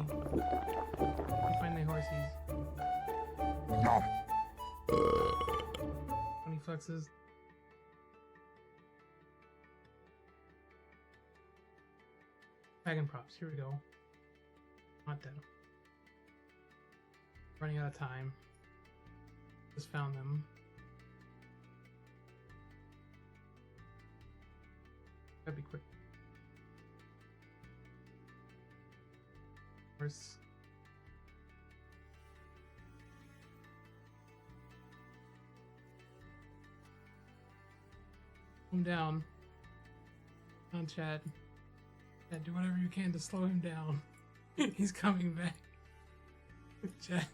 Find the horsies. No. When he flexes. Dragon props. Here we go. Not that. Running out of time. Just found them. Gotta be quick. Horse. Calm down. Come on, Chad. Chad, do whatever you can to slow him down. He's coming back. Chad.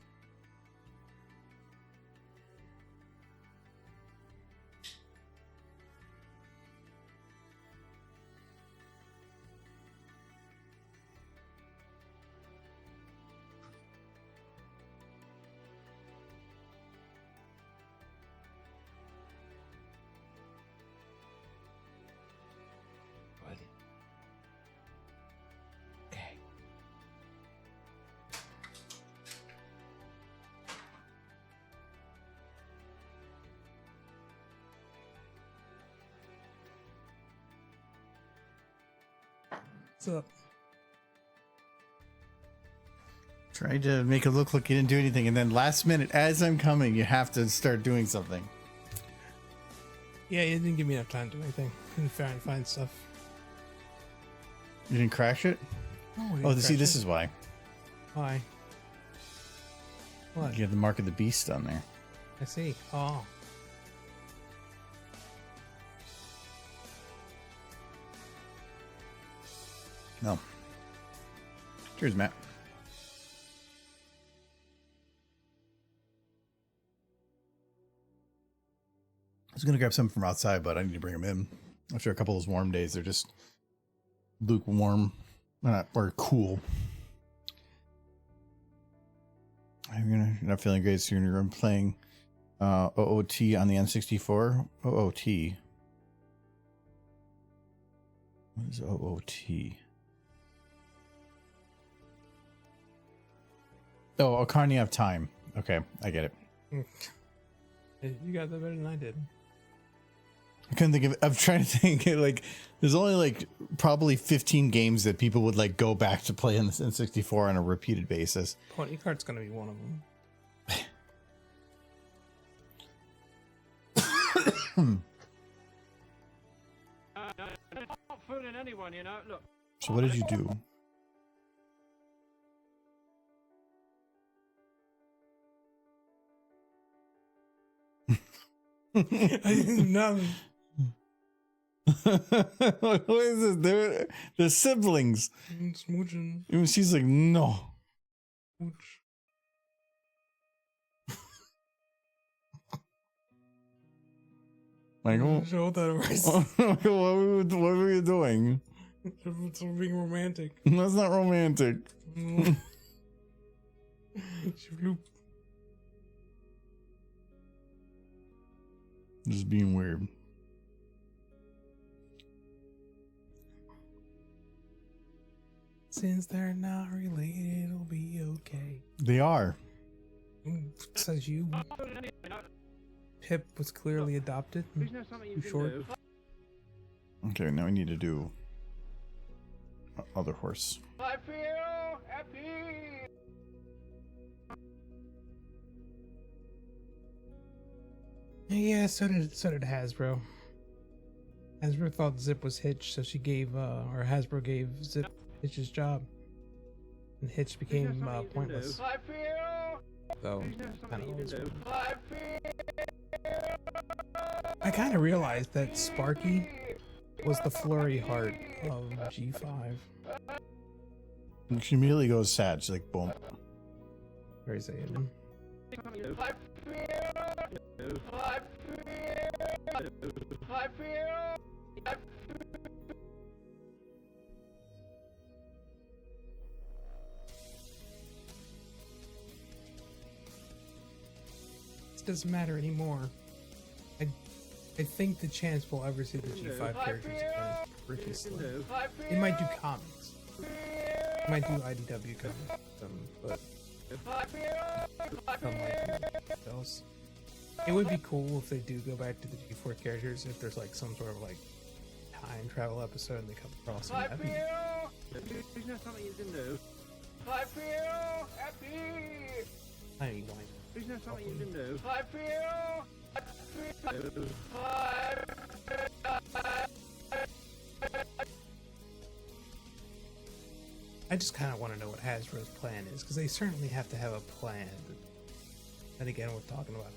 Okay. What's up? Tried to make it look like you didn't do anything, and then last minute, as I'm coming, you have to start doing something. Yeah, it didn't give me enough time to do anything. Couldn't try and find stuff. You didn't crash it? Oh, see, this is why. Why? What? You have the mark of the beast on there. I see. Oh. No. Cheers, Matt. I was gonna grab some from outside, but I need to bring them in. After a couple of those warm days, they're just lukewarm, or cool. You're not feeling great, so you're playing OOT on the N64. OOT. What is OOT? Oh, Ocarina of Time. Okay, I get it. You got that better than I did. I couldn't think of it. I'm trying to think. Like, there's only like probably 15 games that people would like go back to play on the N64 on a repeated basis. Pony Kart's gonna be one of them. Not fooling anyone, you know. Look. So what did you do? Nothing. What is this? They're siblings. Smooching. And she's like, no. Smooch. Michael, Show that works. what were you doing? It's being romantic. That's not romantic. Just being weird. Since they're not related, it'll be okay. They are. Says you. Pip was clearly adopted. Isn't there something you Too can short. do? Okay, now we need to do other horse. I feel happy. Yeah, so did Hasbro. Hasbro thought Zip was Hitch, so she gave or Hasbro gave Zip Hitch's job, and Hitch became pointless. I feel. So Isn't there kind something you can do? I feel. I kind of realized that Sparky was the flurry heart of G5. And she immediately goes sad. She's like, boom. Very Saiyan. I feel. I feel. I feel. It doesn't matter anymore. I think the chance we'll ever see the G5 characters again is pretty slim. They might do comics. They might do IDW comics, but unlike anything else. It would be cool if they do go back to the G4 characters, if there's like some sort of like time travel episode and they come across them. I That'd be feel. Isn't there something you can do? I feel happy. tiny wine. Isn't there something you can do? I feel. I just kind of want to know what Hasbro's plan is, because they certainly have to have a plan. And again, we're talking about.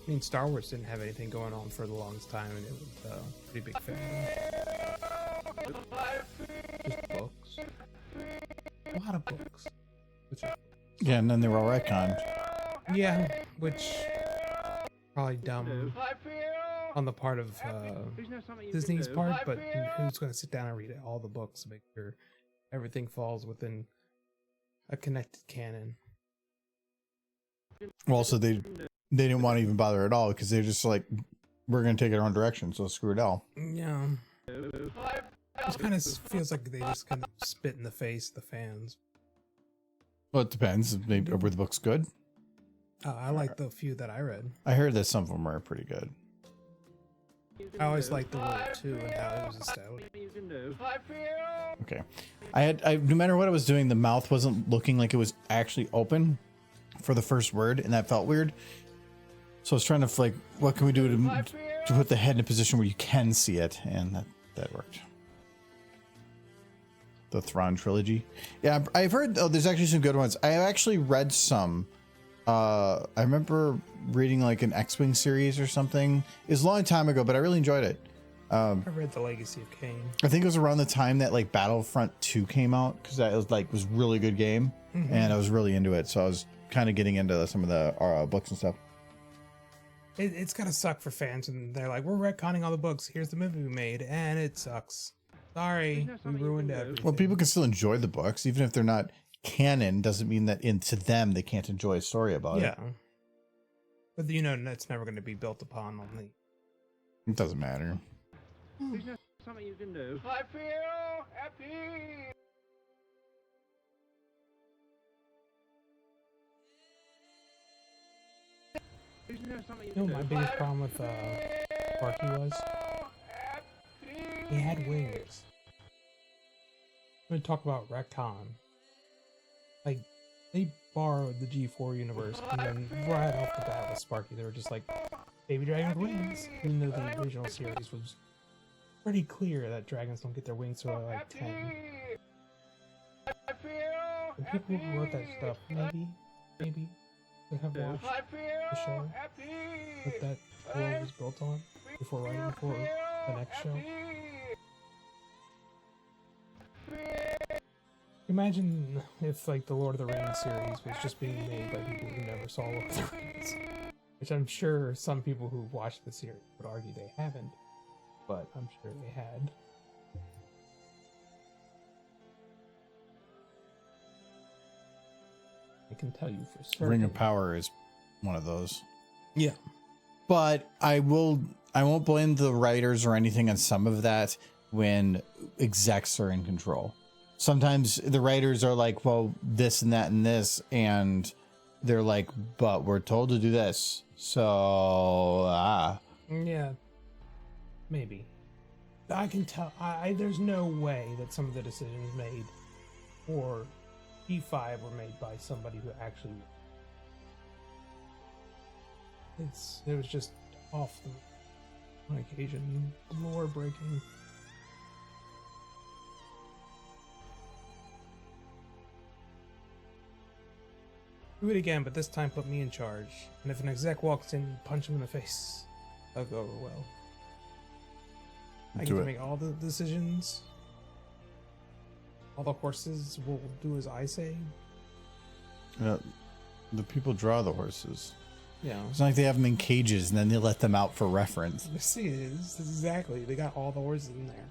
I mean, Star Wars didn't have anything going on for the longest time, and it was a pretty big fan. Just books. A lot of books. Yeah, and then they were all retconned. Yeah, which probably dumb I feel. on the part of Isn't there something you Disney's can do? part, but who's going to sit down and read all the books to make sure everything falls within a connected canon? Well, so they didn't want to even bother at all because they're just like, we're going to take it our own direction, so screw it all. Yeah. It kind of feels like they just kind of spit in the face of the fans. Well, it depends. Maybe were the books good? I like the few that I read. I heard that some of them are pretty good. I always liked the World 2 and how it was established. You can do. I feel. Okay. I no matter what I was doing, the mouth wasn't looking like it was actually open for the first word, and that felt weird. So I was trying to like, what can we do to put the head in a position where you can see it, and that worked. The Thrawn trilogy. Yeah, I've heard. Oh, there's actually some good ones. I actually read some. I remember reading like an X-Wing series or something. It was a long time ago, but I really enjoyed it. I read The Legacy of Kain. I think it was around the time that like Battlefront 2 came out, because that was really good game, and I was really into it. So I was kind of getting into some of the books and stuff. It's gotta suck for fans, and they're like, "We're retconning all the books. Here's the movie we made, and it sucks. Sorry, we ruined everything." Well, people can still enjoy the books, even if they're not canon. Doesn't mean that to them they can't enjoy a story about it. Yeah, but you know that's never going to be built upon on the. It doesn't matter. There's not something you can do. I feel happy. There's not something you You know can what my do. biggest problem with Sparky was? He had wings. I'm gonna talk about retcon. Like, they borrowed the G4 universe, and then right off the bat with Sparky, they were just like, baby dragon with wings. Even though the original series was pretty clear that dragons don't get their wings till they're like 10. The people who wrote that stuff, maybe, could have watched the show that that world was built on before writing for the next show. Imagine if like the Lord of the Rings series was just being made by people who never saw Lord of the Rings, which I'm sure some people who watched the series would argue they haven't, but I'm sure they had. I can tell you for certain. Ring of Power is one of those. Yeah. But I won't blame the writers or anything on some of that when execs are in control. Sometimes the writers are like, well, this and that and this, and they're like, but we're told to do this. So, Yeah. Maybe. I can tell. There's no way that some of the decisions made for E5 were made by somebody who actually. It was just off the on occasion, lore breaking. Do it again, but this time put me in charge. And if an exec walks in, punch him in the face. That'll go over well. I get to make all the decisions. All the horses will do as I say. The people draw the horses. Yeah. It's not like they have them in cages and then they let them out for reference. See, it's exactly. They got all the horses in there.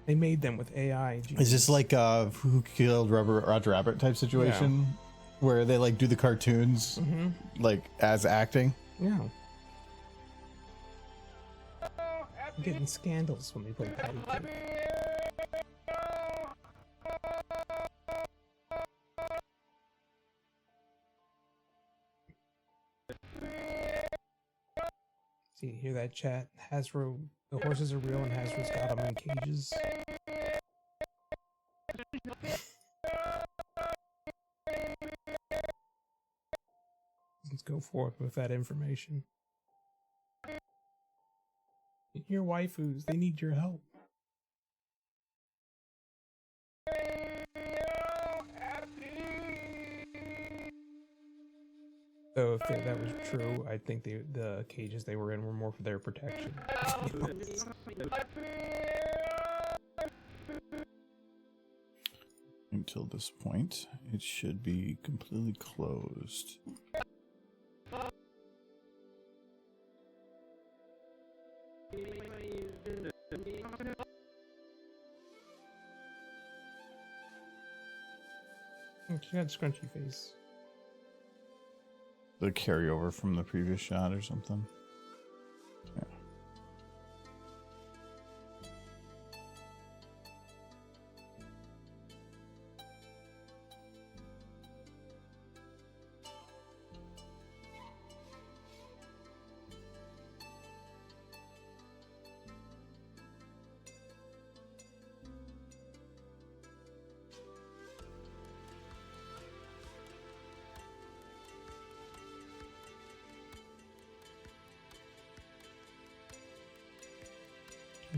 They made them with AI. Is this like Who Killed Roger Rabbit type situation? Yeah. Where they like do the cartoons like as acting? Yeah. I'm getting scandals when they play Patty Cake. See, hear that chat? Hasbro, the horses are real and Hasbro's got them in cages. Let's go forth with that information. Your waifus, they need your help. So if that was true, I think the cages they were in were more for their protection. Until this point, it should be completely closed. She had scrunchy face. The carryover from the previous shot or something. Yeah.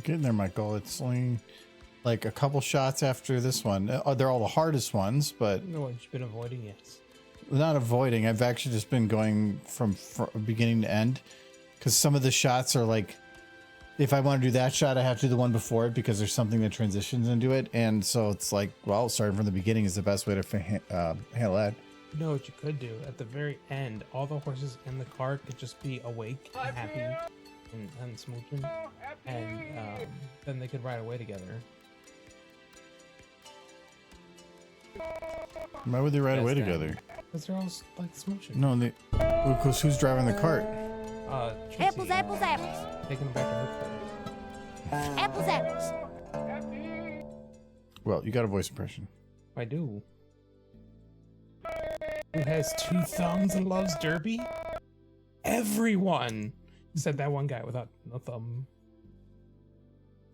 Getting there, Michael. It's only like a couple shots after this one. They're all the hardest ones, but No, you've been avoiding it. not avoiding. I've actually just been going from beginning to end because some of the shots are like, if I want to do that shot, I have to do the one before it because there's something that transitions into it. And so it's like, well, starting from the beginning is the best way to handle that. You know what you could do? At the very end, all the horses in the cart could just be awake and happy and smooching. And then they could ride away together. Why would they ride away That's them. together? Because they're all like smooching. No, because who's driving the cart? Trixie, Apples, apples, apples. taking them back to her place. Apples, apples. Well, you got a voice impression. I do. Who has 2 thumbs and loves Derpy? Everyone! Except that one guy without a thumb.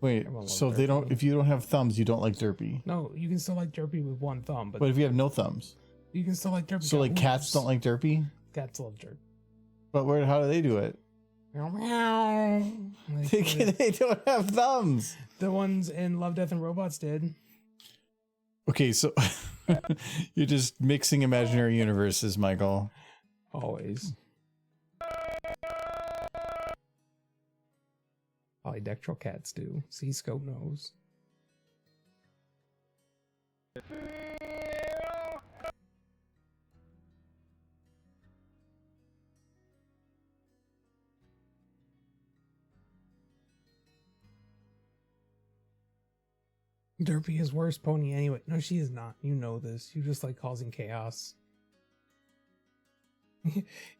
Wait, Everyone loves so they don't. Derpy. If you don't have thumbs, you don't like Derpy. No, you can still like Derpy with 1 thumb, but But if you have no thumbs, you can still like Derpy. so like cats don't like Derpy. Cats love Derpy. But how do they do it? Meow, meow. They don't have thumbs. The ones in Love, Death, and Robots did. Okay, so you're just mixing imaginary universes, Michael. Always. Polydactyl cats do. See, Scope knows. Derpy is worse pony anyway. No, she is not. You know this. You just like causing chaos.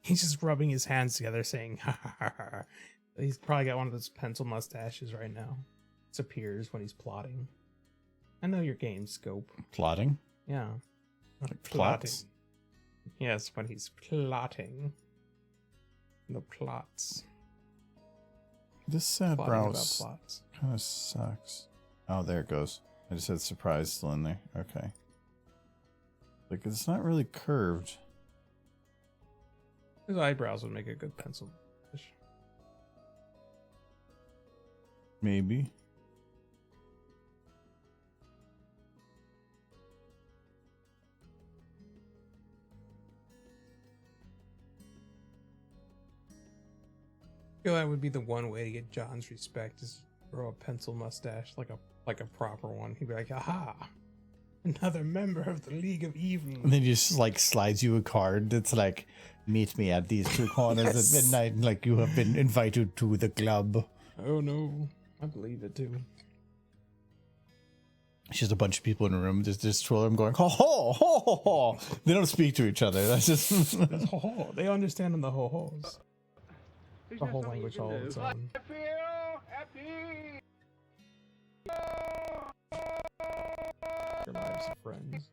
He's just rubbing his hands together saying, ha ha ha ha. He's probably got one of those pencil mustaches right now. Disappears when he's plotting. I know your game, Scope. Plotting? Yeah. Like Plotting. plots? Yes, when he's plotting. The plots. This sad Plotting about browse plots. kind of sucks. Oh, there it goes. I just had surprise still in there. Okay. Like, it's not really curved. His eyebrows would make a good pencil. Maybe. I feel that would be the one way to get John's respect is grow a pencil mustache like a proper one. He'd be like, aha, another member of the League of Evil. And then he just like slides you a card that's like, meet me at these 2 corners Yes. at midnight, like you have been invited to the club. Oh no, I believe it too. It's just a bunch of people in a room just twirling them going, ho ho ho ho ho. They don't speak to each other. That's just That's ho ho. They understand in the ho hos. There's The not whole something you language can all do. its own. I feel happy. Their lives of friends.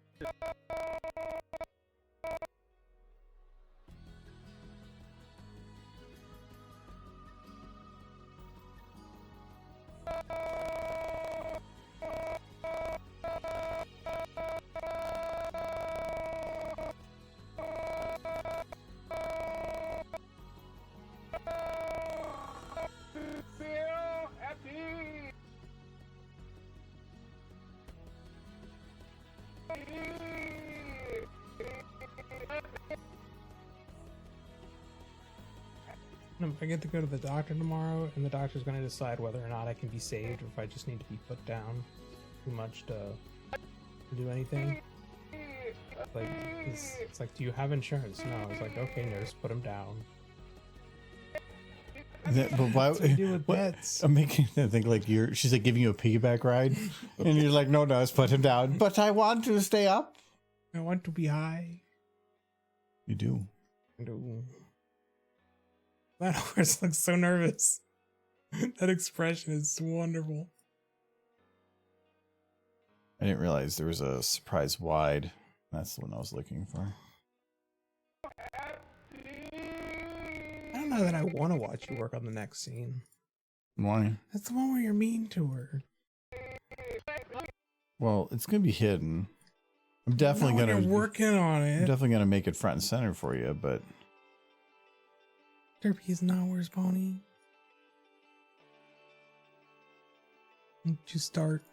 Feel happy. I get to go to the doctor tomorrow, and the doctor's going to decide whether or not I can be saved, or if I just need to be put down too much to do anything. Like, it's like, do you have insurance? No. It's like, okay, nurse, put him down. but why? What do you do with what- pets? I'm making them think like she's like giving you a piggyback ride, and you're like, no, just put him down. But I want to stay up. I want to be high. You do. No. That horse looks so nervous. That expression is wonderful. I didn't realize there was a surprise wide. That's the one I was looking for. I don't know that I want to watch you work on the next scene. Why? That's the one where you're mean to her. Well, it's gonna be hidden. I'm definitely Not when gonna you're working on I'm it. definitely gonna make it front and center for you, but Derpy is not Where's Pony. Did you start?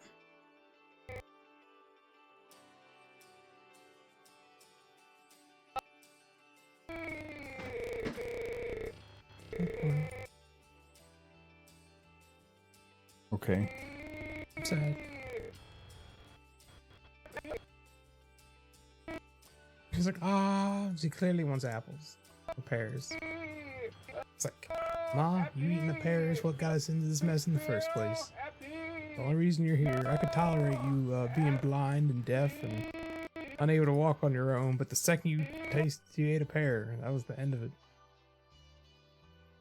Okay. I'm sad. He's like, she clearly wants apples or pears. It's like, Ma, you eating the pears? What got us into this mess in the first place? The only reason you're here, I could tolerate you being blind and deaf and unable to walk on your own, but the second you ate a pear, that was the end of it.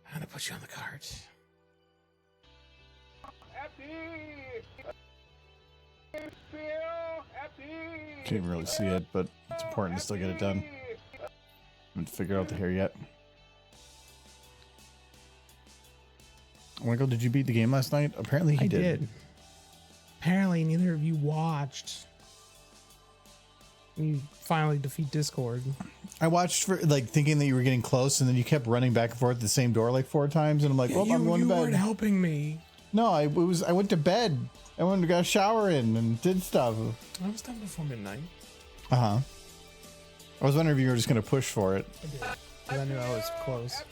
I'm gonna put you on the cart. Can't even really see it, but it's important to still get it done. I haven't figured out the hair yet. Michael, did you beat the game last night? Apparently he did. Apparently neither of you watched. You finally defeat Discord. I watched for like thinking that you were getting close, and then you kept running back and forth at the same door like 4 times, and I'm like, well, I'm going to bed. You weren't helping me. No, I went to bed. I went and got a shower in and did stuff. I was done before midnight. Uh-huh. I was wondering if you were just going to push for it. I did. Because I knew I was close.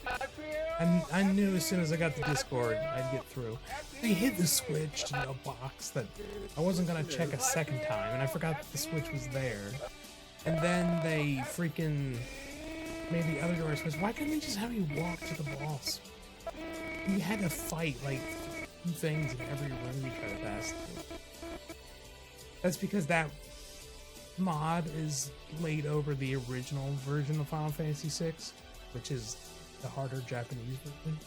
I knew as soon as I got to Discord, I'd get through. They hid the switch to a box that I wasn't going to check a second time, and I forgot that the switch was there. And then they freaking made the other door switch. Why couldn't they just have me walk to the boss? You had to fight, like, 2 things in every room you try to pass through. That's because that mod is laid over the original version of Final Fantasy VI, which is the harder Japanese version.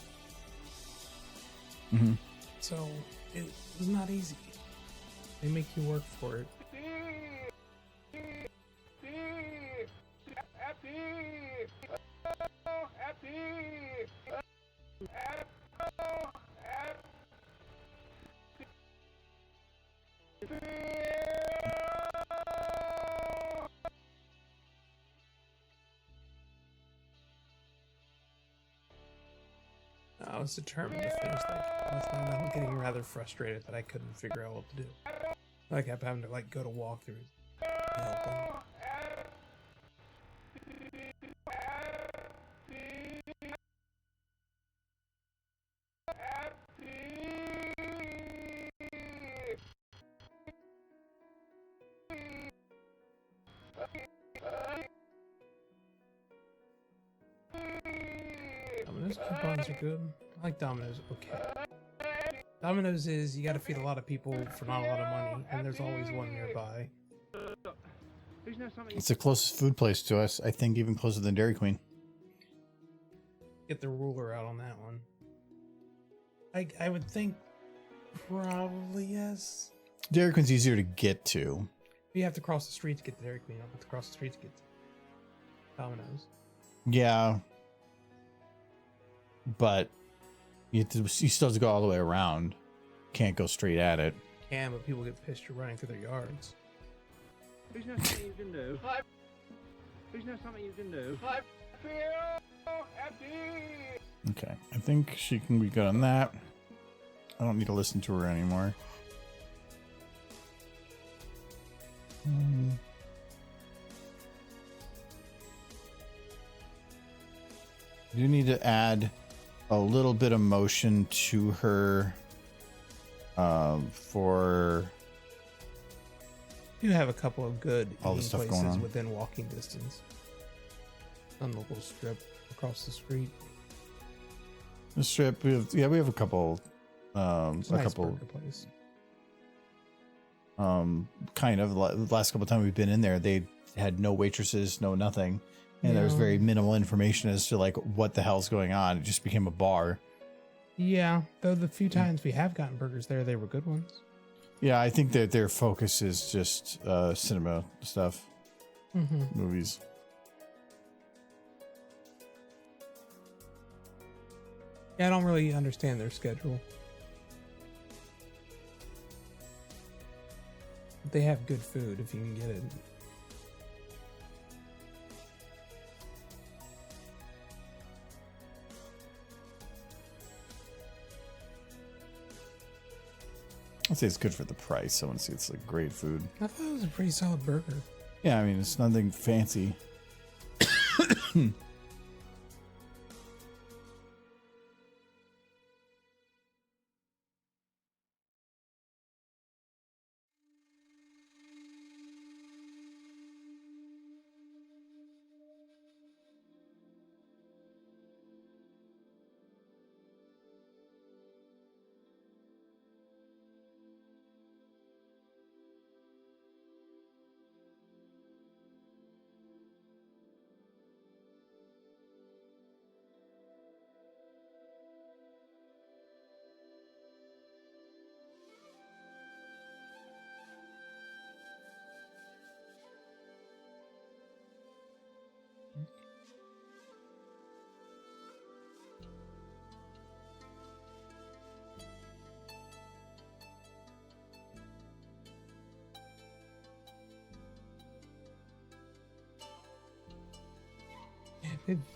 Mm-hmm. So it was not easy. They make you work for it. I was determined to finish that last night. I was getting rather frustrated that I couldn't figure out what to do. I kept having to like go to walkthroughs. Helping. Domino's coupons are good. I like Domino's. Okay. Domino's is you got to feed a lot of people for not a lot of money, and there's always one nearby. It's the closest food place to us, I think, even closer than Dairy Queen. Get the ruler out on that one. I would think probably yes. Dairy Queen's easier to get to. You have to cross the street to get to Dairy Queen. I have to cross the street to get to Domino's. Yeah. But you still have to go all the way around. Can't go straight at it. Can, but people get pissed you're running through their yards. There's not something you can do. There's not something you can do. I feel happy. Okay, I think she can be good on that. I don't need to listen to her anymore. You need to add a little bit of motion to her for You have a couple of good all the eating stuff places going on within walking distance. On the little strip across the street. the strip. We have a couple. It's a nice burger place. Kind of the last couple of times we've been in there, they had no waitresses, no nothing, and there was very minimal information as to like what the hell's going on. It just became a bar. Yeah, though the few times we have gotten burgers there, they were good ones. Yeah, I think that their focus is just cinema stuff, movies. Yeah, I don't really understand their schedule. But they have good food if you can get it. I'd say it's good for the price. I wouldn't say it's like great food. I thought it was a pretty solid burger. Yeah, I mean, it's nothing fancy.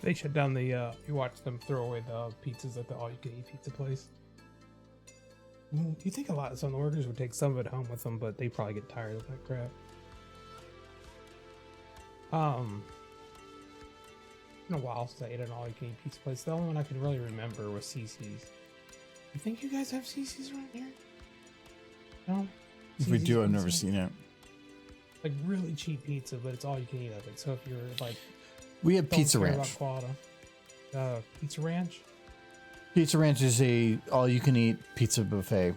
They shut down the, you watch them throw away the pizzas at the all-you-can-eat pizza place. You think a lot of some of the workers would take some of it home with them, but they probably get tired of that crap. Been a while since I ate an all-you-can-eat pizza place. The only one I can really remember was CC's. You think you guys have CC's around here? No? If we CC's do, I've never pizza? seen it. Like really cheap pizza, but it's all you can eat of it. So if you're like, We have don't Pizza care Ranch. about quality. Pizza Ranch? Pizza Ranch is a all-you-can-eat pizza buffet,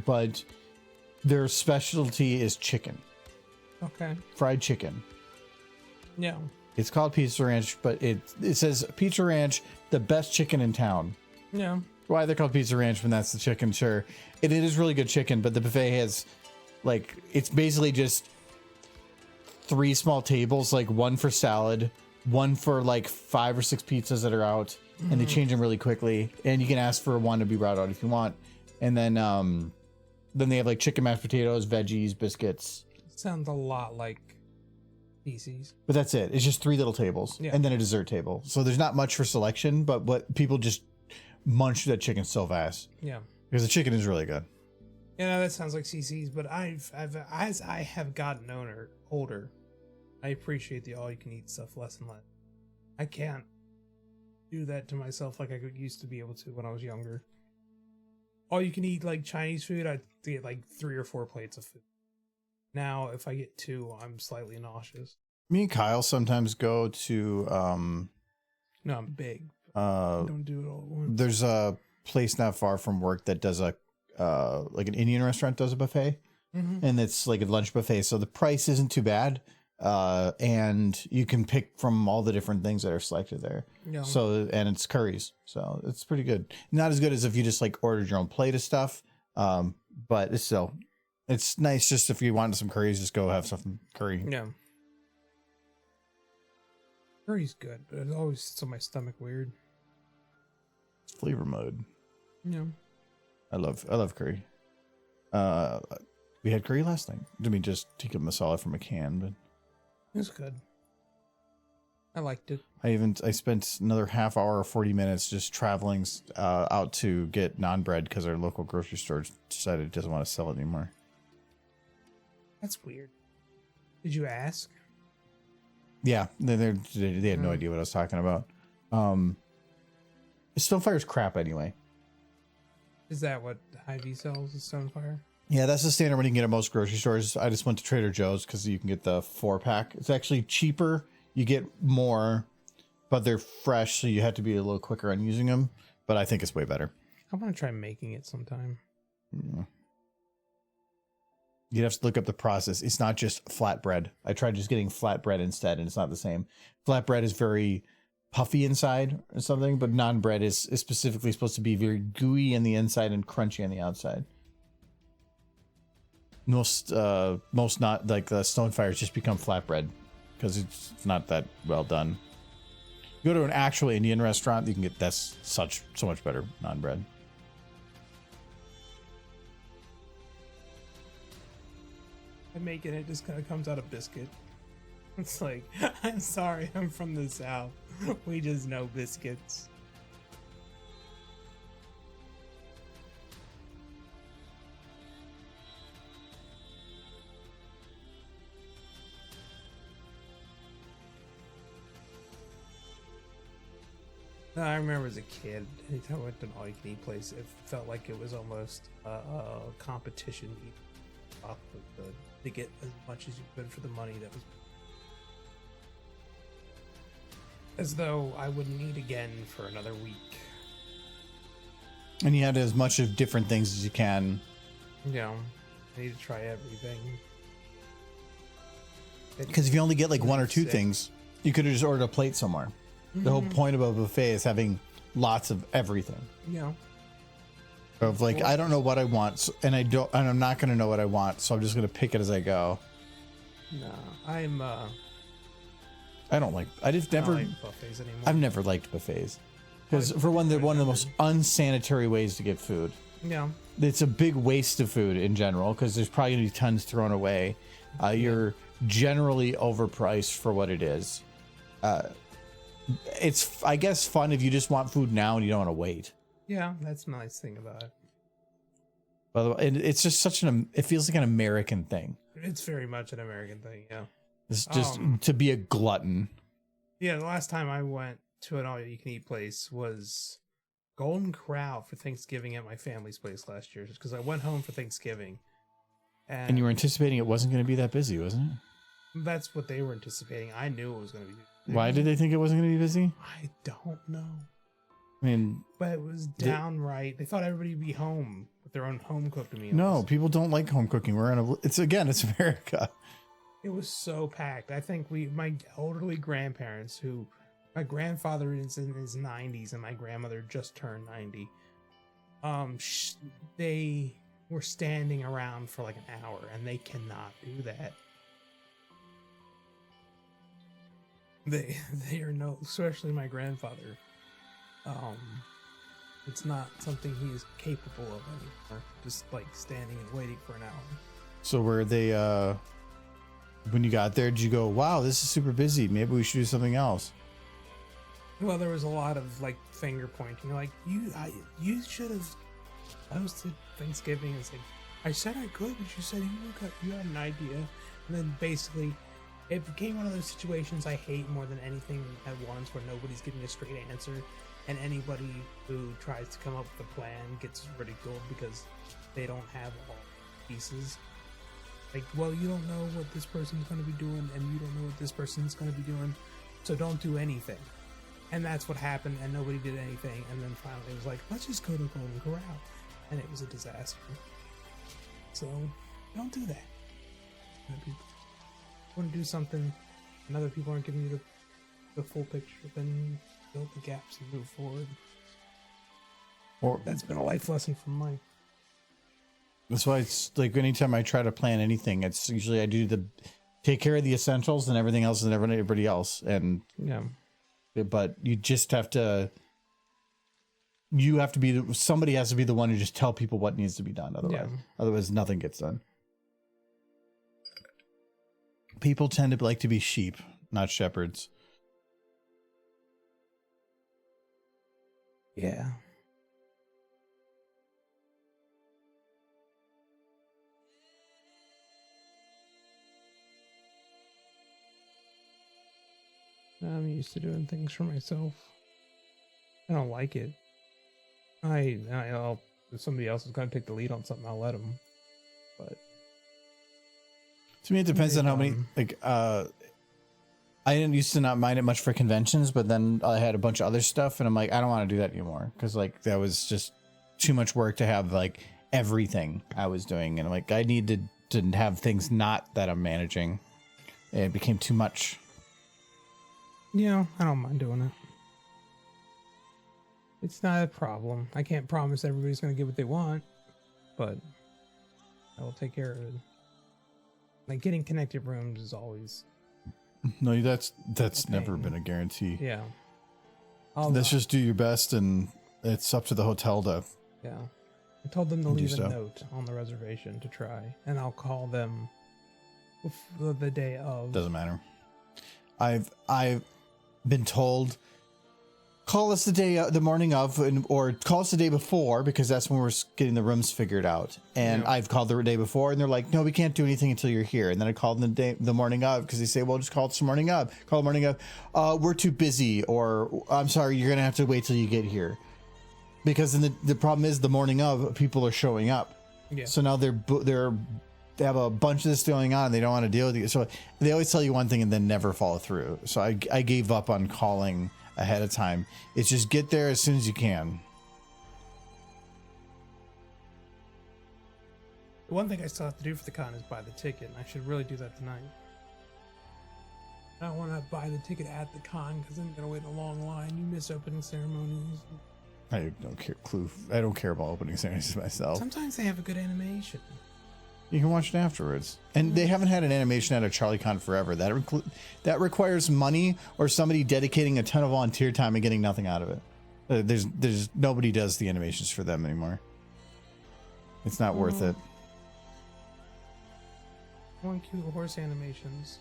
but their specialty is chicken, Okay. fried chicken. Yeah. It's called Pizza Ranch, but it says Pizza Ranch, the best chicken in town. Yeah. Why they're called Pizza Ranch when that's the chicken, sure. It is really good chicken, but the buffet has, like, it's basically just 3 small tables, like one for salad, one for like 5 or 6 pizzas that are out, and they change them really quickly. And you can ask for one to be brought out if you want. And then they have like chicken mashed potatoes, veggies, biscuits. Sounds a lot like PC's. But that's it. It's just 3 little tables, Yeah. and then a dessert table. So there's not much for selection, but what people just munch that chicken so fast Yeah. because the chicken is really good. Yeah, no, that sounds like CC's, but as I have gotten older, I appreciate the all-you-can-eat stuff less and less. I can't do that to myself like I used to be able to when I was younger. All you can eat like Chinese food, I'd get like 3 or 4 plates of food. Now, if I get 2, I'm slightly nauseous. Me and Kyle sometimes go to No, I'm big. Don't do it all at once. there's a place not far from work that does a like an Indian restaurant does a buffet, and it's like a lunch buffet, so the price isn't too bad, and you can pick from all the different things that are selected there. Yeah. So, and it's curries, so it's pretty good. Not as good as if you just like ordered your own plate of stuff, but it's still, it's nice. Just if you wanted some curries, just go have some curry. Yeah. Curry's good, but it always sits on my stomach weird. It's flavor mode. Yeah. I love curry. We had curry last night. I mean, just tikka masala from a can, but It was good. I liked it. I spent another half hour or 40 minutes just traveling out to get naan bread because our local grocery store decided it doesn't want to sell it anymore. That's weird. Did you ask? Yeah, they had no idea what I was talking about. Stonefire's crap anyway. Is that what Hy-Vee sells, is Stonefire? Yeah, that's the standard one you can get at most grocery stores. I just went to Trader Joe's because you can get the 4-pack. It's actually cheaper. You get more, but they're fresh, so you have to be a little quicker on using them. But I think it's way better. I want to try making it sometime. Yeah. You'd have to look up the process. It's not just flatbread. I tried just getting flatbread instead, and it's not the same. Flatbread is very puffy inside or something, but non-bread is specifically supposed to be very gooey on the inside and crunchy on the outside. Most not like the Stonefires just become flatbread because it's not that well done. You go to an actual Indian restaurant, you can get that's so much better non-bread. I make it, it just kind of comes out of biscuit. It's like, I'm sorry, I'm from the South. We just know biscuits. I remember as a kid, anytime I went to an all-you-can-eat place, it felt like it was almost a competition to eat off of to get as much as you could for the money that was. As though I wouldn't eat again for another week. And you had as much of different things as you can. You know, I need to try everything. Because if you only get like one or two Sick. things, you could have just ordered a plate somewhere. The whole point of a buffet is having lots of everything. Yeah. Of like, I don't know what I want, and I'm not going to know what I want, so I'm just going to pick it as I go. No, I just never, don't like buffets anymore. I've never liked buffets. Because for one, they're one of the most unsanitary ways to get food. Yeah. It's a big waste of food in general, because there's probably going to be tons thrown away. You're generally overpriced for what it is. It's, I guess, fun if you just want food now and you don't want to wait. Yeah, that's the nice thing about it. By the way, it's just it feels like an American thing. It's very much an American thing, yeah. It's just to be a glutton. Yeah, the last time I went to an all-you-can-eat place was Golden Corral for Thanksgiving at my family's place last year, just because I went home for Thanksgiving. And you were anticipating it wasn't going to be that busy, wasn't it? That's what they were anticipating. I knew it was going to be. Why did they think it wasn't going to be busy? I don't know. I mean, But it was downright. They thought everybody would be home with their own home cooked meals. no, people don't like home cooking. It's America. It was so packed. I think my elderly grandparents, my grandfather is in his 90s and my grandmother just turned 90. They were standing around for like an hour, and they cannot do that. They are especially my grandfather. It's not something he is capable of anymore. Just like standing and waiting for an hour. So were they, when you got there, did you go, wow, this is super busy, maybe we should do something else? Well, there was a lot of like finger pointing, like you should have hosted Thanksgiving. It's like, I said I could, but you said you had an idea, and then basically it became one of those situations I hate more than anything at once, where nobody's giving a straight answer, and anybody who tries to come up with a plan gets ridiculed because they don't have all the pieces. Like, well, you don't know what this person's going to be doing, and you don't know what this person's going to be doing, so don't do anything. And that's what happened, and nobody did anything, and then finally it was like, let's just go to Golden Corral, and it was a disaster. So, don't do that. You want to do something, and other people aren't giving you the full picture, then fill the gaps and move forward. Or That's been a life lesson from mine. that's why it's like anytime I try to plan anything, it's usually I do take care of the essentials and everything else and everybody else. And Yeah. but you just have to somebody has to be the one to just tell people what needs to be done. Otherwise nothing gets done. People tend to like to be sheep, not shepherds. Yeah. I'm used to doing things for myself. I don't like it. I'll if somebody else is going to take the lead on something, I'll let them. But To me, it depends on how many, I didn't used to not mind it much for conventions, but then I had a bunch of other stuff and I'm like, I don't want to do that anymore. Cause like, that was just too much work to have like everything I was doing. And I'm like, I needed to have things not that I'm managing. It became too much. yeah, I don't mind doing it. It's not a problem. I can't promise everybody's going to get what they want, but I will take care of it. Like getting connected rooms is always. No, that's Okay. never been a guarantee. Yeah. Let's just do your best, and it's up to the hotel to. Yeah. I told them to Do leave a so. note on the reservation to try, and I'll call them the day of. Doesn't matter. I've been told call us the morning of, or call us the day before, because that's when we're getting the rooms figured out. And Yeah. I've called the day before, and they're like, "No, we can't do anything until you're here." And then I called the morning of, because they say, "Well, just call us the morning of." Call the morning of. We're too busy, or I'm sorry, you're gonna have to wait till you get here, because then the problem is the morning of people are showing up. Yeah. So now they have a bunch of this going on, and they don't want to deal with you. So they always tell you one thing and then never follow through. So I gave up on calling ahead of time. It's just get there as soon as you can. The one thing I still have to do for the con is buy the ticket, and I should really do that tonight. I don't want to buy the ticket at the con because then you're gonna wait in a long line. You miss opening ceremonies. I don't care. I don't care about opening ceremonies myself. Sometimes they have a good animation. You can watch it afterwards. And they haven't had an animation at a CharlieCon forever. That requires money or somebody dedicating a ton of volunteer time and getting nothing out of it. There's nobody does the animations for them anymore. It's not worth it. I want cute horse animations.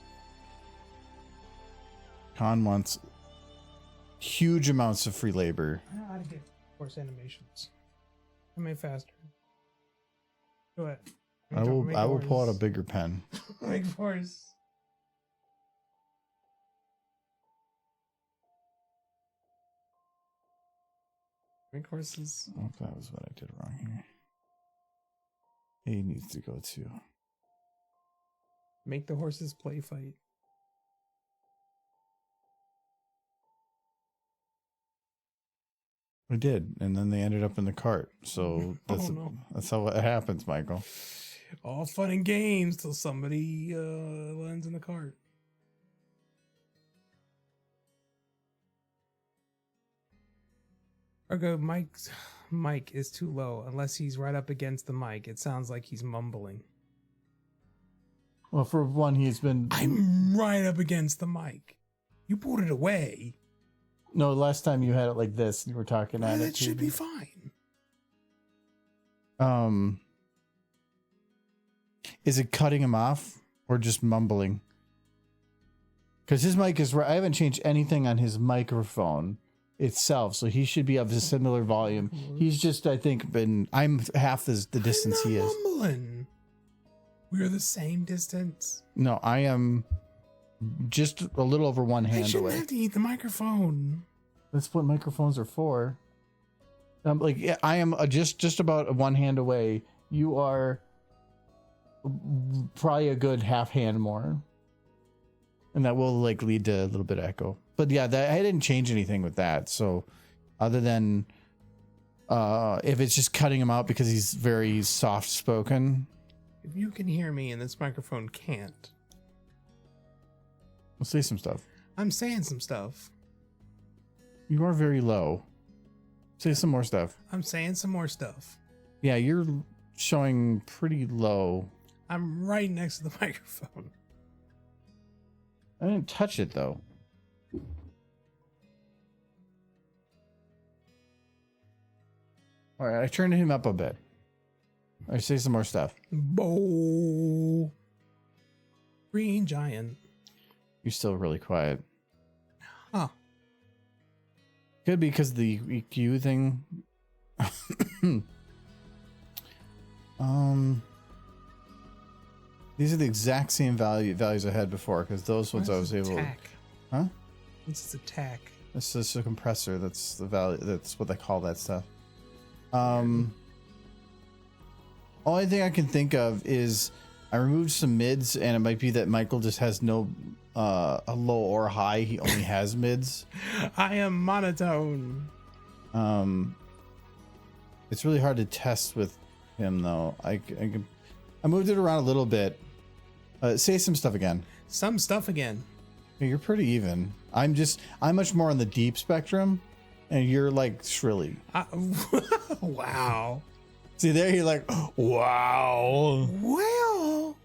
Con wants huge amounts of free labor. I don't know how to get horse animations. I made faster. Go ahead. I will pull out a bigger pen. Make horse. Make horses. Oh, that was what I did wrong here. A needs to go to. Make the horses play fight. I did, and then they ended up in the cart. So that's no. that's how it happens, Michael. All fun and games till somebody lands in the cart. Ergo, Mike's mic is too low. Unless he's right up against the mic, it sounds like he's mumbling. Well, for one, he's been. I'm right up against the mic. You pulled it away. No, last time you had it like this, and you were talking at it. That should be fine. Is it cutting him off or just mumbling? Because his mic is right. I haven't changed anything on his microphone itself, so he should be of a similar volume. He's just, I think, I'm half the distance he is. Mumbling. We're the same distance. No, I am just a little over one I hand shouldn't away. have to eat the microphone. That's what microphones are for. I am just about one hand away. You are probably a good half hand more, and that will lead to a little bit of echo. But yeah, I didn't change anything with that. So other than if it's just cutting him out because he's very soft spoken. If you can hear me and this microphone can't, We'll say some stuff. I'm saying some stuff. You are very low. Say some more stuff. I'm saying some more stuff. Yeah, you're showing pretty low. I'm right next to the microphone. I didn't touch it though. All right, I turned him up a bit. I say some more stuff. Bo. Green giant. You're still really quiet. Huh. Could be because the EQ thing. These are the exact same values I had before, because those ones I was able. Attack. Huh? This is attack. This is a compressor. That's the value. That's what they call that stuff. Only thing I can think of is I removed some mids, and it might be that Michael just has no a low or high. He only has mids. I am monotone. It's really hard to test with him though. I moved it around a little bit. Say some stuff again. Some stuff again. Yeah, you're pretty even. I'm much more on the deep spectrum, and you're like shrilly. Wow. See there, you're like, wow. Well,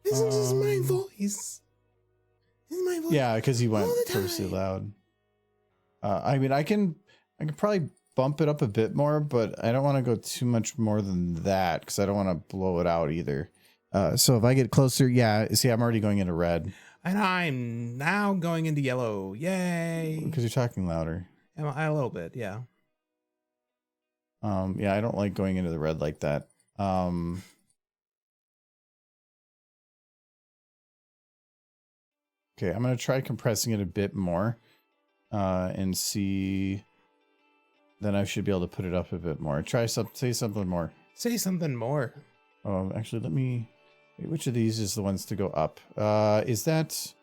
isn't this my voice? This is my voice. Yeah, because he went all the purposely time. loud. I mean, I can probably bump it up a bit more, but I don't want to go too much more than that because I don't want to blow it out either. So if I get closer, yeah. See, I'm already going into red. And I'm now going into yellow. Yay. Because you're talking louder. A little bit, yeah. Yeah, I don't like going into the red like that. Okay, I'm gonna try compressing it a bit more, and see. Then I should be able to put it up a bit more. Say something more. Say something more. Oh, actually, let me. Which of these is the ones to go up? Is that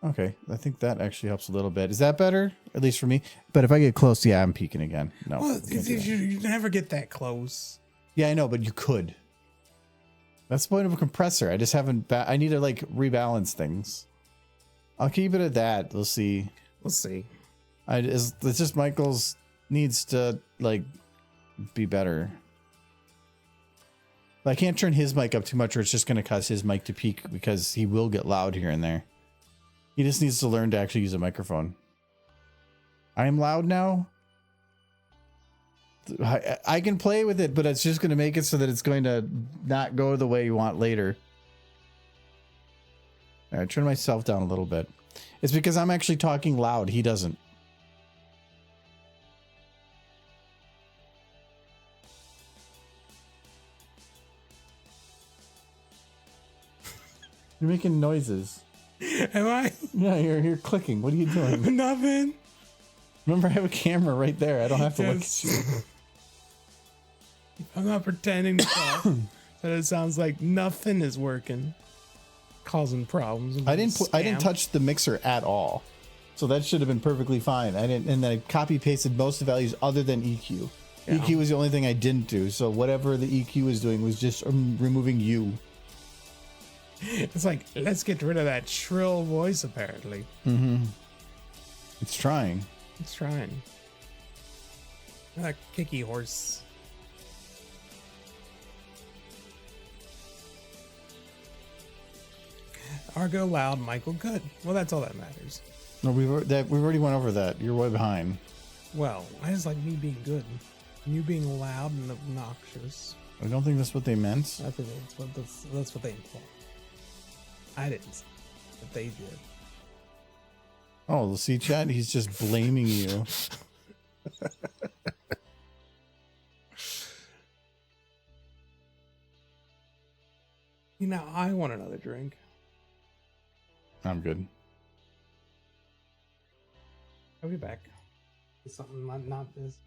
okay? I think that actually helps a little bit. Is that better? At least for me. But if I get close, yeah, I'm peaking again. No, Well, can't do that. you never get that close. Yeah, I know, but you could. That's the point of a compressor. I just haven't. I need to like rebalance things. I'll keep it at that. We'll see. We'll see. It's just Michael's needs to like be better. But I can't turn his mic up too much, or it's just going to cause his mic to peak because he will get loud here and there. He just needs to learn to actually use a microphone. I am loud now. I can play with it, but it's just going to make it so that it's going to not go the way you want later. All right, turn myself down a little bit. It's because I'm actually talking loud. He doesn't. You're making noises. Am I? Yeah, you're clicking. What are you doing? Nothing. Remember, I have a camera right there. I don't have to look at you. I'm not pretending to talk. But it sounds like nothing is working. Causing problems. I didn't touch the mixer at all. So that should have been perfectly fine. And then I copy pasted most of the values other than EQ. Yeah. EQ was the only thing I didn't do. So whatever the EQ was doing was just removing you. It's like, let's get rid of that shrill voice, apparently. Mm-hmm. It's trying. It's trying. That kicky horse. Argo loud, Michael good. Well, that's all that matters. No, we've already went over that. You're way behind. Well, I just like me being good. You being loud and obnoxious. I don't think that's what they meant. I think that's what they implied. I didn't say, but they did. Oh, see, chat. He's just blaming you. You know, I want another drink. I'm good. I'll be back. It's something not this.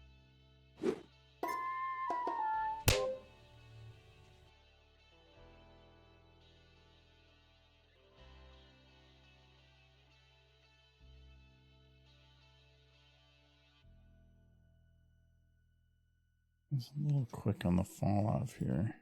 It's a little quick on the fall off here.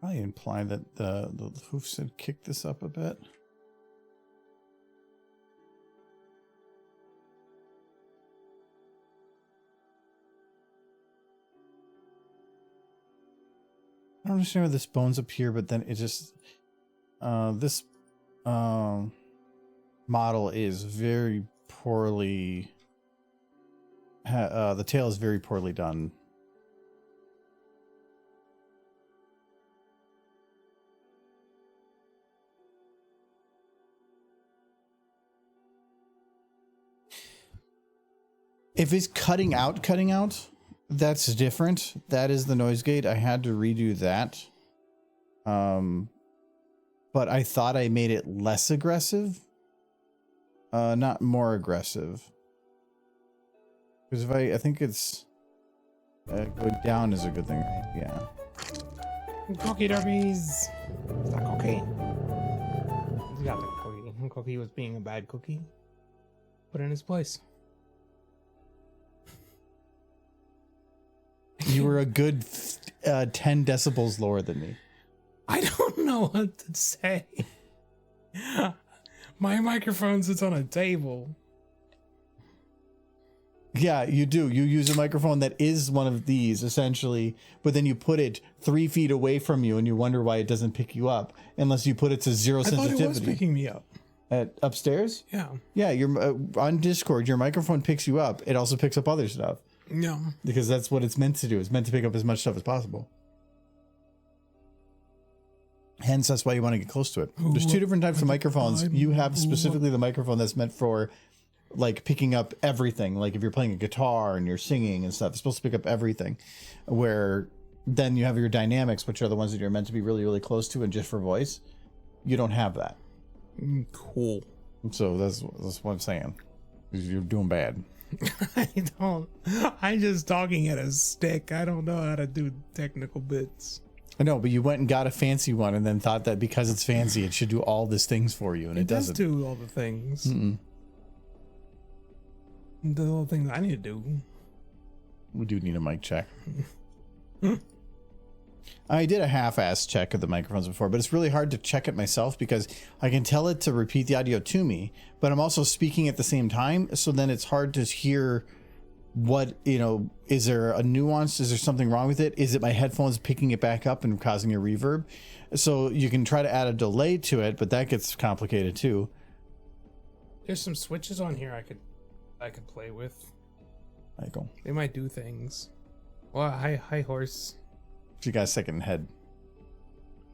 I imply that the hoofs had kicked this up a bit. I don't understand why this bone's up here, but then it just this model is very poorly. The tail is very poorly done. If it's cutting out, that's different. That is the noise gate. I had to redo that. But I thought I made it less aggressive. Not more aggressive. Because if I think it's go down is a good thing. Yeah. Cookie derbies. It's not cookie. You got the cookie. Cookie was being a bad cookie. Put it in his place. You were a good 10 decibels lower than me. I don't know what to say. My microphone sits on a table. Yeah, you do. You use a microphone that is one of these essentially, but then you put it 3 feet away from you and you wonder why it doesn't pick you up unless you put it to zero I thought sensitivity. it was picking me up. At upstairs? Yeah. Yeah, you're on Discord, your microphone picks you up. It also picks up other stuff Yeah. because that's what it's meant to do. It's meant to pick up as much stuff as possible. Hence, that's why you want to get close to it. There's 2 different types of microphones. You have specifically the microphone that's meant for like picking up everything. Like if you're playing a guitar and you're singing and stuff, it's supposed to pick up everything. Where then you have your dynamics, which are the ones that you're meant to be really, really close to and just for voice. You don't have that. Cool. So that's what I'm saying. You're doing bad. I don't. I'm just talking at a stick. I don't know how to do technical bits. I know, but you went and got a fancy one and then thought that because it's fancy, it should do all these things for you, and it does doesn't. do all the things. Mm-mm. The little things I need to do. We do need a mic check. I did a half-ass check of the microphones before, but it's really hard to check it myself because I can tell it to repeat the audio to me, but I'm also speaking at the same time, so then it's hard to hear what, is there a nuance? Is there something wrong with it? Is it my headphones picking it back up and causing a reverb? So you can try to add a delay to it, but that gets complicated too. There's some switches on here I could play with. Michael, They might do things. Well, hi horse. you got a second head.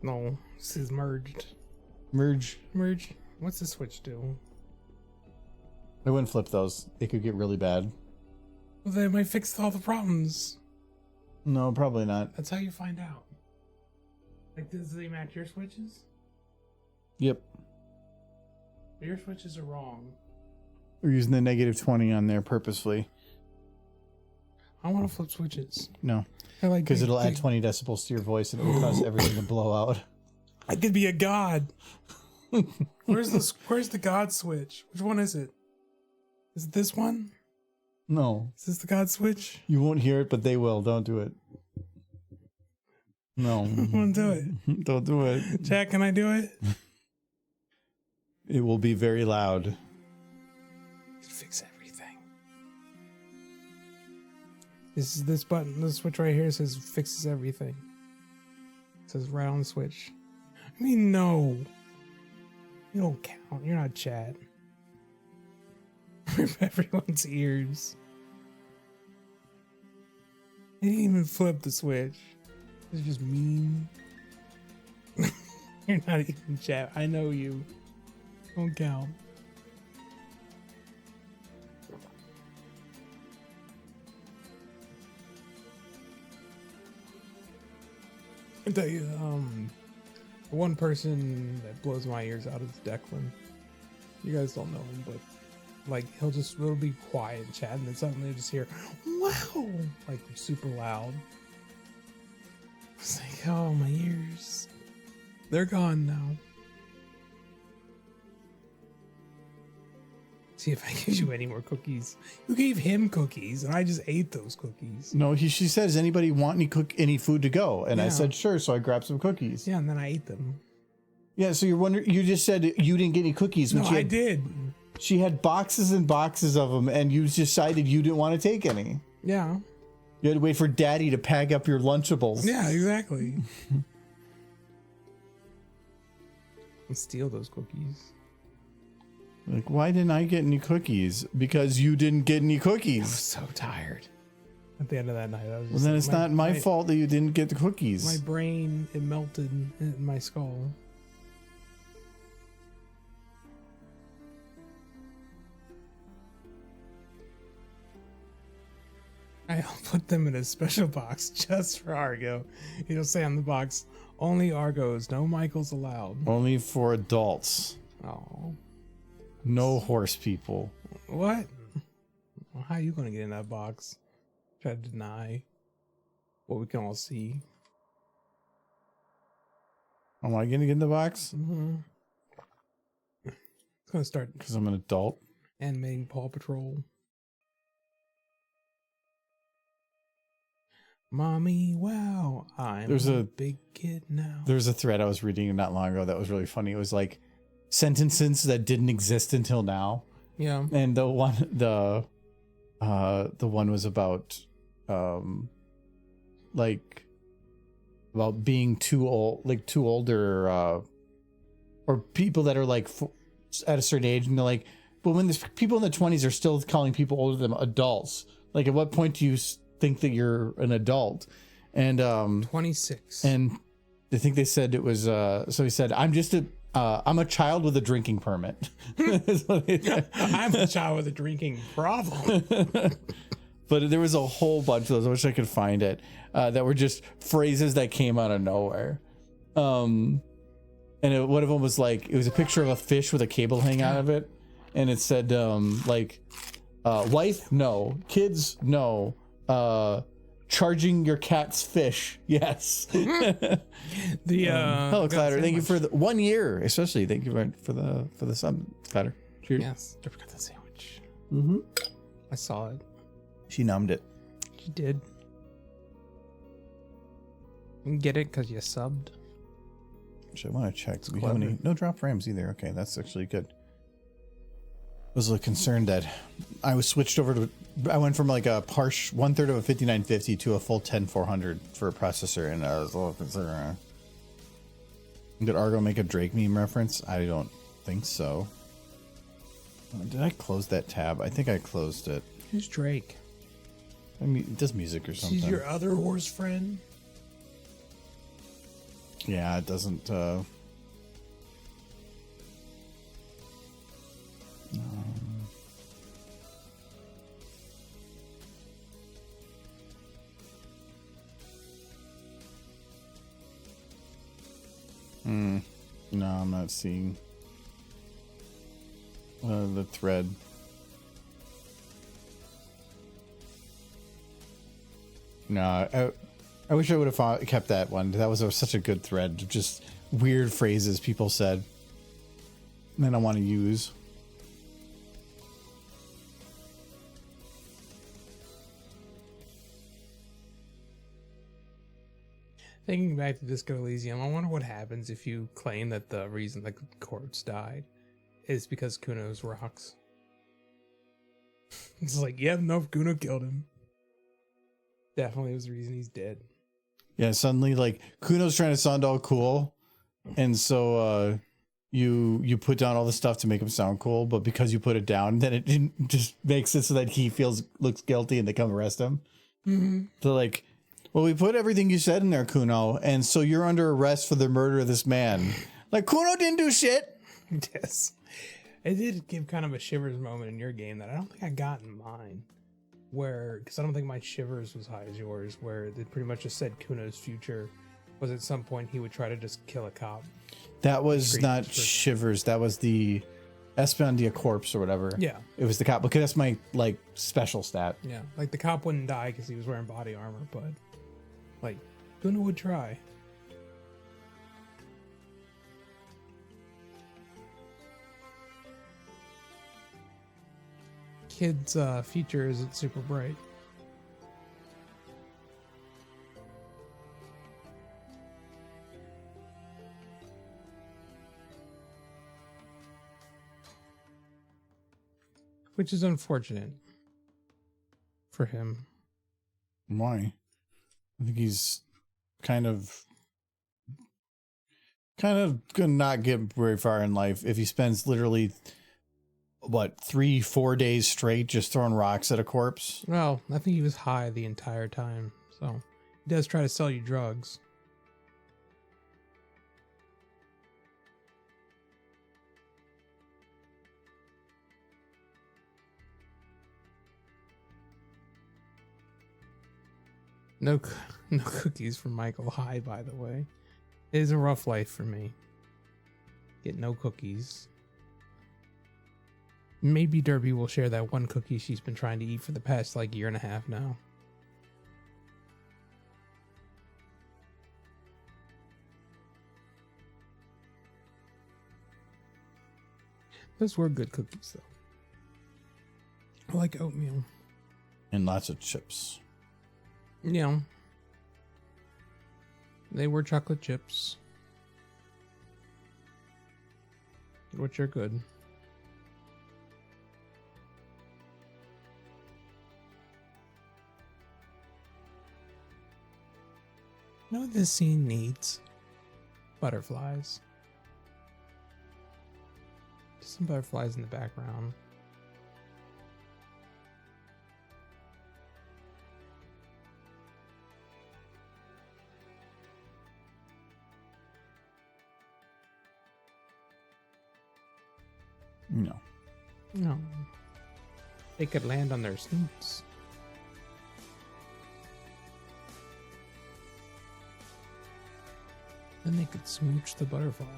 No, this is merged. Merge. What's the switch do? I wouldn't flip those. It could get really bad. Well, they might fix all the problems. No, probably not. That's how you find out. Like, does they match your switches? Yep. Your switches are wrong. We're using the -20 on there purposefully. I want to flip switches. No, I like because it'll add big- 20 decibels to your voice and it will cause everything to blow out. I could be a god. Where's the god switch? Which one is it? Is it this one? No, Is this the god switch? you won't hear it, but they will. Don't do it. No. I want to do it. Don't do it. Jack, can I do it? It will be very loud. Fix everything. This button, this switch right here says fixes everything. It says right on the switch. I mean, no. You don't count. You're not Chad. Rip everyone's ears. They didn't even flip the switch. It's just mean. You're not even Chad. I know you. Don't count. I tell you, the one person that blows my ears out is Declan. You guys don't know him, but like it'll be quiet chat, and then suddenly you just hear, "Wow!" like super loud. It's like, oh, my ears, they're gone now. See if I give you any more cookies. You gave him cookies, and I just ate those cookies. No, she said, does anybody want any food to go? And I Yeah. said, sure. So I grabbed some cookies. Yeah, and then I ate them. Yeah. So you're wondering, you just said you didn't get any cookies. No, But I did. She had boxes and boxes of them, and you decided you didn't want to take any. Yeah. You had to wait for Daddy to pack up your Lunchables. Yeah, exactly. And steal those cookies. Like, why didn't I get any cookies? Because you didn't get any I was cookies. so tired. At the end of that night, I was Well, just then like, it's not my fault that you didn't get the cookies. My brain, it melted in my skull. I'll put them in a special box just for Argo. It'll say on the box, only Argos, no Michaels allowed. Only for adults. Oh. No horse people. What? Well, how are you going to get in that box? Try to deny what we can all see. Am I going to get in the box? Mm-hmm. It's going to start Because I'm an adult. animating Paw Patrol. Mommy, wow, I'm There's a a- big kid now. There was a thread I was reading not long ago that was really funny. It was like sentences that didn't exist until now. Yeah. And the The one was about like about being too old, like too older, or people that are like at a certain age, and they're like, but when there's people in the 20s are still calling people older than adults, like at what point do you think that you're an adult? And 26. and I think they said it was so he said, I'm a child with a drinking permit. That's what they said. I'm a child with a drinking problem. But there was a whole bunch of those. I wish I could find it. That were just phrases that came out of nowhere. And one of them was like, it was a picture of a fish with a cable hanging out of it, and it said wife, no. Kids, no. Charging your cat's fish, yes. The Hello, Clatter. Thank you for the 1 year, especially. Thank you for the sub, Clatter. Cheers. Yes, I forgot that sandwich. Mm-hmm. I saw it. She numbed it. She did. You get it because you subbed. Actually, I want to check. Do we have any? No drop frames either. Okay, that's actually good. I was a little concerned that I was switched over to. I went from like a partial 1/3 of a 5950 to a full 10400 for a processor, and I was a little concerned. Did Argo make a Drake meme reference? I don't think so. Did I close that tab? I think I closed it. Who's Drake? I mean, it does music or something. She's your other horse friend? Yeah, it doesn't. No, I'm not seeing the thread. No, I wish I would have kept that one. That was such a good thread. Just weird phrases people said that I want to use. Thinking back to Disco Elysium, I wonder what happens if you claim that the reason the corpse died is because Kuno's rocks. It's like, yeah, no, Kuno killed him. Definitely was the reason he's dead. Yeah, suddenly like Kuno's trying to sound all cool, and so you put down all the stuff to make him sound cool, but because you put it down, then it didn't just makes it so that he looks guilty and they come arrest him. Mm-hmm. So like, well, we put everything you said in there, Kuno, and so you're under arrest for the murder of this man. Like, Kuno didn't do shit. Yes. It did give kind of a shivers moment in your game that I don't think I got in mine. Where, because I don't think my shivers was high as yours, where they pretty much just said Kuno's future was at some point he would try to just kill a cop. That was not shivers. That was the Espiondia corpse or whatever. Yeah. It was the cop, because that's my, like, special stat. Yeah. Like, the cop wouldn't die because he was wearing body armor, but, like, Kuno would try. Kid's feature isn't super bright. Which is unfortunate for him. Why? I think he's kind of gonna not get very far in life if he spends literally 3-4 days straight just throwing rocks at a corpse. Well, I think he was high the entire time, so he does try to sell you drugs. No cookies for Michael High, by the way. It is a rough life for me. Get no cookies. Maybe Derby will share that one cookie she's been trying to eat for the past, like, year and a half now. Those were good cookies, though. I like oatmeal. And lots of chips. Yeah. They were chocolate chips. Which are good. You know what this scene needs? Butterflies. Just some butterflies in the background. No. No. They could land on their snoots. Then they could smooch the butterflies.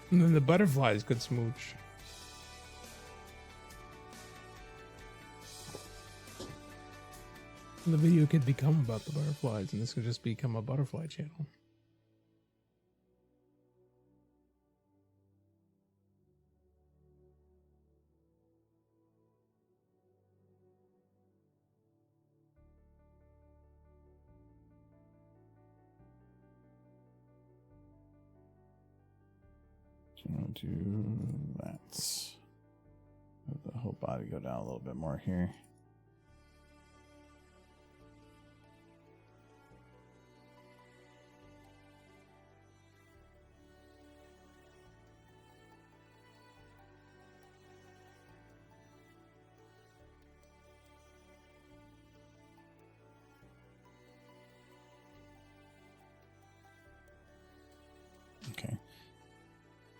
And then the butterflies could smooch. And the video could become about the butterflies, and this could just become a butterfly channel. So I'm gonna do that. Have the whole body go down a little bit more here. Okay.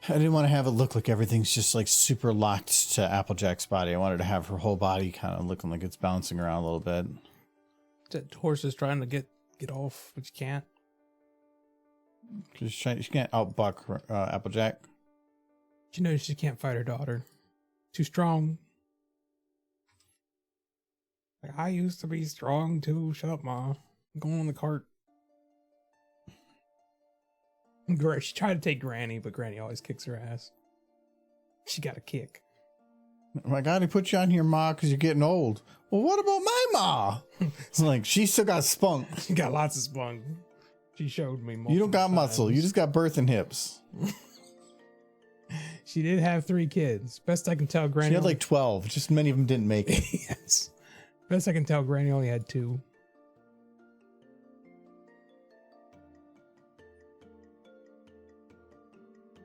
I didn't want to have it look like everything's just like super locked to Applejack's body. I wanted to have her whole body kind of looking like it's bouncing around a little bit. That horse is trying to get off, but you can't. She can't outbuck Applejack. She knows she can't fight her daughter. Too strong. Like, I used to be strong too. Shut up, Ma. I'm going on the cart. She tried to take Granny, but Granny always kicks her ass. She got a kick. Oh my God, he put you on here, Ma, because you're getting old. Well, what about my Ma? It's like, she still got spunk. She got lots of spunk. She showed me You don't got multiple muscle. times. You just got birth and hips. She did have 3 kids. Best I can tell, Granny. She had like 12. Just many of them didn't make it. Yes. Best I can tell, Granny only had 2.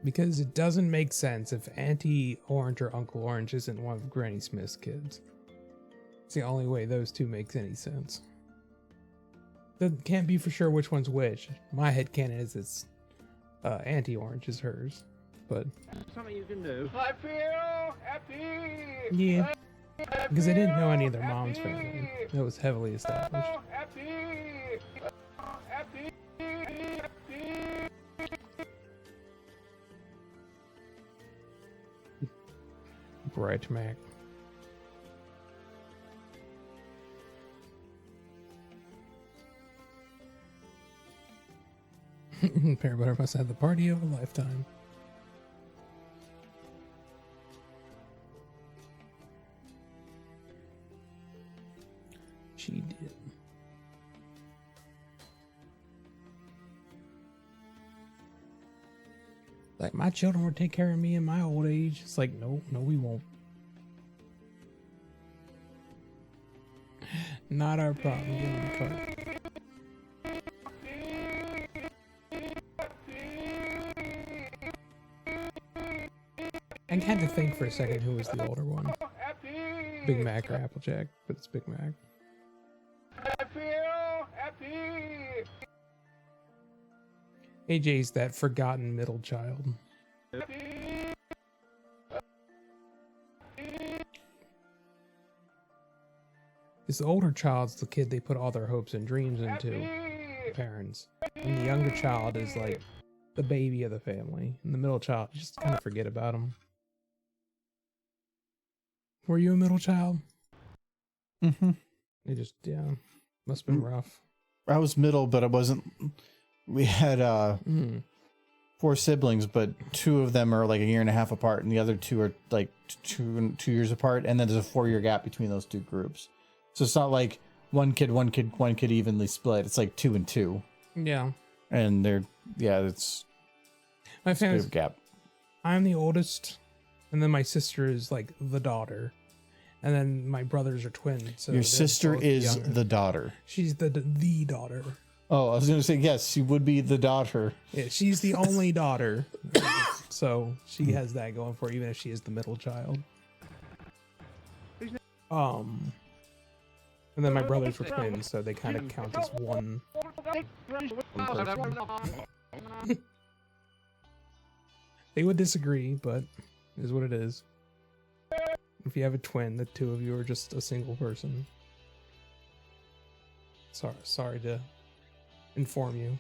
Because it doesn't make sense if Auntie Orange or Uncle Orange isn't one of Granny Smith's kids. It's the only way those two makes any sense. That can't be for sure which one's which. My headcanon is it's Auntie Orange is hers. But Something you can do. I feel happy. yeah. Because I didn't know any of their mom's family. That was heavily established. Happy. Happy. Right, Mac. Peanut butter must have the party of a lifetime. She did. Like, my children will take care of me in my old age. It's like, no, we won't. Not our problem. Get in the car. I had to think for a second who was the older one. Big Mac or Applejack, but it's Big Mac. I feel happy. AJ's that forgotten middle child. It's the older child's the kid they put all their hopes and dreams into, the parents. And the younger child is like the baby of the family. And the middle child, you just kind of forget about him. Were you a middle child? Mm-hmm. It just, yeah, must have been rough. I was middle, but I wasn't. We had 4 siblings, but 2 of them are like a year and a half apart, and the other 2 are like 2 years apart, and then there's a 4-year gap between those 2 groups. So it's not like one kid evenly split. It's like 2 and 2. Yeah. And they're, yeah, it's My a bit family's of a gap. I'm the oldest, And then my sister is like the daughter. And then my brothers are twins. So Your they're sister both is younger. the daughter. She's the daughter. Oh, I was gonna say yes. She would be the daughter. Yeah, she's the only daughter. So she has that going for her, even if she is the middle child. And then my brothers were twins, so they kind of count as one person. They would disagree, but it is what it is. If you have a twin, the two of you are just a single person. Sorry to inform you.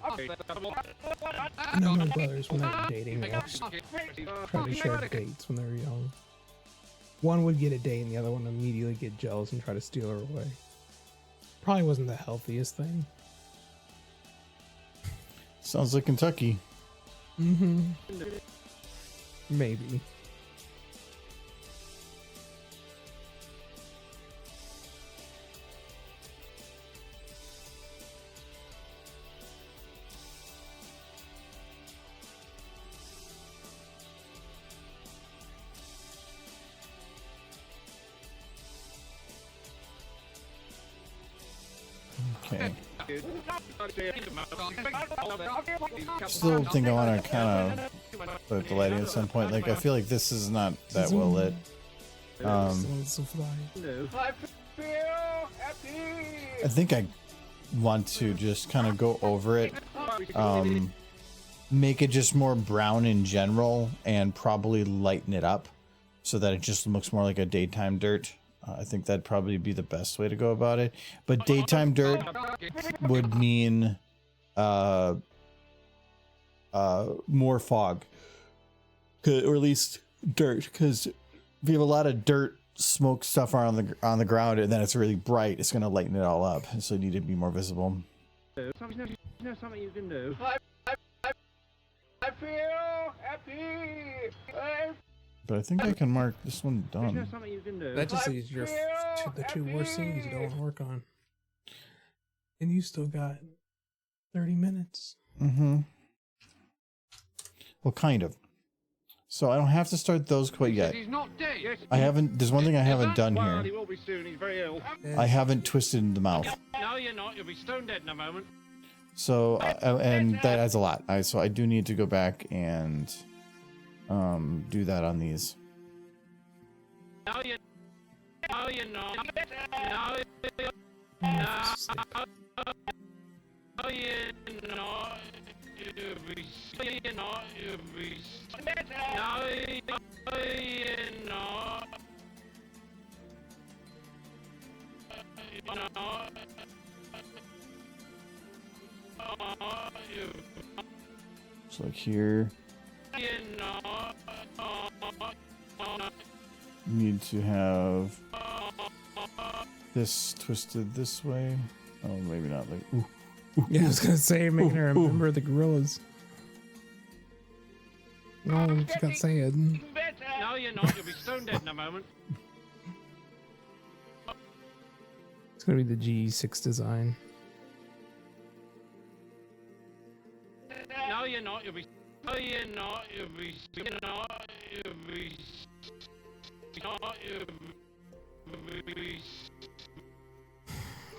I know my brothers, when they were dating, they always tried to share dates when they were young. One would get a date and the other one would immediately get jealous and try to steal her away. Probably wasn't the healthiest thing. Sounds like Kentucky. Mm-hmm. Maybe. Okay. Still think I want to kind of put the lighting at some point. Like I feel like this is not that well lit. I feel happy. I think I want to just kind of go over it. Make it just more brown in general and probably lighten it up so that it just looks more like a daytime dirt. I think that'd probably be the best way to go about it. But daytime dirt would mean more fog, or at least dirt. Because if you have a lot of dirt, smoke stuff on the ground, and then it's really bright, it's going to lighten it all up. So you need to be more visible. Something you can do. I feel happy. But I think I can mark this one done. Something you can do. That just leaves your the two worst scenes you don't want to work on. And you still got 30 minutes. Mm-hmm. Well, kind of. So I don't have to start those quite yet. He's not dead. I haven't. There's one thing I haven't done Well, he here. will be soon. He's very ill. I haven't twisted the mouth. No, you're not. You'll be stone dead in a moment. So and that adds a lot. So I do need to go back and do that on these. No, you're not. No, you're not. You'll be not. You'll be. No, you're not. So like here, need to have this twisted this way. Oh, maybe not. Like, ooh. Yeah, I was gonna say, making her remember the gorillas. No, you got sad. No, you're not. You'll be stone dead in a moment. It's gonna be the G6 design. No, you're not. You'll be. No, you're not. You'll be. You're not. You'll be. Not. You'll be.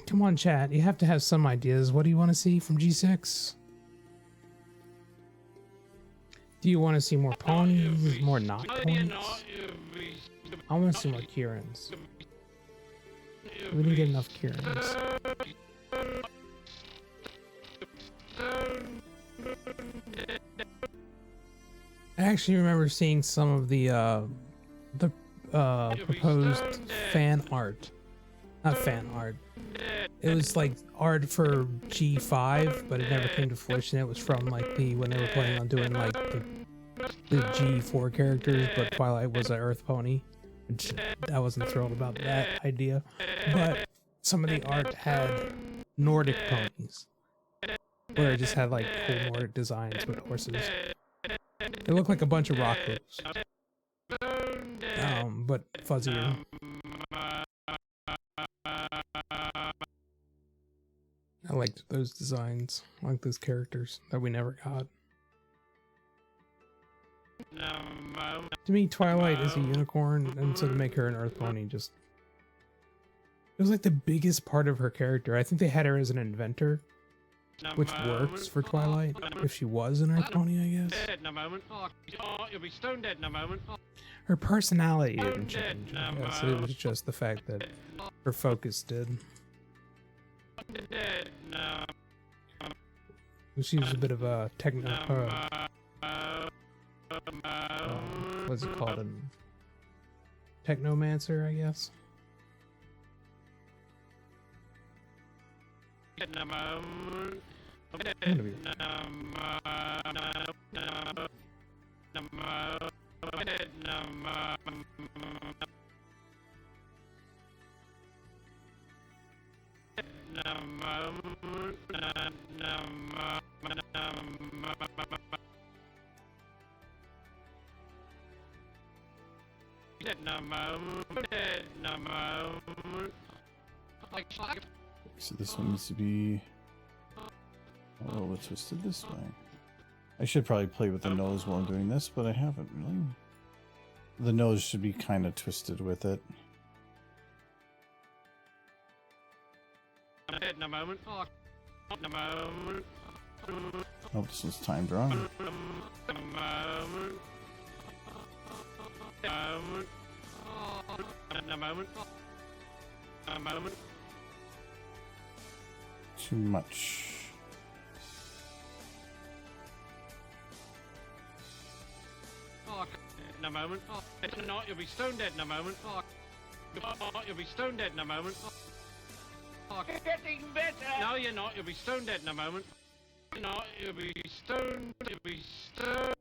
Come on, chat. You have to have some ideas. What do you want to see from G6? Do you want to see more ponies, more not ponies? I want to see more Kierans. We didn't get enough Kierans. I actually remember seeing some of the proposed fan art. Not fan art. It was like art for G5, but it never came to fruition. It was from like when they were planning on doing like the G4 characters, but Twilight was an Earth pony, which I wasn't thrilled about that idea. But some of the art had Nordic ponies, where it just had like cool Nordic designs with horses. It looked like a bunch of rock hoops, but fuzzier. liked those designs. I like those characters that we never got. To me, Twilight is a unicorn, and so to make her an Earth pony just... It was like the biggest part of her character. I think they had her as an inventor, which works for Twilight, if she was an Earth pony, I guess. Dead in a moment. Oh, you'll be stone dead in a moment. Her personality didn't change, I guess. It was just the fact that her focus did. Dead. No. She was a bit of a techno... what's it called? A technomancer, I guess. In a moment. I'm gonna be- So this one needs to be a little bit twisted this way. I should probably play with the nose while I'm doing this, but I haven't really. The nose should be kind of twisted with it. In a moment. In a moment. Oh, this one's timed wrong. In a moment. In a moment. In a moment. Too much. In a moment. No, you'll be stone dead in a moment. You'll be stone dead in a moment. Getting better. No, you're not. You'll be stone dead in a moment. No, you'll be stone. You'll be stone.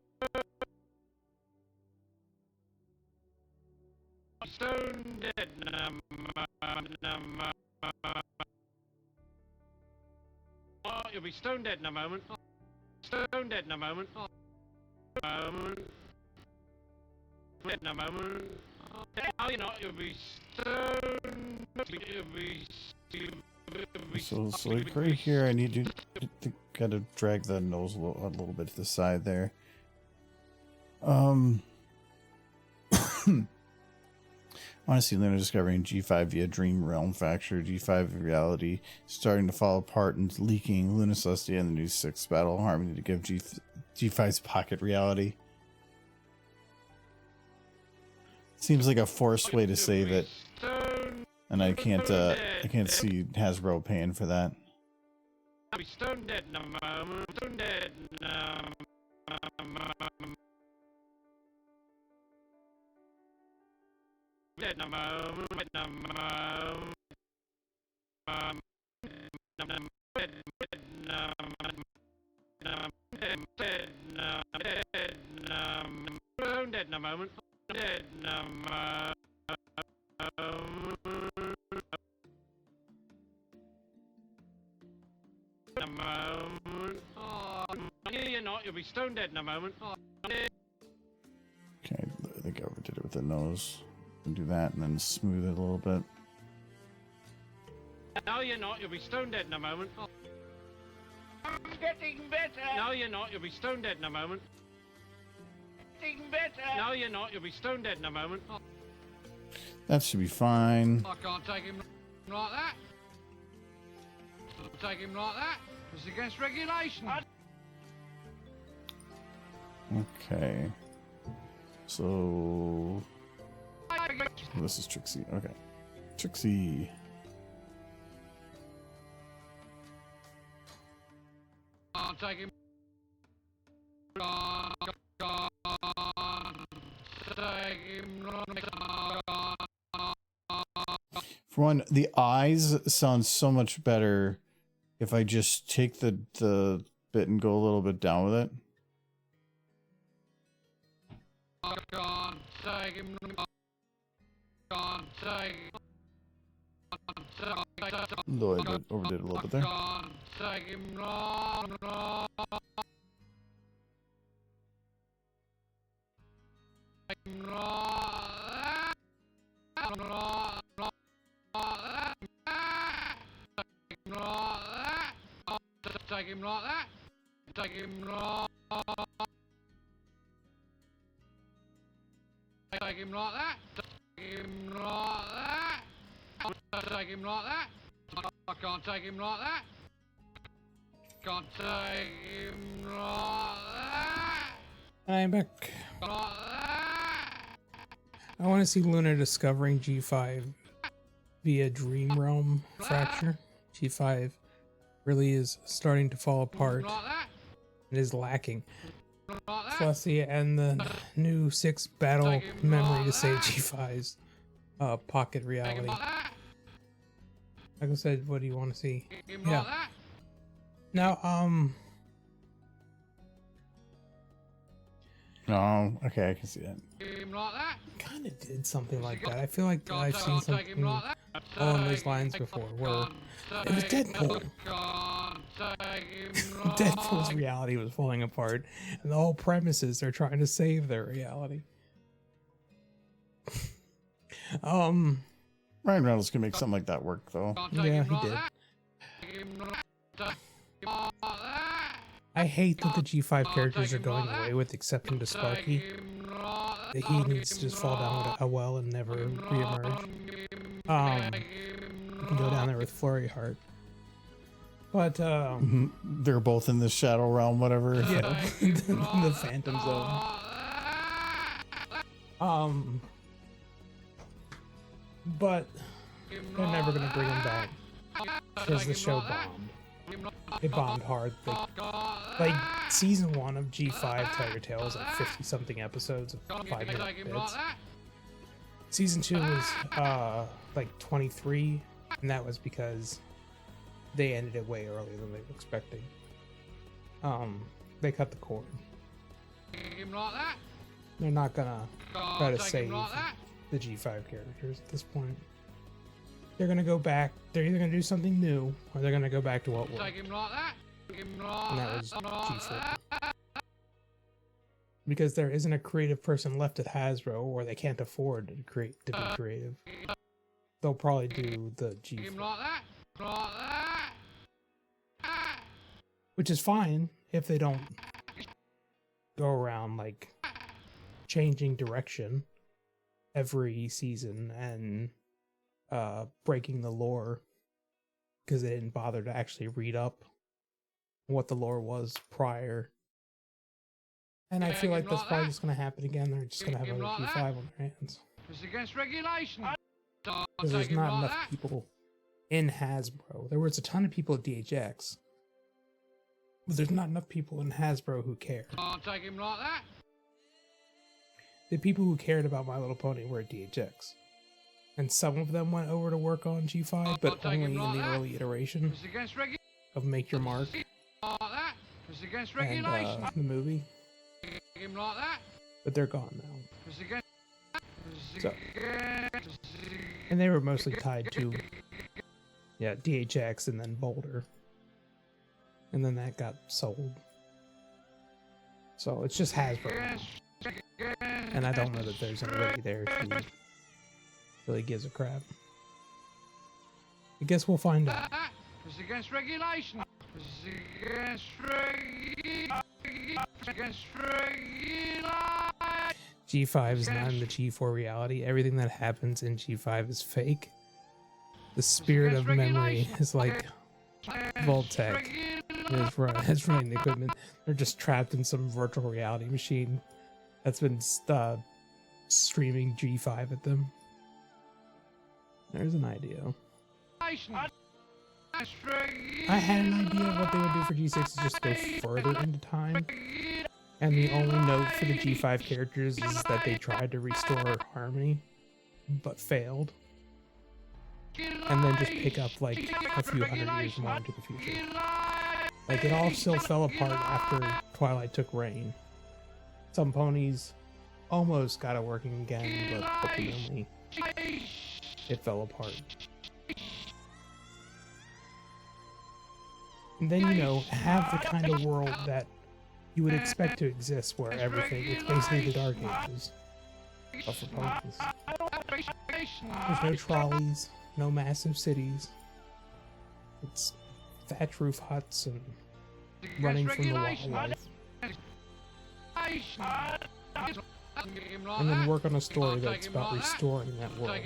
Stone dead in a moment. Oh, you'll be stone dead in a moment. Stone dead in a moment. Dead in a moment. No, you're not. You'll be stone. You'll be. So like right here, I need to gotta drag the nose a little bit to the side there. Honestly, Luna discovering G5 via Dream Realm Factor, G5 reality starting to fall apart and leaking. Luna Celestia and the new 6 Battle Harmony to give G5's pocket reality. Seems like a forced way to save it, and I can't see Hasbro paying for that. I'll be stone dead in a moment. Stone dead in a moment. Dead in a moment. Dead in a moment. Dead in a moment. Dead in a moment. In a moment. Oh, you're not. You'll be stone dead in a moment. Oh, Okay, I think I overdid it with the nose. And do that and then smooth it a little bit. no, you're not. You'll be stone dead in a moment. Oh, Getting better. no, you're not. You'll be stone dead in a moment. Getting better. No, you're not. You'll be stone dead in a moment. Oh, That should be fine. I can't take him like that. Can't take him like that. It's against regulation. Okay. So this is Trixie. Okay. Trixie. Can't take him. For one, the eyes sound so much better if I just take the bit and go a little bit down with it. Though I overdid a little bit there. take him like that. Take him like. Take him like that. Take him like that. Take him like that. I can't take him like that. Can't take him like that. I'm back. Like that. I want to see Luna discovering G5 via Dream Realm fracture. G5 really is starting to fall apart. Like that. It is lacking. Like that. Celestia and the new 6 battle memory to save G5's pocket Take him reality. like that. Like I said, what do you want to see? Take him Yeah. like that. Now, Oh, okay, I can see that. Take him like that. kind of did something like that. I feel like Can't I've seen take him something like that. along those lines before, where it was Deadpool. Deadpool's reality was falling apart, and the whole premise is they're trying to save their reality. Ryan Reynolds can make something like that work, though. Yeah, he did. I hate that the G5 characters are going away with exception to Sparky. That he needs to just fall down a well and never reemerge. You can go down there with Flurry Heart. But, They're both in the Shadow Realm, whatever. yeah, the Phantom Zone. But they're never gonna bring him back because the show bombed. It bombed hard. Like season 1 of G5 Tell Your Tale was like 50 something episodes of 5-minute bits. Season 2 was like 23, and that was because they ended it way earlier than they were expecting. They cut the cord. They're not gonna try to save the G5 characters at this point. They're gonna go back. They're either gonna do something new, or they're gonna go back to what worked. And that was G4. Because there isn't a creative person left at Hasbro, or they can't afford to be creative. They'll probably do the G4. Which is fine if they don't go around like changing direction every season and breaking the lore because they didn't bother to actually read up what the lore was prior. And I feel like that's probably just going to happen again. They're just going to have another G5 on their hands. It's against regulation. Because there's not enough people in Hasbro. There was a ton of people at DHX. But there's not enough people in Hasbro who care. Can't take him like that. The people who cared about My Little Pony were at DHX. And some of them went over to work on G5, but only in the early iteration It's against regulation. of Make Your Mark Like that. It's against and regulation. the movie. Take him like that. But they're gone now. It's against. So- And they were mostly tied to, yeah, DHX and then Boulder. And then that got sold. So it's just Hasbro now. And I don't know that there's anybody there who really gives a crap. I guess we'll find out. It's against regulation. It's against regulation. G5 is not in the G4 reality. Everything that happens in G5 is fake. The spirit of memory is like Voltec. Is running the equipment. They're just trapped in some virtual reality machine that's been streaming G5 at them. There's an idea. I had an idea of what they would do for G6 is just go further into time. And the only note for the G5 characters is that they tried to restore harmony, but failed. And then just pick up like a few hundred years more into the future. Like it all still fell apart after Twilight took reign. Some ponies almost got it working again, but ultimately it fell apart. And then, you know, have the kind of world that you would expect to exist where everything, it's basically the Dark Ages. But for ponies. There's no trolleys, no massive cities. It's thatch roof huts and running from the wildlife. And then work on a story that's about restoring that world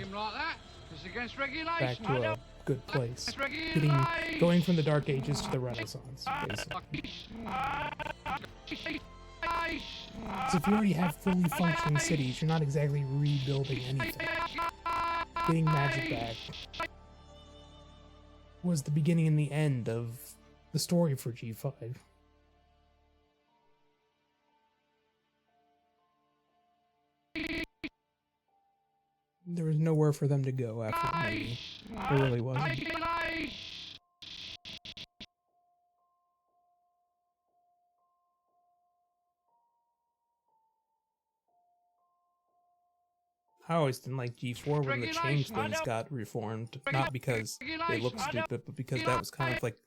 back to a good place. Going from the Dark Ages to the Renaissance, basically. So if you already have fully functioning cities, you're not exactly rebuilding anything. Getting magic back was the beginning and the end of the story for G5. There was nowhere for them to go after the movie. There really wasn't. I always didn't like G4 when the changelings got reformed. Not because they looked stupid, but because that was kind of like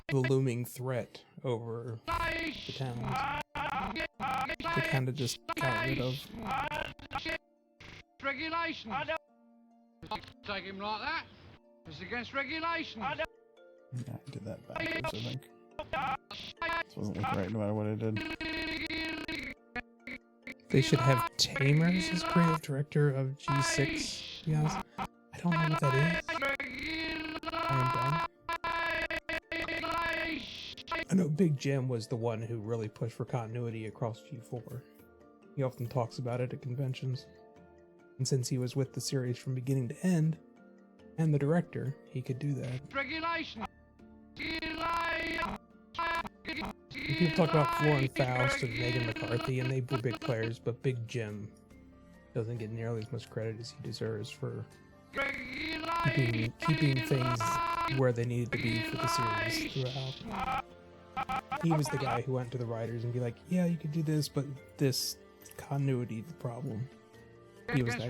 the looming threat over the towns. They kind of just got rid of. Regulation. Take him like that. It's against regulation. Yeah, I did that backwards, I think. This wasn't like right no matter what I did. They should have Tamers as creative director of G6. To be honest, I don't know what that is. I am done. I know Big Jim was the one who really pushed for continuity across G4. He often talks about it at conventions. And since he was with the series from beginning to end, and the director, he could do that. Regulation. People talk about Florence Faust and Megan McCarthy, and they were big players, but Big Jim doesn't get nearly as much credit as he deserves for keeping things where they needed to be for the series throughout. He was the guy who went to the writers and be like, yeah, you could do this, but this continuity is the problem. He was that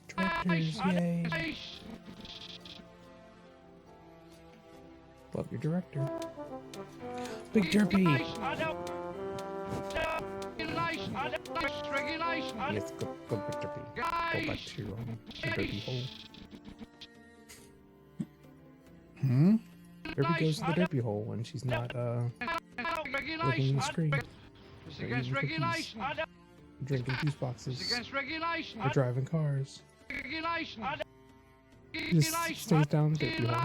Directors, yay. Love your director. Big Derpy! Yes, go Big Derpy. Go back to your Derpy hole. Hmm? Derpy goes to the Derpy hole when she's not, looking at the screen. Or eating cookies. Drinking juice boxes. Or driving cars. Just stays down the Derpy hole.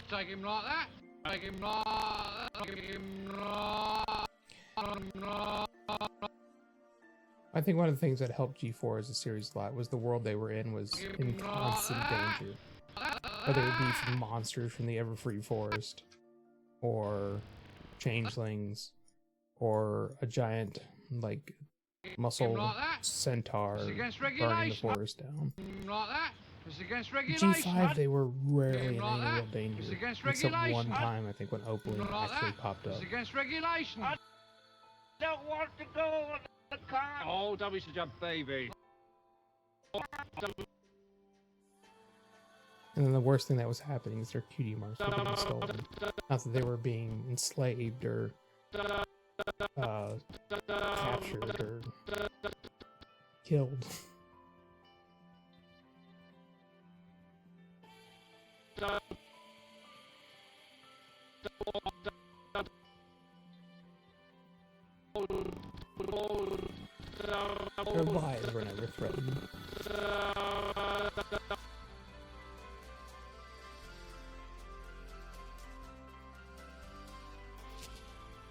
Take him like that. Take him like that. Take him like I think one of the things that helped G4 as a series a lot was the world they were in was in constant danger. Whether it be from monsters from the Everfree Forest, or changelings, or a giant, like, muscle centaur burning the forest down. like that. It's against regulation. G5, they were rarely in any real danger, except one time, I think, when Oakland actually popped up. It's against regulation. I don't want to go on the car. Oh, don't be such a baby. And then the worst thing that was happening is their cutie marks were being stolen. Not that they were being enslaved or captured or killed. Their lives were never threatened.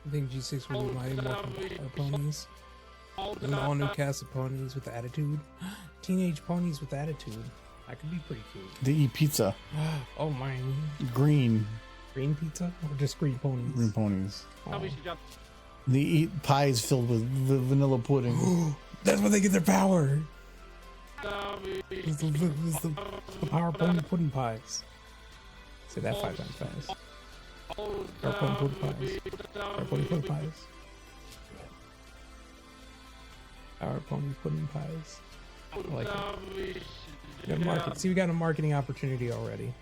I think G6 will be mighty more our ponies. An all-new cast of ponies with attitude. Teenage ponies with attitude. That could be pretty cute. They eat pizza. Oh my. Green. Green pizza? Or just green ponies? Green ponies. Oh. They eat pies filled with vanilla pudding. That's where they get their power! It's the power pony pudding pies. Say that 5 times fast. Power pony pudding pies. Power pony pudding pies. Power pony pudding pies. I like it. We got market. See, we got a marketing opportunity already.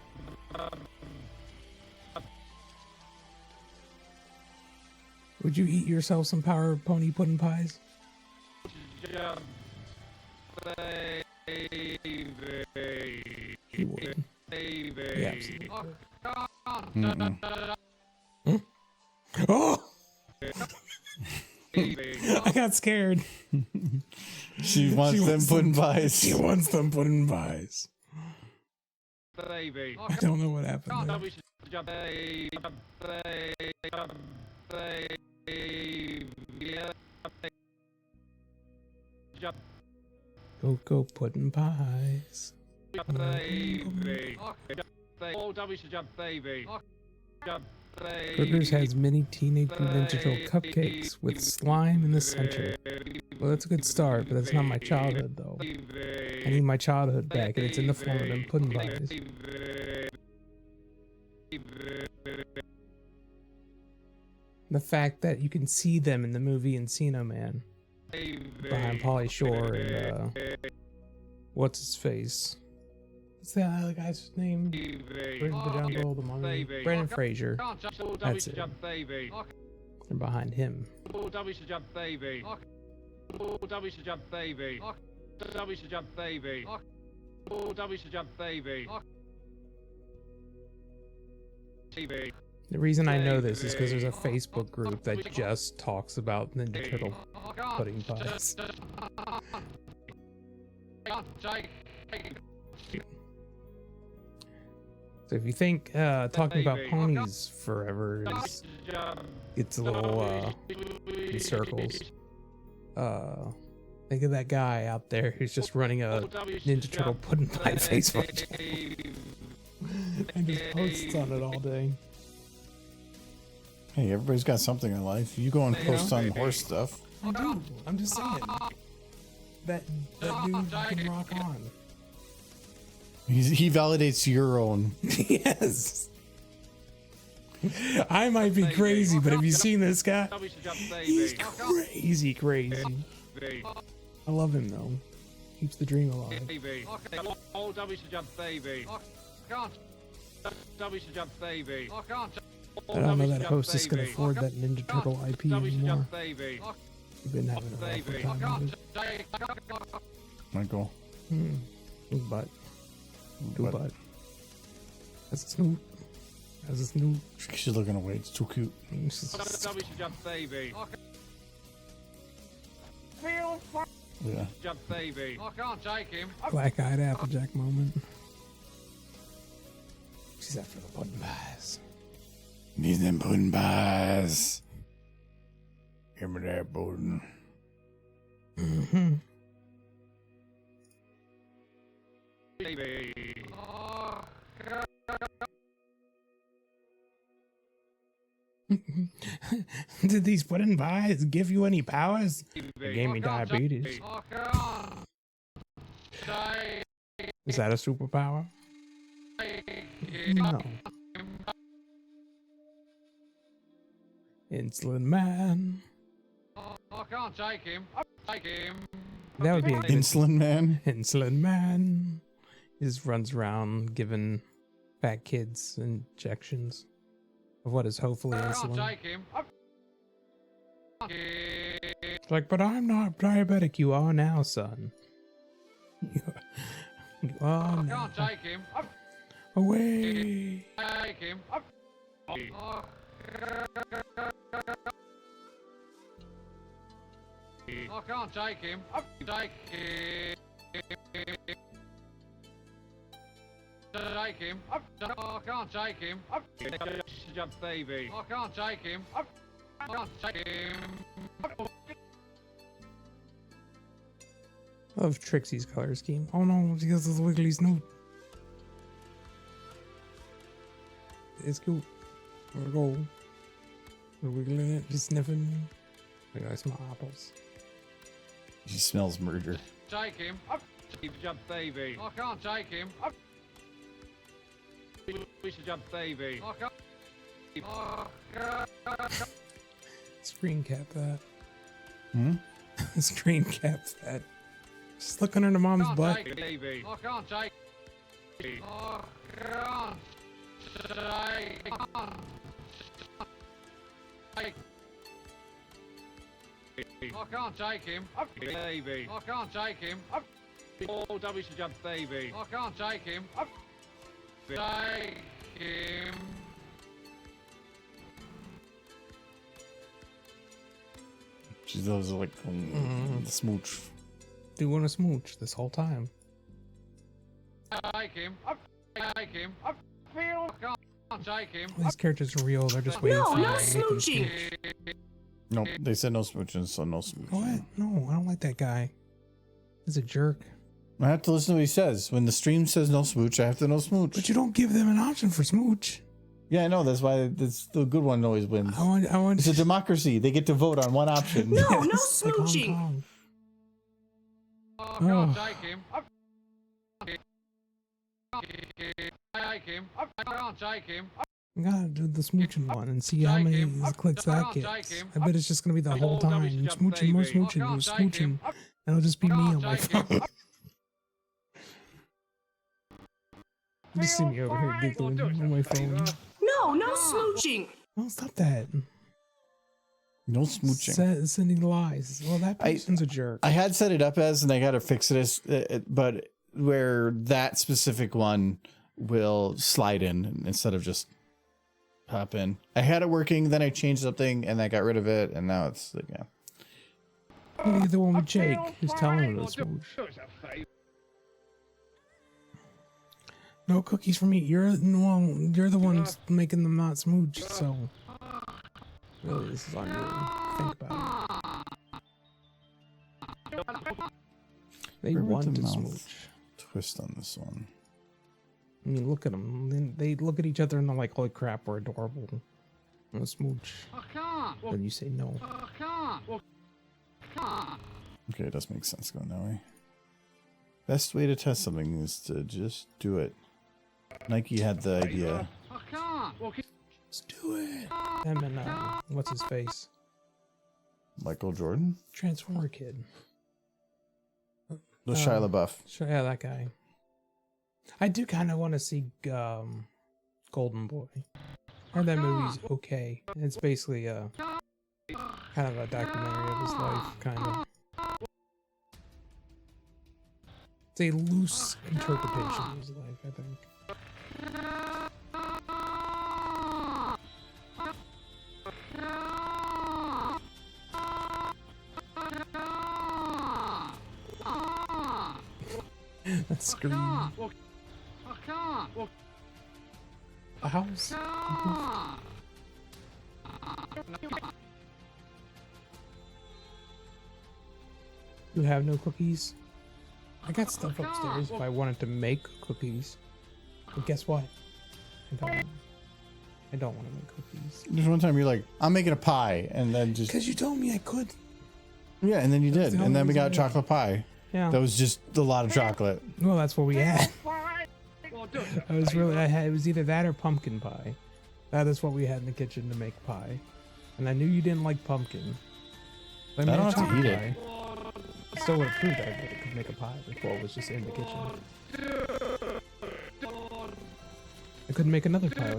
Would you eat yourself some Power Pony pudding pies? He would. Yeah, absolutely. Hmm? Oh! I got scared. She wants them pudding pies. She wants them pudding pies. Baby. I don't know what happened there. Go pudding pies. Burgers has mini Teenage Mutant Ninja Turtle cupcakes with slime in the center. Well, that's a good start, but that's not my childhood, though. I need my childhood back, and it's in the form of them pudding pies. The fact that you can see them in the movie Encino Man behind Pauly Shore and what's his face? What's the other guy's name? Bridge the Jungle, the Mummy. Brendan Fraser. That's it. And behind him. The reason I know this is because there's a Facebook group that just talks about Ninja Turtle pudding pies. So if you think talking about ponies forever is it's a little in circles, think of that guy out there who's just running a Ninja Turtle pudding pie Facebook channel and just posts on it all day. Hey, everybody's got something in life. You go and post on horse stuff. I do. I'm just saying. That dude can rock on. He validates your own. Yes. I might be crazy, but have you seen this guy? He's crazy. I love him though. Keeps the dream alive. I don't know that hostess can afford that Ninja Turtle IP anymore. We've been having a rough time with it. Michael. But. That's a snoot. That's a snoot. She's looking away. It's too cute. Yeah. Black-eyed Applejack moment. She's after the pudding pies. Need them pudding pies. Give me that pudding. Mm-hmm. Did these pudding pies give you any powers? They gave me diabetes. Is that a superpower? No. Insulin Man. I can't take him. Take him. That would be a good Insulin Man. Insulin Man. He just runs around giving fat kids injections of what is hopefully insulin. It's like, but I'm not diabetic. You are now, son. You are now. I can't take him. Away. Take him. I can't take him. Take him. Take him. I can't take him. Baby. I can't take him. I can't take him. I love Trixie's color scheme. Oh no, because of the wiggly snoot. It's cute. There we go. We're wiggling it, just sniffing. Look, I smell apples. He smells murder. Take him. Baby. I can't take him. We should jump, baby. Screen cap that. Hmm? Screen cap that. Just look under the mom's butt. Baby. I can't take. I can't. I can't take him. Baby. I can't take him. Oh, W should jump, baby. I can't take him. Take him. She does like smooch. Do you want to smooch this whole time? Take him. Take him. I can't take him. These characters are real. They're just waiting for you to make them smooch. No, they said no smooching, so no smooching. What? No, I don't like that guy. He's a jerk. I have to listen to what he says. When the stream says no smooch, I have to no smooch. But you don't give them an option for smooch. Yeah, I know. That's why the good one always wins. I want. It's a democracy. They get to vote on one option. No, no Yes, like Hong smooching. Kong. I can't take him. Take him. I can't take him. I gotta do the smooching one and see how many clicks that gets. I bet it's just gonna be the whole time. Smooching, more smooching, more smooching. And it'll just be me on my phone. Just see me over here giggling on my phone. No, no smooching. Oh, stop that. No smooching. Sending lies. Well, that person's a jerk. I had set it up as, and I got to fix it as, but where that specific one will slide in instead of just pop in. I had it working, then I changed something, and I got rid of it, and now it's like, yeah. Maybe the one with Jake who's telling him to smooch. No cookies for me. You're the ones making them not smooch. So really, this is on you. Think about it. They Where would want the to mouth smooch. twist on this one? I mean, look at them. Then they look at each other and they're like, "Holy crap, we're adorable." No smooch. I can't. Then you say no. I can't. Okay, it does make sense going that way. Best way to test something is to just do it. Nike had the idea. I can't. Let's do it. Him and what's his face? Michael Jordan? Transformer Kid. The Shia LaBeouf. Yeah, that guy. I do kind of want to see Golden Boy. I heard that movie's okay. It's basically kind of a documentary of his life, kind of. It's a loose interpretation of his life, I think. That scream. I can't. A house. You have no cookies? I got stuff upstairs if I wanted to make cookies. But guess what? I don't want to make cookies. There's one time you're like, I'm making a pie, and then just Because you told me I could. yeah, and then you That's did, the and then only we got reason I- chocolate pie. Yeah. That was just a lot of chocolate. Well, that's what we had. It was either that or pumpkin pie. That is what we had in the kitchen to make pie. And I knew you didn't like pumpkin. So I made don't have to chocolate eat it. pie. I still would have proved that I could make a pie before it was just in the kitchen. I couldn't make another pie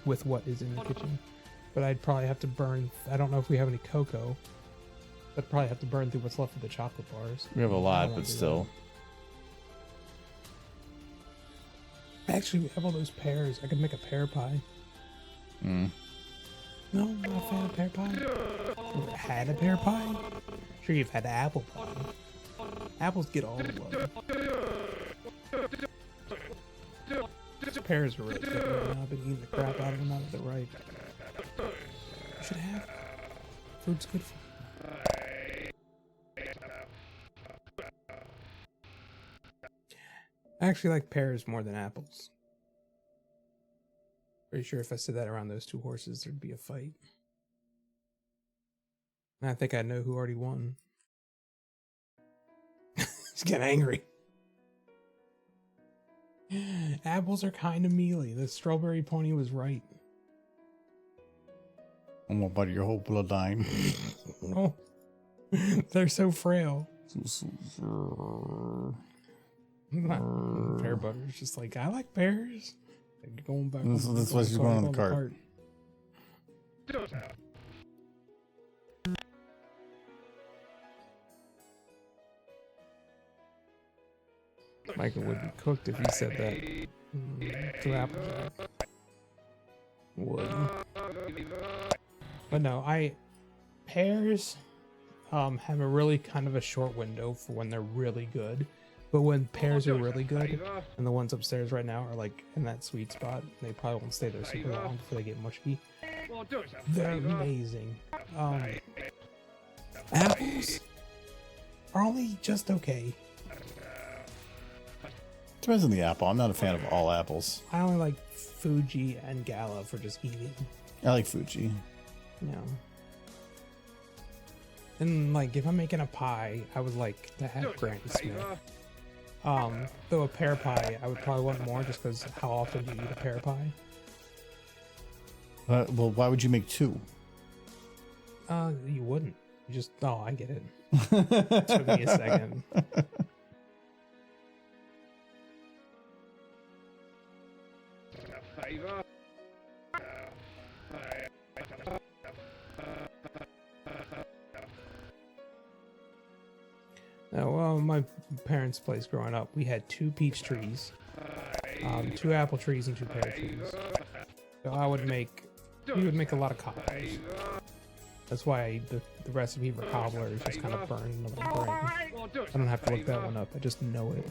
with what is in the kitchen. But I'd probably have to burn, I don't know if we have any cocoa. I'd probably have to burn through what's left of the chocolate bars. We have a I don't lot, wanna but do still. that. Actually, we have all those pears. I could make a pear pie. Mm. No, I'm not a fan of pear pie. Ever had a pear pie? Sure, you've had apple pie. Apples get all the love. Pears are really good right now. I've been eating the crap out of them out of the ripe. You should have. Fruit's good for you. I actually like pears more than apples. Pretty sure if I said that around those two horses, there'd be a fight. And I think I know who already won. He's getting angry. Apples are kind of mealy. The strawberry pony was right. I'm about your whole bloodline. Oh, they're so frail. Pear butter is just like, I like pears. Like, going back. That's why she's going on the cart. Michael would be cooked if you said that. 2 apples. Would. But no, pears have a really kind of a short window for when they're really good. But when pears are really good, and the ones upstairs right now are like in that sweet spot, they probably won't stay there super long before they get mushy. They're amazing. Apples are only just okay. Depends on the apple. I'm not a fan of all apples. I only like Fuji and Gala for just eating. I like Fuji. Yeah. And like if I'm making a pie, I would like to have Granny Smith. Though a pear pie, I would probably want more just because how often do you eat a pear pie? Well, why would you make 2? You wouldn't. You just, oh, I get it. Took me a second. Now, well, my parents' place growing up, we had 2 peach trees, 2 apple trees, and 2 pear trees. So we would make a lot of cobblers. That's why the recipe for cobbler is just kind of burned into my brain. I don't have to look that one up. I just know it.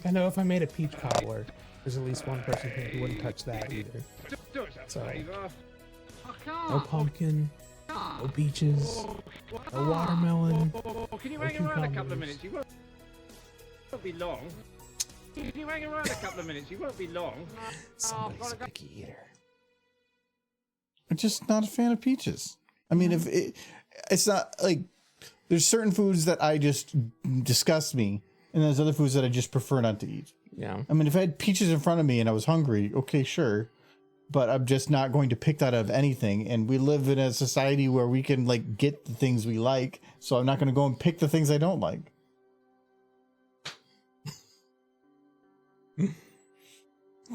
I know if I made a peach cobbler, there's at least one person who wouldn't touch that either. So, no pumpkin, no peaches, no watermelon. Can you hang around a couple of minutes? You won't be long. Can you hang around a couple of minutes? You won't be long. Somebody's a picky eater. I'm just not a fan of peaches. I mean, if it's not like there's certain foods that I just disgust me, and there's other foods that I just prefer not to eat. Yeah. I mean, if I had peaches in front of me and I was hungry, okay, sure, but I'm just not going to pick that out of anything. And we live in a society where we can like get the things we like, so I'm not going to go and pick the things I don't like.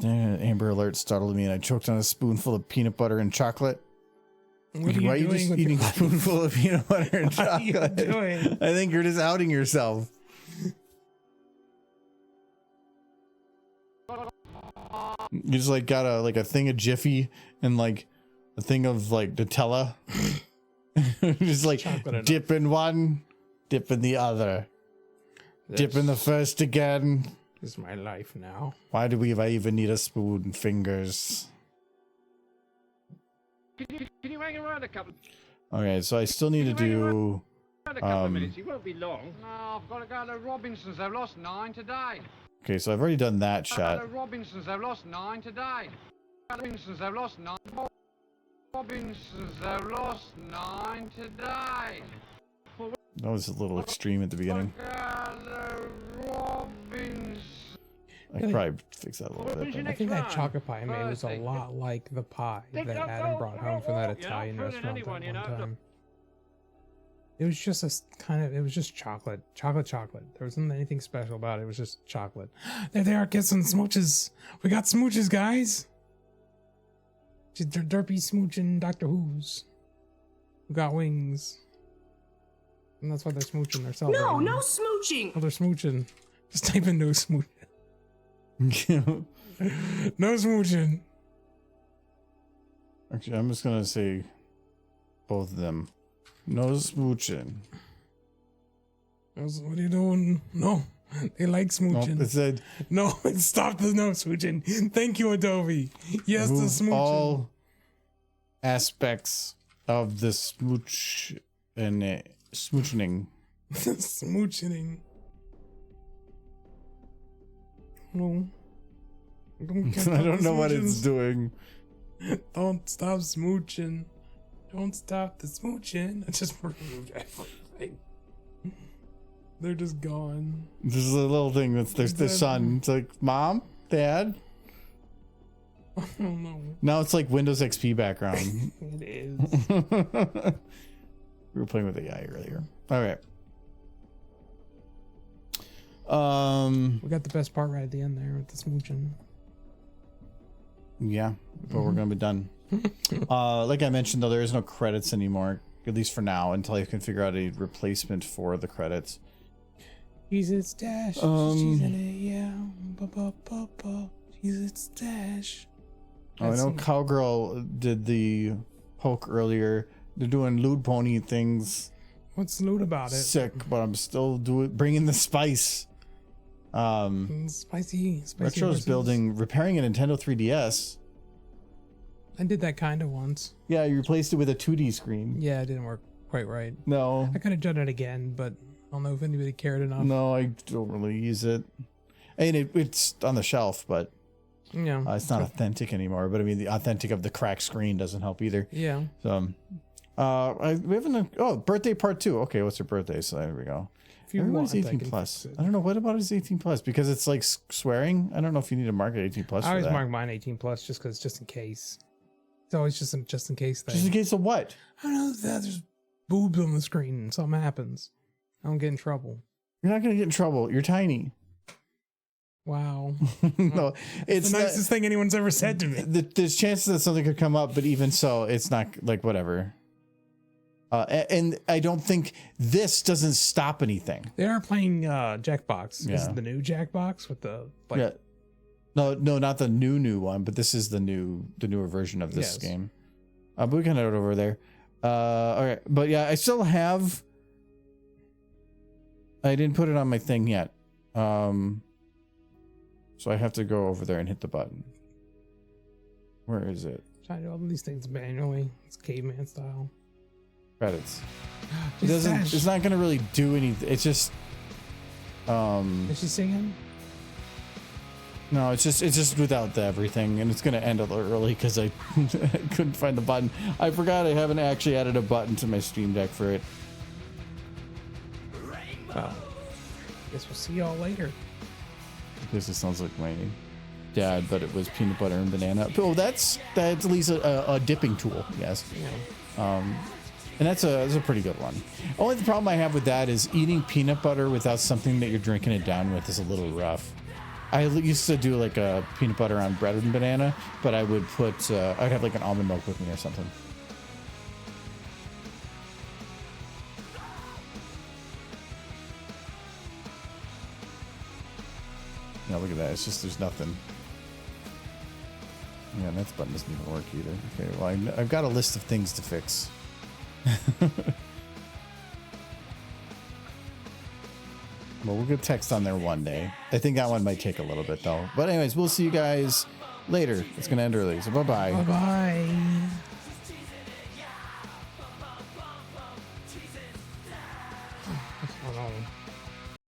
Amber Alert startled me and I choked on a spoonful of peanut butter and chocolate. What are Why are you you doing just with eating a your spoonful of peanut butter and What are you chocolate? doing? I think you're just outing yourself. You just like got a thing of Jiffy and like a thing of like Nutella. Just like Chocolate dip in one, dip in the other, dip in the first again. This is my life now. Why do I even need a spoon? Fingers. Can you hang around a couple? Okay, so I still need to do. A couple of minutes. You won't be long. No, I've got to go to Robinson's. They've lost 9 today. Okay, so I've already done that shot. Go to Robinson's. They've lost 9 today. Robinson's. They've lost 9. Robinson's. They've lost 9 today. That was a little extreme at the beginning. I could probably fix that a little bit. I think that chocolate pie I made was a lot like the pie that Adam brought home from that Italian restaurant that one time. It was just it was just chocolate. There wasn't anything special about it. It was just chocolate. There they are, get some smooches. We got smooches, guys. Just derpy smooching Doctor Who's. We got wings. And that's why they're smooching. They're celebrating. No, no smooching. Oh, they're smooching. Just type in no smooching. No smooching. Actually, I'm just gonna say both of them. No smooching. What are you doing? No, they like smooching. Nope, it said no, stop the no smooching. Thank you, Adobe. Yes, the smooching. all aspects of the smooch and smooching. Smooching. No. I don't know what it's doing. Don't stop smooching. Don't stop the smooching. I just removed everything. They're just gone. This is a little thing that's their son. It's like, Mom, Dad. Oh no. Now it's like Windows XP background. It is. We were playing with AI earlier. All right. We got the best part right at the end there with the smooching. Yeah, but we're gonna be done. Like I mentioned, though, there is no credits anymore, at least for now, until I can figure out a replacement for the credits. Jesus dash. She's in it, yeah. Jesus dash. Oh, I know Cowgirl did the poke earlier. They're doing lewd pony things. What's lewd about it? Sick, but I'm still bringing the spice. Spicy. Retro's repairing a Nintendo 3DS. I did that kind of once. Yeah, you replaced it with a 2D screen. Yeah, it didn't work quite right. No. I could have done it again, but I don't know if anybody cared enough. No, I don't really use it. I mean, it's on the shelf, but yeah, it's not authentic anymore. But I mean, the authentic of the cracked screen doesn't help either. Yeah. So, we haven't. Birthday part 2. Okay, what's her birthday? So there we go. Everyone's 18 plus. I don't know. What about his 18 plus? Because it's like swearing. I don't know if you need to mark it 18 plus. I always for that. mark mine 18 plus just because just in case. It's always just in case thing. Just in case of what? I don't know that there's boobs on the screen and something happens. I don't get in trouble. You're not gonna get in trouble. You're tiny. Wow. No, it's the nicest thing anyone's ever said to me. There's chances that something could come up, but even so, it's not like whatever. And I don't think this doesn't stop anything. They are playing Jackbox. Yeah. This is the new Jackbox with the Yeah. No, not the new one, but this is the newer version of this game. But we can head over there. All right, but yeah, I still have. I didn't put it on my thing yet, so I have to go over there and hit the button. Where is it? Trying to do all these things manually. It's caveman style. Credits. It doesn't. It's not gonna really do anything. It's just. Is she singing? No, it's just without the everything, and it's gonna end a little early because I couldn't find the button. I forgot I haven't actually added a button to my Stream Deck for it. Well, guess we'll see y'all later. This sounds like my dad, but it was peanut butter and banana. Oh, that's at least a dipping tool. Yes. Yeah. And that's a pretty good one. Only the problem I have with that is eating peanut butter without something that you're drinking it down with is a little rough. I used to do like a peanut butter on bread and banana, but I would put, I'd have like an almond milk with me or something. Yeah, look at that. It's just, there's nothing. Yeah, and that button doesn't even work either. Okay, well, I've got a list of things to fix. Well, we'll get text on there one day. I think that one might take a little bit though. But anyways, we'll see you guys later. It's gonna end early, so bye-bye. Bye-bye. What's going on?